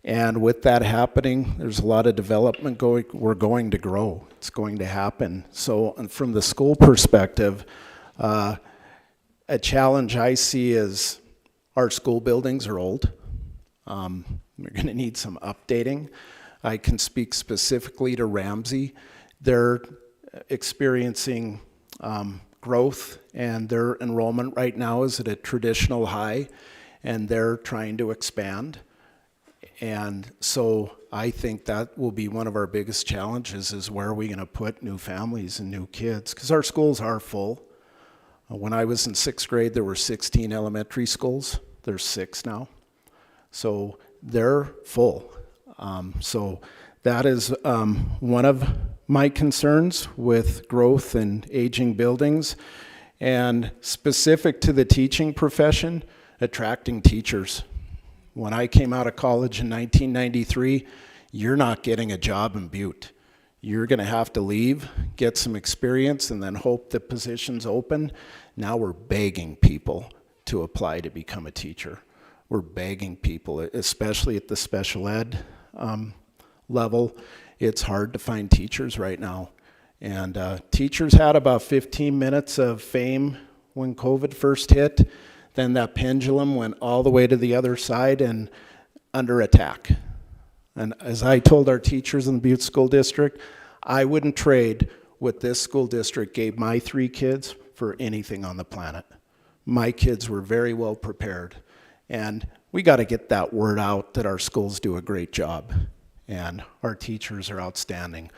And with that happening, there's a lot of development going. We're going to grow. It's going to happen. So from the school perspective, a challenge I see is our school buildings are old. We're going to need some updating. I can speak specifically to Ramsey. They're experiencing growth, and their enrollment right now is at a traditional high, and they're trying to expand. And so I think that will be one of our biggest challenges, is where are we going to put new families and new kids? Because our schools are full. When I was in 6th grade, there were 16 elementary schools. There's 6 now. So they're full. So that is one of my concerns with growth and aging buildings. And specific to the teaching profession, attracting teachers. When I came out of college in 1993, you're not getting a job in Butte. You're going to have to leave, get some experience, and then hope the position's open. Now we're begging people to apply to become a teacher. We're begging people, especially at the special ed level. It's hard to find teachers right now. And teachers had about 15 minutes of fame when COVID first hit. Then that pendulum went all the way to the other side and under attack. And as I told our teachers in the Butte School District, I wouldn't trade what this school district gave my 3 kids for anything on the planet. My kids were very well prepared. And we got to get that word out that our schools do a great job. And our teachers are outstanding.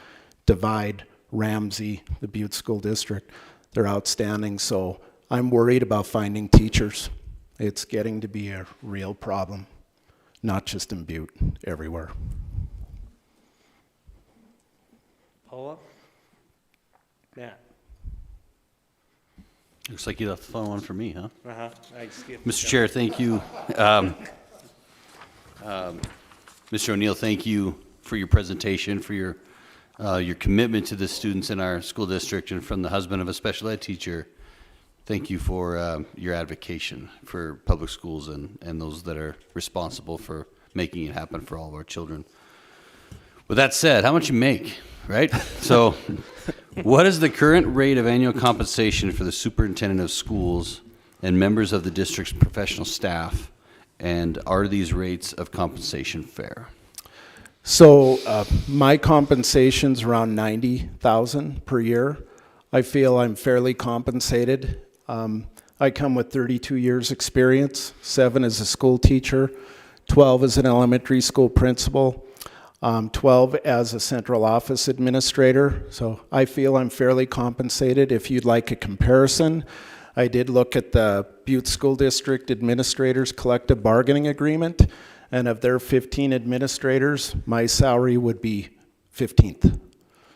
Divide, Ramsey, the Butte School District, they're outstanding. So I'm worried about finding teachers. It's getting to be a real problem, not just in Butte, everywhere. Paula? Matt? Looks like you left the fun one for me, huh? Uh-huh. I skipped. Mr. Chair, thank you. Mr. O'Neill, thank you for your presentation, for your commitment to the students in our school district, and from the husband of a special ed teacher, thank you for your advocacy for public schools and those that are responsible for making it happen for all of our children. With that said, how much you make, right? So what is the current rate of annual compensation for the superintendent of schools and members of the district's professional staff? And are these rates of compensation fair? So my compensation's around $90,000 per year. I feel I'm fairly compensated. I come with 32 years experience, 7 as a school teacher, 12 as an elementary school principal, 12 as a central office administrator. So I feel I'm fairly compensated. If you'd like a comparison, I did look at the Butte School District Administrators Collective Bargaining Agreement, and of their 15 administrators, my salary would be 15th.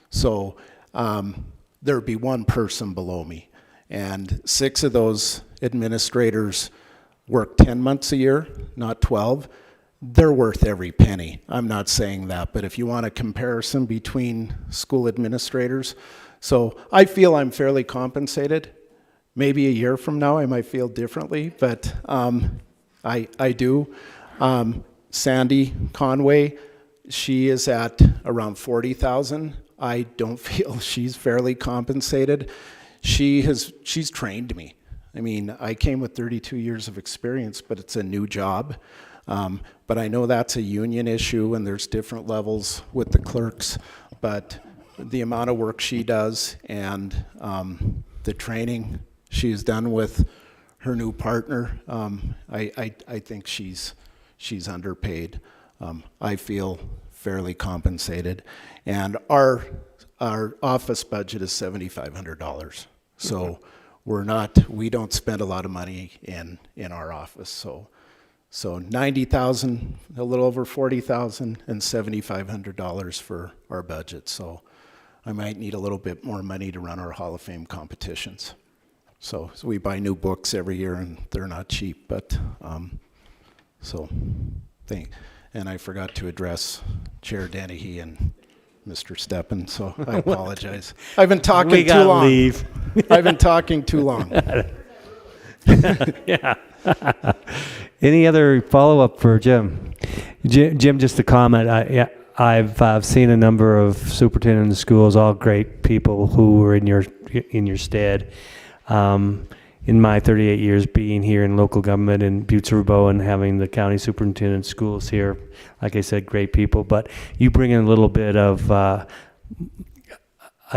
So there would be one person below me, and 6 of those administrators work 10 months a year, not 12. They're worth every penny. I'm not saying that, but if you want a comparison between school administrators, so I feel I'm fairly compensated. Maybe a year from now I might feel differently, but I do. Sandy Conway, she is at around 40,000. I don't feel she's fairly compensated. She's trained me. I mean, I came with 32 years of experience, but it's a new job. But I know that's a union issue, and there's different levels with the clerks. But the amount of work she does and the training she's done with her new partner, I think she's underpaid. I feel fairly compensated, and our office budget is $7,500. So we don't spend a lot of money in our office. So 90,000, a little over 40,000, and $7,500 for our budget. So I might need a little bit more money to run our Hall of Fame competitions. So we buy new books every year, and they're not cheap. But and I forgot to address Chair Dennehy and Mr. Steppen, so I apologize. I've been talking We too got long. leave. I've been talking too long. Yeah. Any other follow-up for Jim? Jim, just a comment. I've seen a number of superintendents of schools, all great people who were in your stead. In my 38 years being here in local government in Butte-Silver Bow and having the county superintendent schools here, like I said, great people. But you bring in a little bit of, I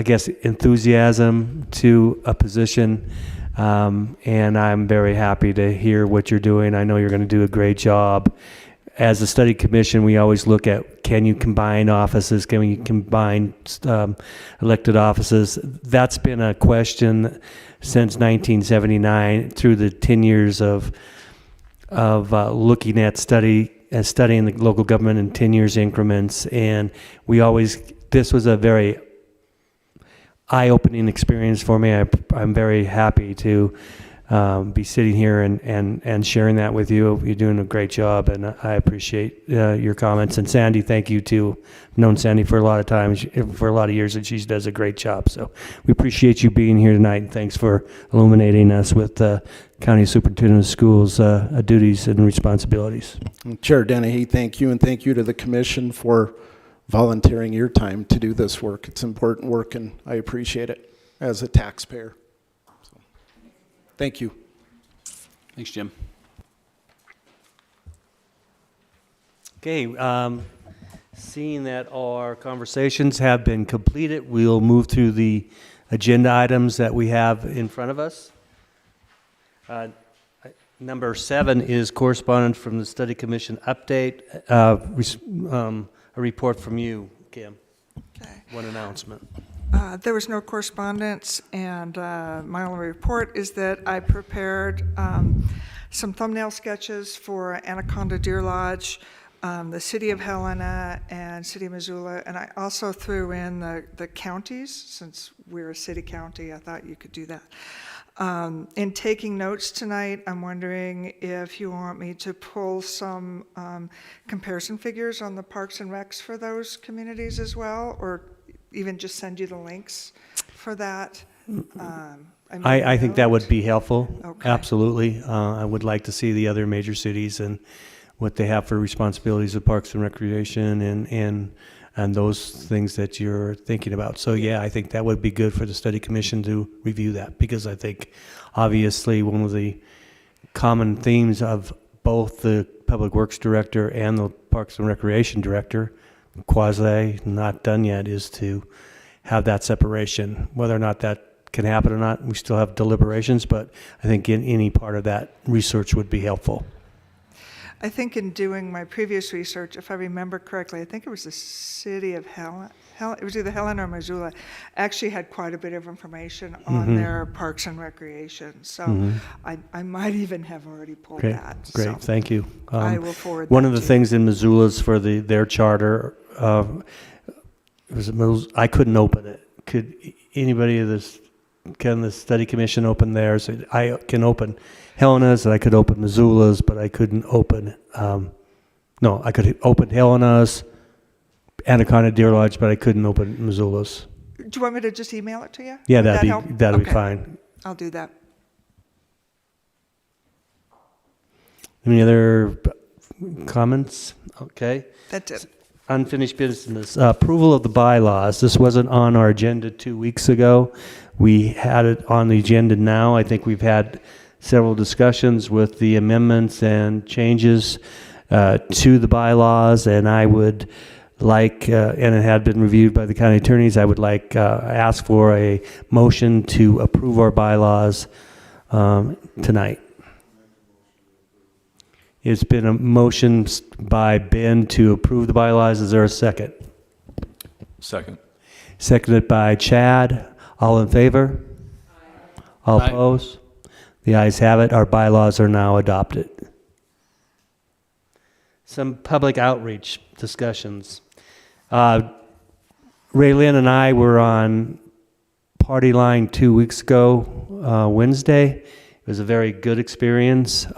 guess, enthusiasm to a position. And I'm very happy to hear what you're doing. I know you're going to do a great job. As a study commission, we always look at, can you combine offices? Can we combine elected offices? That's been a question since 1979 through the 10 years of looking at studying the local government in 10 years increments. And this was a very eye-opening experience for me. I'm very happy to be sitting here and sharing that with you. You're doing a great job, and I appreciate your comments. And Sandy, thank you too. I've known Sandy for a lot of years, and she does a great job. So we appreciate you being here tonight, and thanks for illuminating us with the County Superintendent of Schools' duties and responsibilities. Chair Dennehy, thank you, and thank you to the commission for volunteering your time to do this work. It's important work, and I appreciate it as a taxpayer. So, thank you. Thanks, Jim. Okay, seeing that our conversations have been completed, we'll move through the agenda items that we have in front of us. Number 7 is correspondence from the Study Commission update. A report from you, Kim. Okay. One announcement. There was no correspondence, and my only report is that I prepared some thumbnail sketches for Anaconda Deer Lodge, the City of Helena, and City of Missoula, and I also threw in the counties. Since we're a city county, I thought you could do that. In taking notes tonight, I'm wondering if you want me to pull some comparison figures on the parks and recs for those communities as well, or even just send you the links for that. I think that would be helpful. Okay. Absolutely. I would like to see the other major cities and what they have for responsibilities of parks and recreation and those things that you're thinking about. So yeah, I think that would be good for the study commission to review that, because I think obviously one of the common themes of both the public works director and the parks and recreation director, quasi not done yet, is to have that separation. Whether or not that can happen or not, we still have deliberations, but I think in any part of that research would be helpful. I think in doing my previous research, if I remember correctly, I think it was the City of Helena. It was either Helena or Missoula. Actually had quite a bit of information on their parks and recreation. So I might even have already pulled that. Great, So thank you. I will forward One that of the to you. things in Missoula's for their charter, I couldn't open it. Could anybody of this, can the study commission open theirs? I can open Helena's, and I could open Missoula's, but I couldn't open, I could open Helena's, Anaconda Deer Lodge, but I couldn't open Missoula's. Do you want me to just email it to you? Yeah, Would that that'd help? be Okay. fine. I'll do that. Any other comments? Okay. That's it. Unfinished business. Approval of the bylaws. This wasn't on our agenda 2 weeks ago. We had it on the agenda now. I think we've had several discussions with the amendments and changes to the bylaws, and I would like, and it had been reviewed by the county attorneys, I would like ask for a motion to approve our bylaws tonight. It's been a motion by Ben to approve the bylaws. Is there a second? Second. Seconded by Chad. All in favor? Aye. All Aye. opposed? The ayes have it. Our bylaws are now adopted. Some public outreach discussions. Ray Lynn and I were on Party Line 2 weeks ago, Wednesday. It was a very good experience,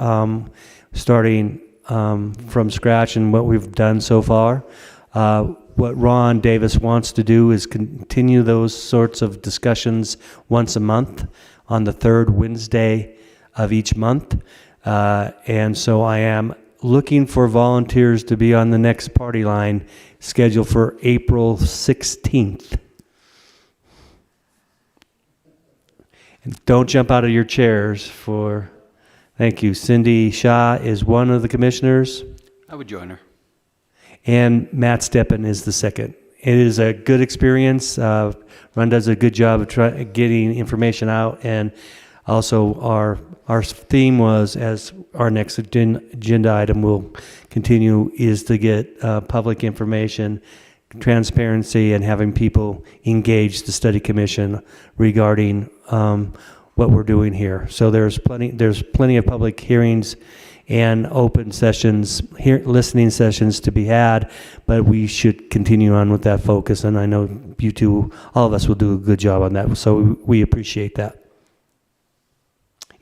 starting from scratch and what we've done so far. What Ron Davis wants to do is continue those sorts of discussions once a month on the third Wednesday of each month. And so I am looking for volunteers to be on the next Party Line scheduled for April 16th. And don't jump out of your chairs for, thank you. Cindy Shaw is one of the commissioners, I would join her. and Matt Steppen is the second. It is a good experience. Ron does a good job of getting information out, and also our theme was, as our next agenda item will continue, is to get public information, transparency, and having people engage the study commission regarding what we're doing here. So there's plenty of public hearings and open sessions, listening sessions to be had, but we should continue on with that focus, and I know you two, all of us will do a good job on that, so we appreciate that.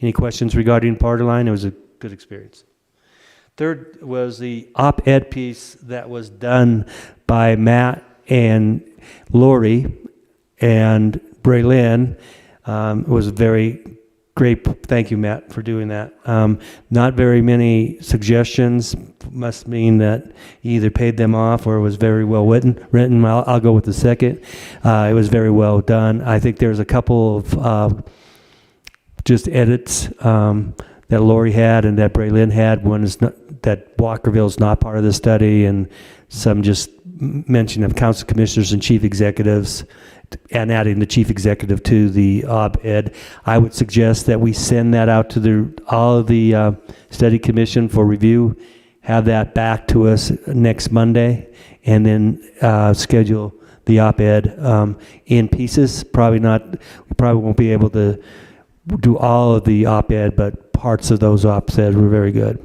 Any questions regarding Party Line? It was a good experience. Third was the op-ed piece that was done by Matt and Lori and Braylon. It was very great. Thank you, Matt, for doing that. Not very many suggestions. Must mean that you either paid them off or it was very well written. I'll go with the second. It was very well done. I think there's a couple of just edits that Lori had and that Braylon had. One is that Walkerville is not part of the study, and some just mention of council commissioners and chief executives, and adding the chief executive to the op-ed. I would suggest that we send that out to all of the study commission for review, have that back to us next Monday, and then schedule the op-ed in pieces. We probably won't be able to do all of the op-ed, but parts of those op-eds were very good.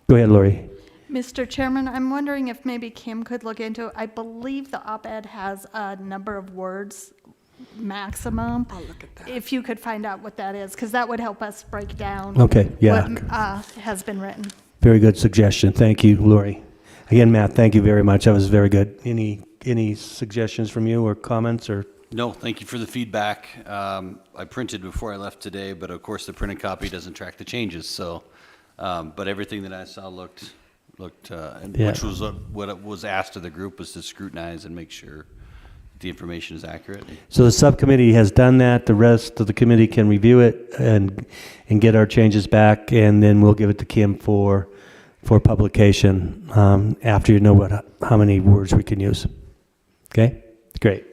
Go ahead, Lori. Mr. Chairman, I'm wondering if maybe Kim could look into it. I believe the op-ed has a number of words maximum. I'll look at that. If you could find out what that is, because that would help us break down Okay, yeah. what has been written. Very good suggestion. Thank you, Lori. Again, Matt, thank you very much. That was very good. Any suggestions from you or comments or? No, thank you for the feedback. I printed before I left today, but of course the printed copy doesn't track the changes, so, but everything that I saw looked, Yeah. which was what was asked of the group, was to scrutinize and make sure the information is accurate. So the subcommittee has done that. The rest of the committee can review it and get our changes back, and then we'll give it to Kim for publication after you know how many words we can use. Okay? Great.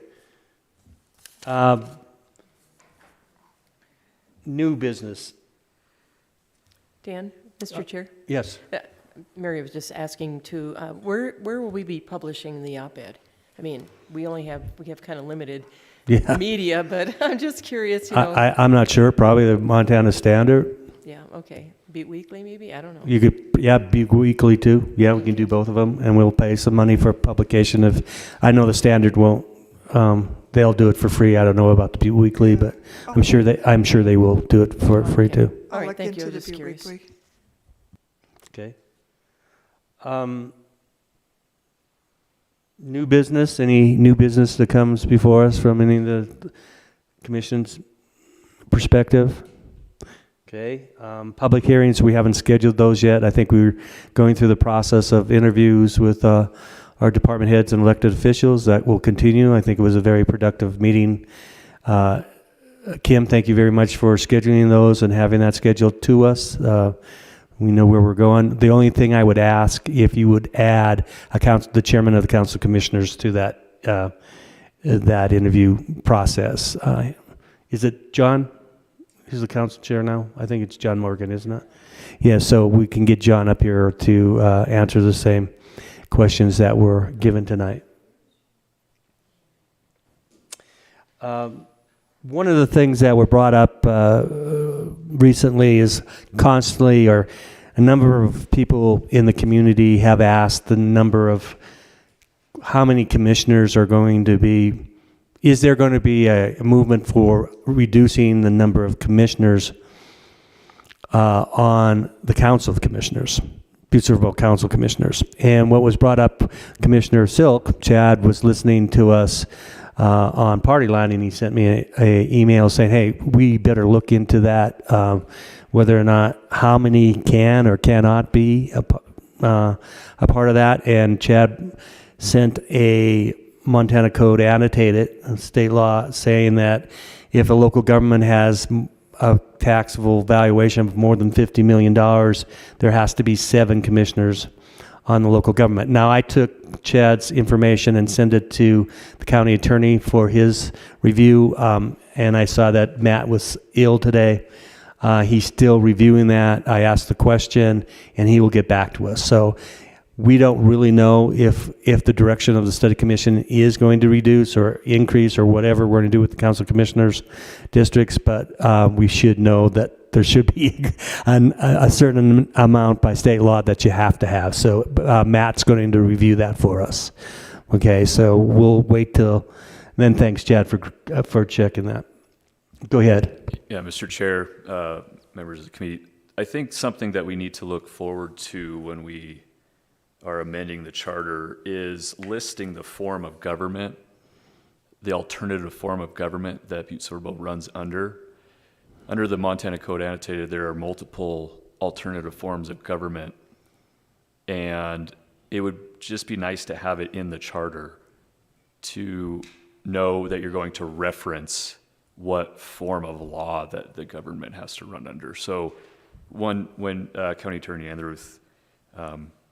New business. Dan, Mr. Chair? Yes. Mary was just asking to, where will we be publishing the op-ed? I mean, we have kind of limited Yeah. media, but I'm just curious, you know. I'm not sure. Probably the Montana Standard. Yeah, okay. Butte Weekly, maybe? I don't know. You could, yeah, Butte Weekly too. Yeah, we can do both of them, and we'll pay some money for publication. I know the Standard won't. They'll do it for free. I don't know about the Butte Weekly, but I'm sure they will do it for free too. All I'll right, look thank you. into I the was just Butte curious. Weekly. Okay. New business, any new business that comes before us from any of the commission's perspective? Okay. Public hearings, we haven't scheduled those yet. I think we're going through the process of interviews with our department heads and elected officials. That will continue. I think it was a very productive meeting. Kim, thank you very much for scheduling those and having that scheduled to us. We know where we're going. The only thing I would ask, if you would add the chairman of the council of commissioners to that interview process. Is it John? Who's the council chair now? I think it's John Morgan, isn't it? Yeah, so we can get John up here to answer the same questions that were given tonight. one of the things that were brought up recently is constantly, or a number of people in the community have asked the number of how many commissioners are going to be. Is there going to be a movement for reducing the number of commissioners on the Council of Commissioners, Butte-Silver Council Commissioners? And what was brought up, Commissioner Silk, Chad, was listening to us on Party Line, and he sent me a email saying, hey, we better look into that, whether or not how many can or cannot be a part of that. And Chad sent a Montana Code annotated state law saying that if a local government has a taxable valuation of more than $50 million, there has to be 7 commissioners on the local government. Now, I took Chad's information and sent it to the county attorney for his review, and I saw that Matt was ill today. He's still reviewing that. I asked the question, and he will get back to us. So we don't really know if the direction of the study commission is going to reduce or increase or whatever we're going to do with the council commissioners districts, but we should know that there should be a certain amount by state law that you have to have. So Matt's going to review that for us. Okay, so we'll wait till then. Thanks, Chad, for checking that. Go ahead. Yeah, Mr. Chair, members of the committee, I think something that we need to look forward to when we are amending the charter is listing the form of government, the alternative form of government that Butte-Silver runs under. Under the Montana Code Annotated, there are multiple alternative forms of government, and it would just be nice to have it in the charter to know that you're going to reference what form of law that the government has to run under. So when County Attorney Andrews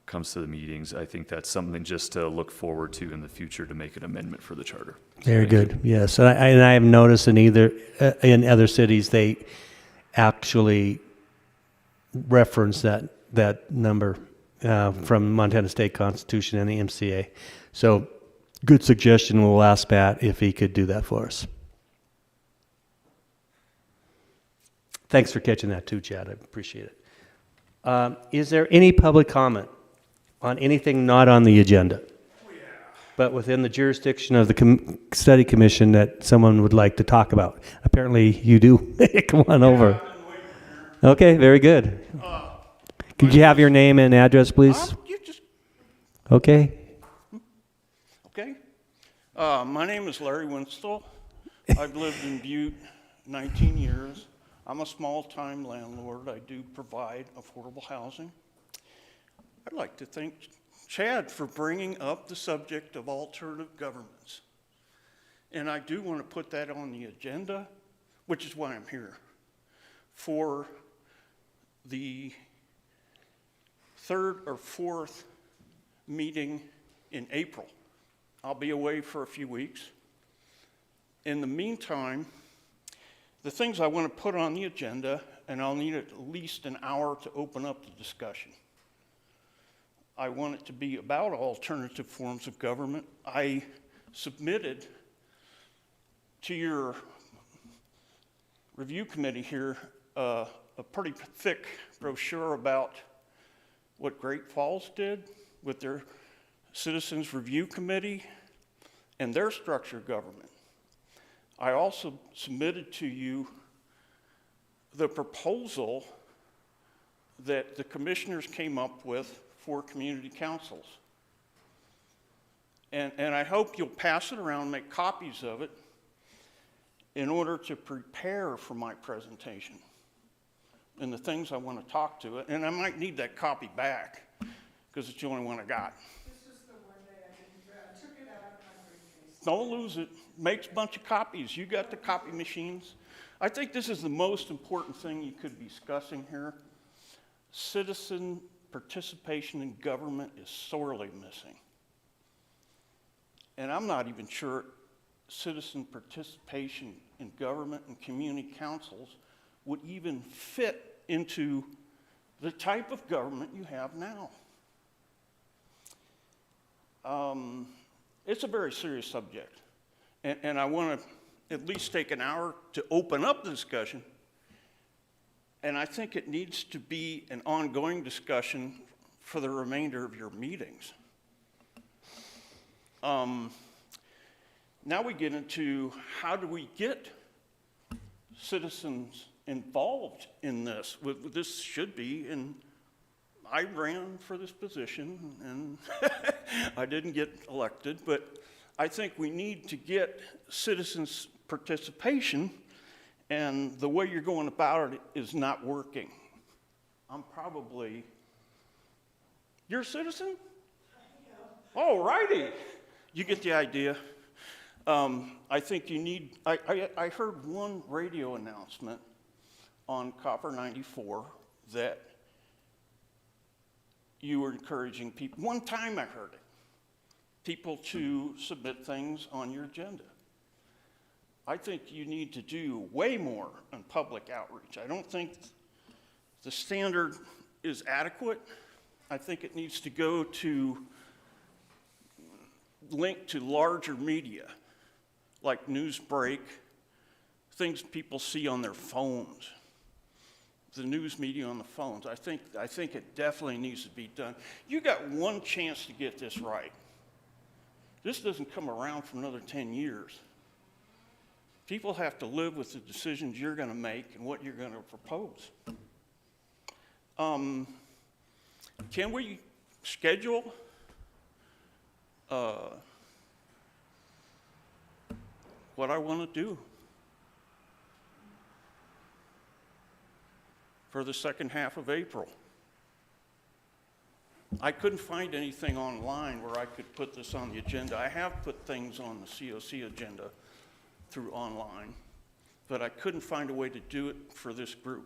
comes to the meetings, I think that's something just to look forward to in the future to make an amendment for the charter. Very good. Yes, and I have noticed in other cities they actually reference that number from Montana State Constitution and the MCA. So, good suggestion. We'll ask Pat if he could do that for us. Thanks for catching that too, Chad. I appreciate it. Is there any public comment on anything not on the agenda, but within the jurisdiction of the study commission that someone would like to talk about? Apparently you do. Come on over. Okay, very good. Could you have your name and address, please? Okay. Okay. My name is Larry Winslow. I've lived in Butte 19 years. I'm a small-time landlord. I do provide affordable housing. I'd like to thank Chad for bringing up the subject of alternative governments. And I do want to put that on the agenda, which is why I'm here, for the 3rd or 4th meeting in April. I'll be away for a few weeks. In the meantime, the things I want to put on the agenda, and I'll need at least an hour to open up the discussion. I want it to be about alternative forms of government. I submitted to your review committee here a pretty thick brochure about what Great Falls did with their Citizens Review Committee and their structure of government. I also submitted to you the proposal that the commissioners came up with for community councils. And I hope you'll pass it around, make copies of it in order to prepare for my presentation and the things I want to talk to it. And I might need that copy back because it's the only one I got. This is the one that I took it out of my briefcase. Don't lose it. Makes a bunch of copies. You got the copy machines. I think this is the most important thing you could be discussing here. Citizen participation in government is sorely missing. And I'm not even sure citizen participation in government and community councils would even fit into the type of government you have now. It's a very serious subject. And I want to at least take an hour to open up the discussion. And I think it needs to be an ongoing discussion for the remainder of your meetings. Now we get into how do we get citizens involved in this? This should be, and I ran for this position and I didn't get elected, but I think we need to get citizens' participation, and the way you're going about it is not working. You're a citizen? Oh, righty. You get the idea. I think you need, I heard one radio announcement on Copper 94 that you were encouraging people, one time I heard it, people to submit things on your agenda. I think you need to do way more on public outreach. I don't think the standard is adequate. I think it needs to go to link to larger media, like news break, things people see on their phones, the news media on the phones. I think it definitely needs to be done. You got one chance to get this right. This doesn't come around for another 10 years. People have to live with the decisions you're going to make and what you're going to propose. Can we schedule what I want to do for the second half of April? I couldn't find anything online where I could put this on the agenda. I have put things on the COC agenda through online, but I couldn't find a way to do it for this group.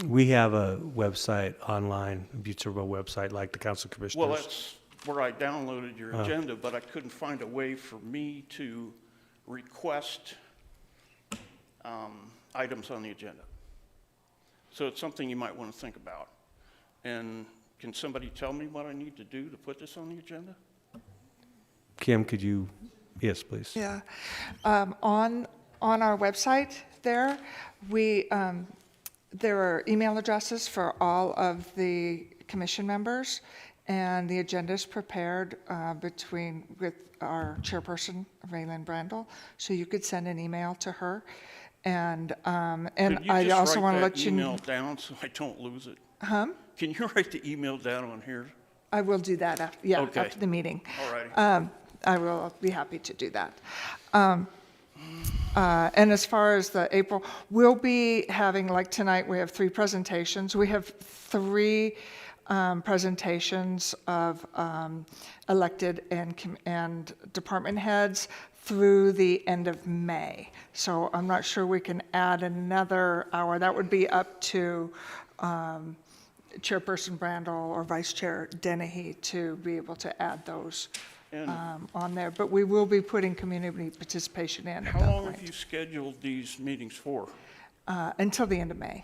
We have a website online, a Butte-Silver website, like the Council of Commissioners. Well, that's where I downloaded your agenda, but I couldn't find a way for me to request items on the agenda. So it's something you might want to think about. And can somebody tell me what I need to do to put this on the agenda? Kim, could you, yes, please. Yeah. On our website there, there are email addresses for all of the commission members, and the agenda is prepared with our chairperson, Raylyn Brandel, so you could send an email to her. And I also want to let you know. Could you just write that email down so I don't lose it? Huh? Can you write the email down on here? I will do that after the meeting. All righty. I will be happy to do that. And as far as the April, we'll be having, like tonight, we have 3 presentations. We have 3 presentations of elected and department heads through the end of May. So I'm not sure we can add another hour. That would be up to Chairperson Brandel or Vice Chair Dennehy to be able to add those on there. But we will be putting community participation in at that How long point. have you scheduled these meetings for? Until the end of May.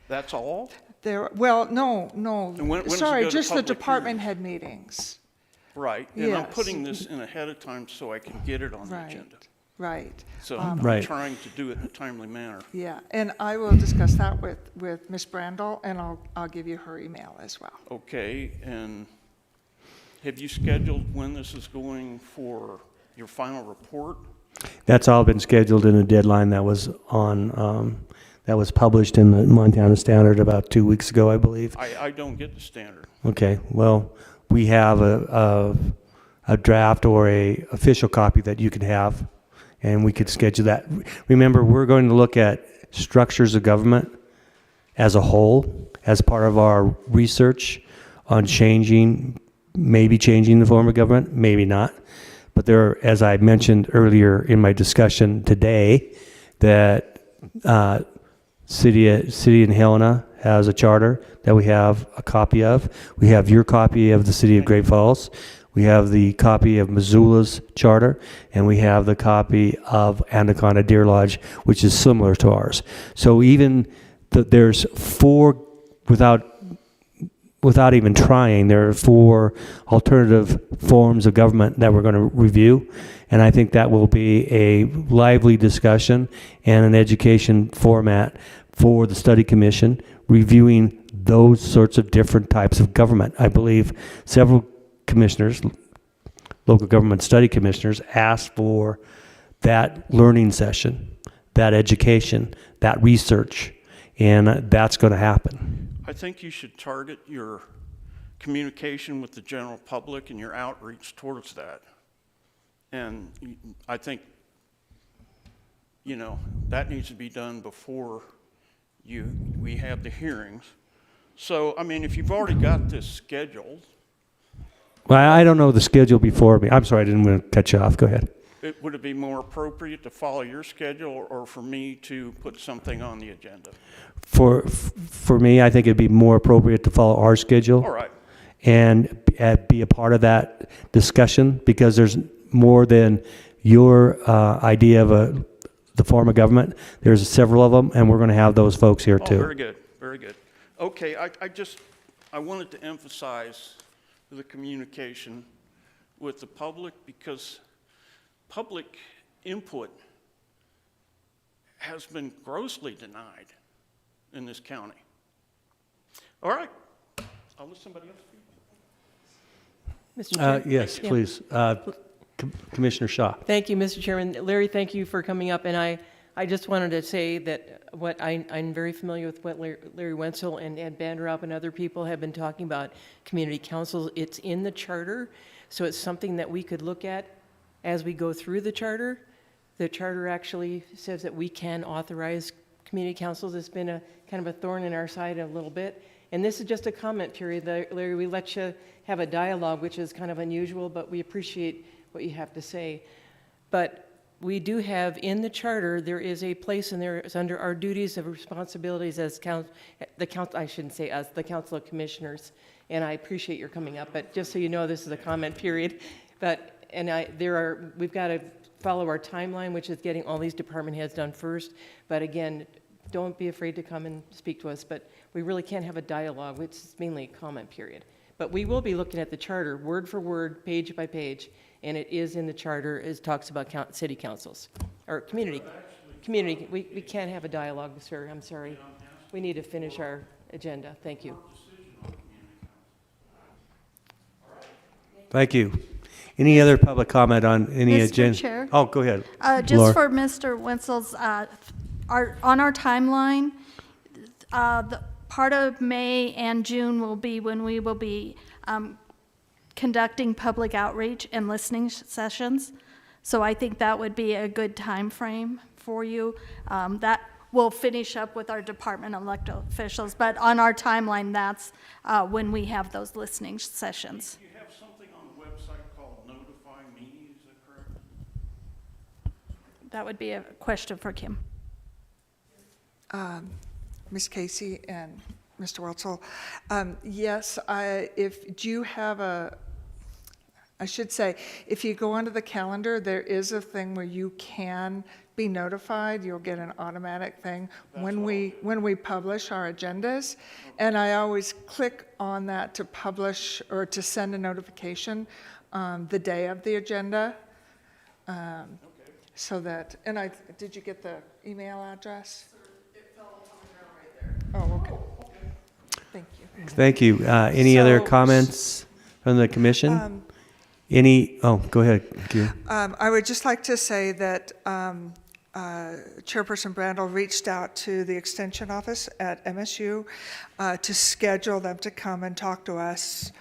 That's all? Well, no, And when does it sorry, go to just the public department hearings? head meetings. Right, and I'm Yes. putting this in ahead of time so I can get it on the Right, agenda. right. So I'm Right. trying to do it in a timely manner. Yeah, and I will discuss that with Ms. Brandel, and I'll give you her email as well. Okay, and have you scheduled when this is going for your final report? That's all been scheduled in a deadline that was that was published in the Montana Standard about 2 weeks ago, I believe. I don't get the standard. Okay, well, we have a draft or a official copy that you can have, and we could schedule that. Remember, we're going to look at structures of government as a whole, as part of our research on maybe changing the form of government, maybe not. But there, as I mentioned earlier in my discussion today, that City of Helena has a charter that we have a copy of. We have your copy of the City of Great Falls. We have the copy of Missoula's charter, and we have the copy of Anaconda Deer Lodge, which is similar to ours. So even there's 4, without even trying, there are 4 alternative forms of government that we're going to review. And I think that will be a lively discussion and an education format for the study commission, reviewing those sorts of different types of government. I believe several commissioners, local government study commissioners, asked for that learning session, that education, that research, and that's going to happen. I think you should target your communication with the general public and your outreach towards that. And I think, that needs to be done before we have the hearings. So, I mean, if you've already got this scheduled. Well, I don't know the schedule before me. I'm sorry, I didn't want to cut you off. Go ahead. Would it be more appropriate to follow your schedule or for me to put something on the agenda? For me, I think it'd be more appropriate to follow our schedule. All right. And be a part of that discussion, because there's more than your idea of the form of government. There's several of them, and we're going to have those folks here too. Very good, very good. Okay, I wanted to emphasize the communication with the public, because public input has been grossly denied in this county. All right, I'll let somebody else speak. Mr. Chair? Yes, Yeah. please. Commissioner Shaw. Thank you, Mr. Chairman. Larry, thank you for coming up, and I just wanted to say that I'm very familiar with what Larry Wenzel and Ed Vanderup and other people have been talking about community councils. It's in the charter, so it's something that we could look at as we go through the charter. The charter actually says that we can authorize community councils. It's been a kind of a thorn in our side a little bit. And this is just a comment period, Larry. We let you have a dialogue, which is kind of unusual, but we appreciate what you have to say. But we do have in the charter, there is a place in there, it's under our duties and responsibilities as the Council of Commissioners. And I appreciate your coming up, but just so you know, this is a comment period. We've got to follow our timeline, which is getting all these department heads done first. But again, don't be afraid to come and speak to us, but we really can't have a dialogue, which is mainly a comment period. But we will be looking at the charter, word for word, page by page, and it is in the charter, it talks about city councils, or community. We can't have a dialogue, sir, I'm sorry. We need to finish our agenda, thank you. Thank you. Any other public comment on any Mr. agenda? Chair? Oh, go ahead. Just Laura. for Mr. Wenzel's, on our timeline, the part of May and June will be when we will be conducting public outreach and listening sessions. So I think that would be a good time frame for you. That will finish up with our department elected officials, but on our timeline, that's when we have those listening sessions. You have something on the website called Notify Me, is that correct? That would be a question for Kim. Ms. Casey and Mr. Welzel, yes, if you go onto the calendar, there is a thing where you can be notified. You'll get an automatic thing when we publish our agendas. And I always click on that to publish or to send a notification the day of the agenda. So that, did you get the email address? It fell on the ground right there. Oh, okay. Thank you. Thank you. Any other comments from the commission? Go ahead. Q. I would just like to say that Chairperson Brandel reached out to the Extension Office at MSU to schedule them to come and talk to us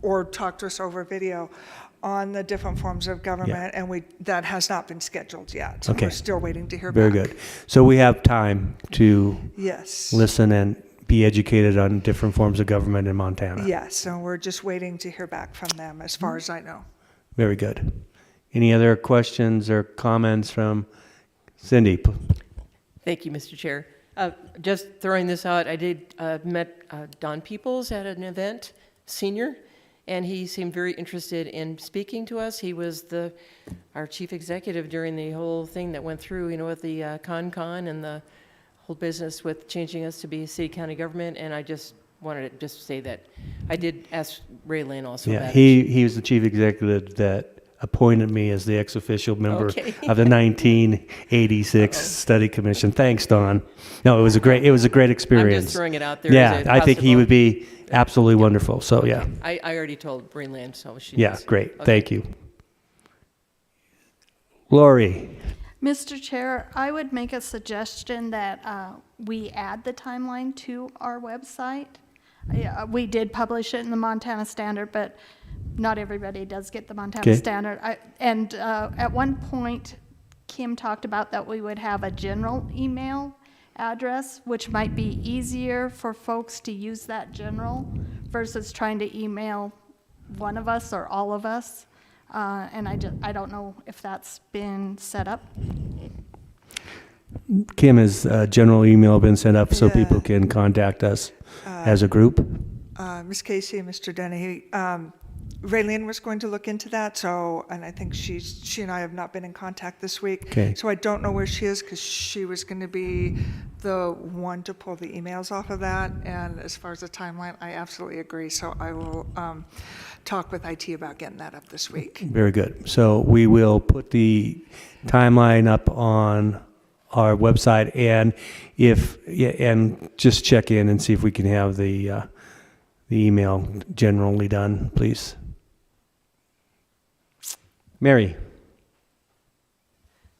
or talk to us over video on the different forms of government, and that has not been scheduled yet. Okay. We're still waiting to hear Very back. good. So we have time to Yes. listen and be educated on different forms of government in Montana. Yes, so we're just waiting to hear back from them as far as I know. Very good. Any other questions or comments from Cindy? Thank you, Mr. Chair. Just throwing this out, I did met Don Peoples at an event, senior, and he seemed very interested in speaking to us. He was our chief executive during the whole thing that went through, with the con and the whole business with changing us to be city county government, and I just wanted to just say that I did ask Ray Lynn also Yeah, about it. he was the chief executive that appointed me as the ex-official member Okay. of the 1986 Study Commission. Thanks, Don. No, it was a great I'm experience. just throwing it out there. Yeah, as a I think he possible- would be absolutely wonderful. So yeah, I already told Ray Lynn, so she yeah, knows. great. Okay. Thank you, Lori. Mr. Chair, I would make a suggestion that we add the timeline to our website. We did publish it in the Montana Standard, but not everybody does get the Montana Okay. Standard. And at one point, Kim talked about that we would have a general email address, which might be easier for folks to use that general versus trying to email one of us or all of us. And I don't know if that's been set up. Kim, has general email been sent up so Yeah. people can contact us as a group? Ms. Casey and Mr. Dennehy, Raylene was going to look into that, so, and I think she and I have not been in contact this week. Okay. So I don't know where she is, because she was going to be the one to pull the emails off of that. And as far as the timeline, I absolutely agree. So I will talk with IT about getting that up this week. Very good. So we will put the timeline up on our website, and and just check in and see if we can have the email generally done, please. Mary.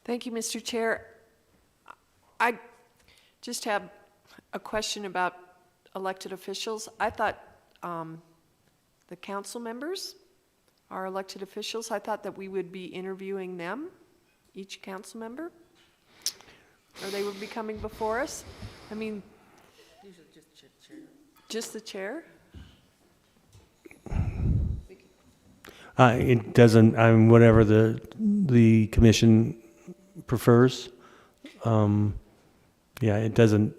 Thank you, Mr. Chair. I just have a question about elected officials. I thought the council members are elected officials. I thought that we would be interviewing them, each council member, or they would be coming before us. I mean, just the chair? It doesn't, whatever the commission prefers. Yeah, it doesn't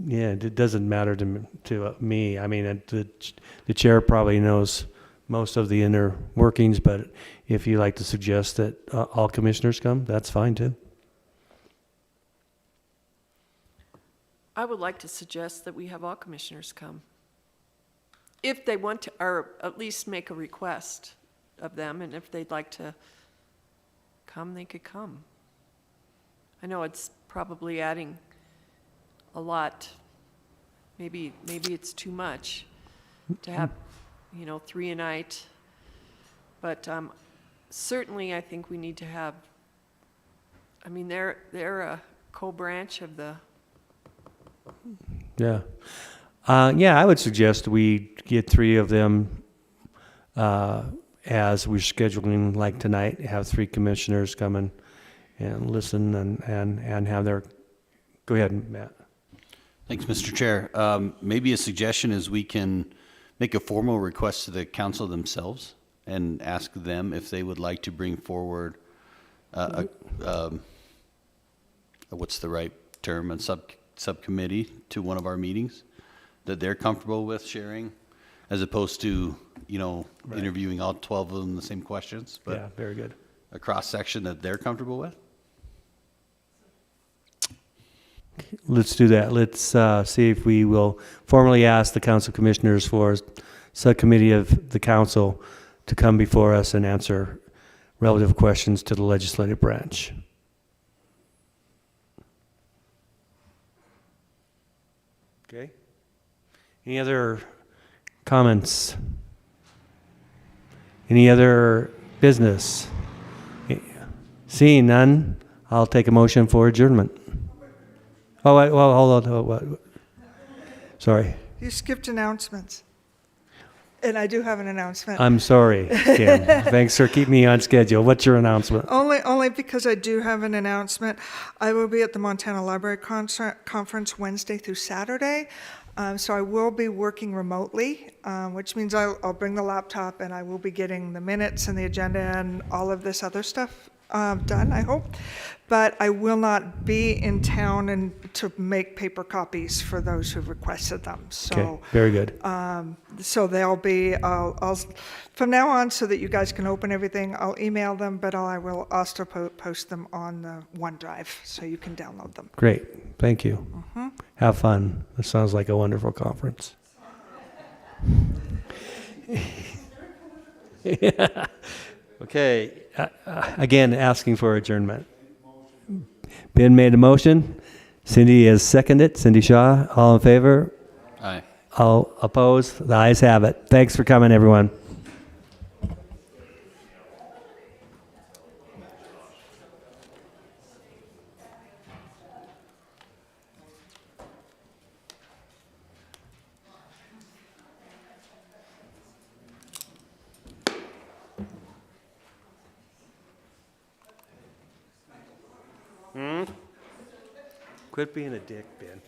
matter to me. I mean, the chair probably knows most of the inner workings, but if you like to suggest that all commissioners come, that's fine too. I would like to suggest that we have all commissioners come. If they want to, or at least make a request of them, and if they'd like to come, they could come. I know it's probably adding a lot. Maybe it's too much to have, 3 a night. But certainly I think we need to have, they're a co-branch of the. Yeah. I would suggest we get 3 of them as we're scheduling, like tonight, have 3 commissioners come and listen and have their, go ahead, Matt. Thanks, Mr. Chair. Maybe a suggestion is we can make a formal request to the council themselves and ask them if they would like to bring forward what's the right term, a subcommittee to one of our meetings that they're comfortable with sharing, as opposed to, Right. interviewing all 12 of them the same questions, but Yeah, very good. a cross-section that they're comfortable with. Let's do that. Let's see if we will formally ask the council commissioners for a subcommittee of the council to come before us and answer relative questions to the legislative branch. Okay. Any other comments? Any other business? Seeing none, I'll take a motion for adjournment. Oh, wait, well, hold on. Sorry. You skipped announcements. And I do have an announcement. I'm sorry, Kim. Thanks for keeping me on schedule. What's your announcement? Only because I do have an announcement. I will be at the Montana Library Conference Wednesday through Saturday. So I will be working remotely, which means I'll bring the laptop and I will be getting the minutes and the agenda and all of this other stuff done, I hope. But I will not be in town and to make paper copies for those who requested them. Okay, So, very good. so they'll be, I'll, from now on, so that you guys can open everything, I'll email them, but I will also post them on the OneDrive, so you can download them. Great, thank you. Have fun. This sounds like a wonderful conference. Okay, again, asking for adjournment. Ben made a motion. Cindy has seconded. Cindy Shaw, all in favor? Aye. All opposed? The ayes have it. Thanks for coming, everyone. Quit being a dick, Ben.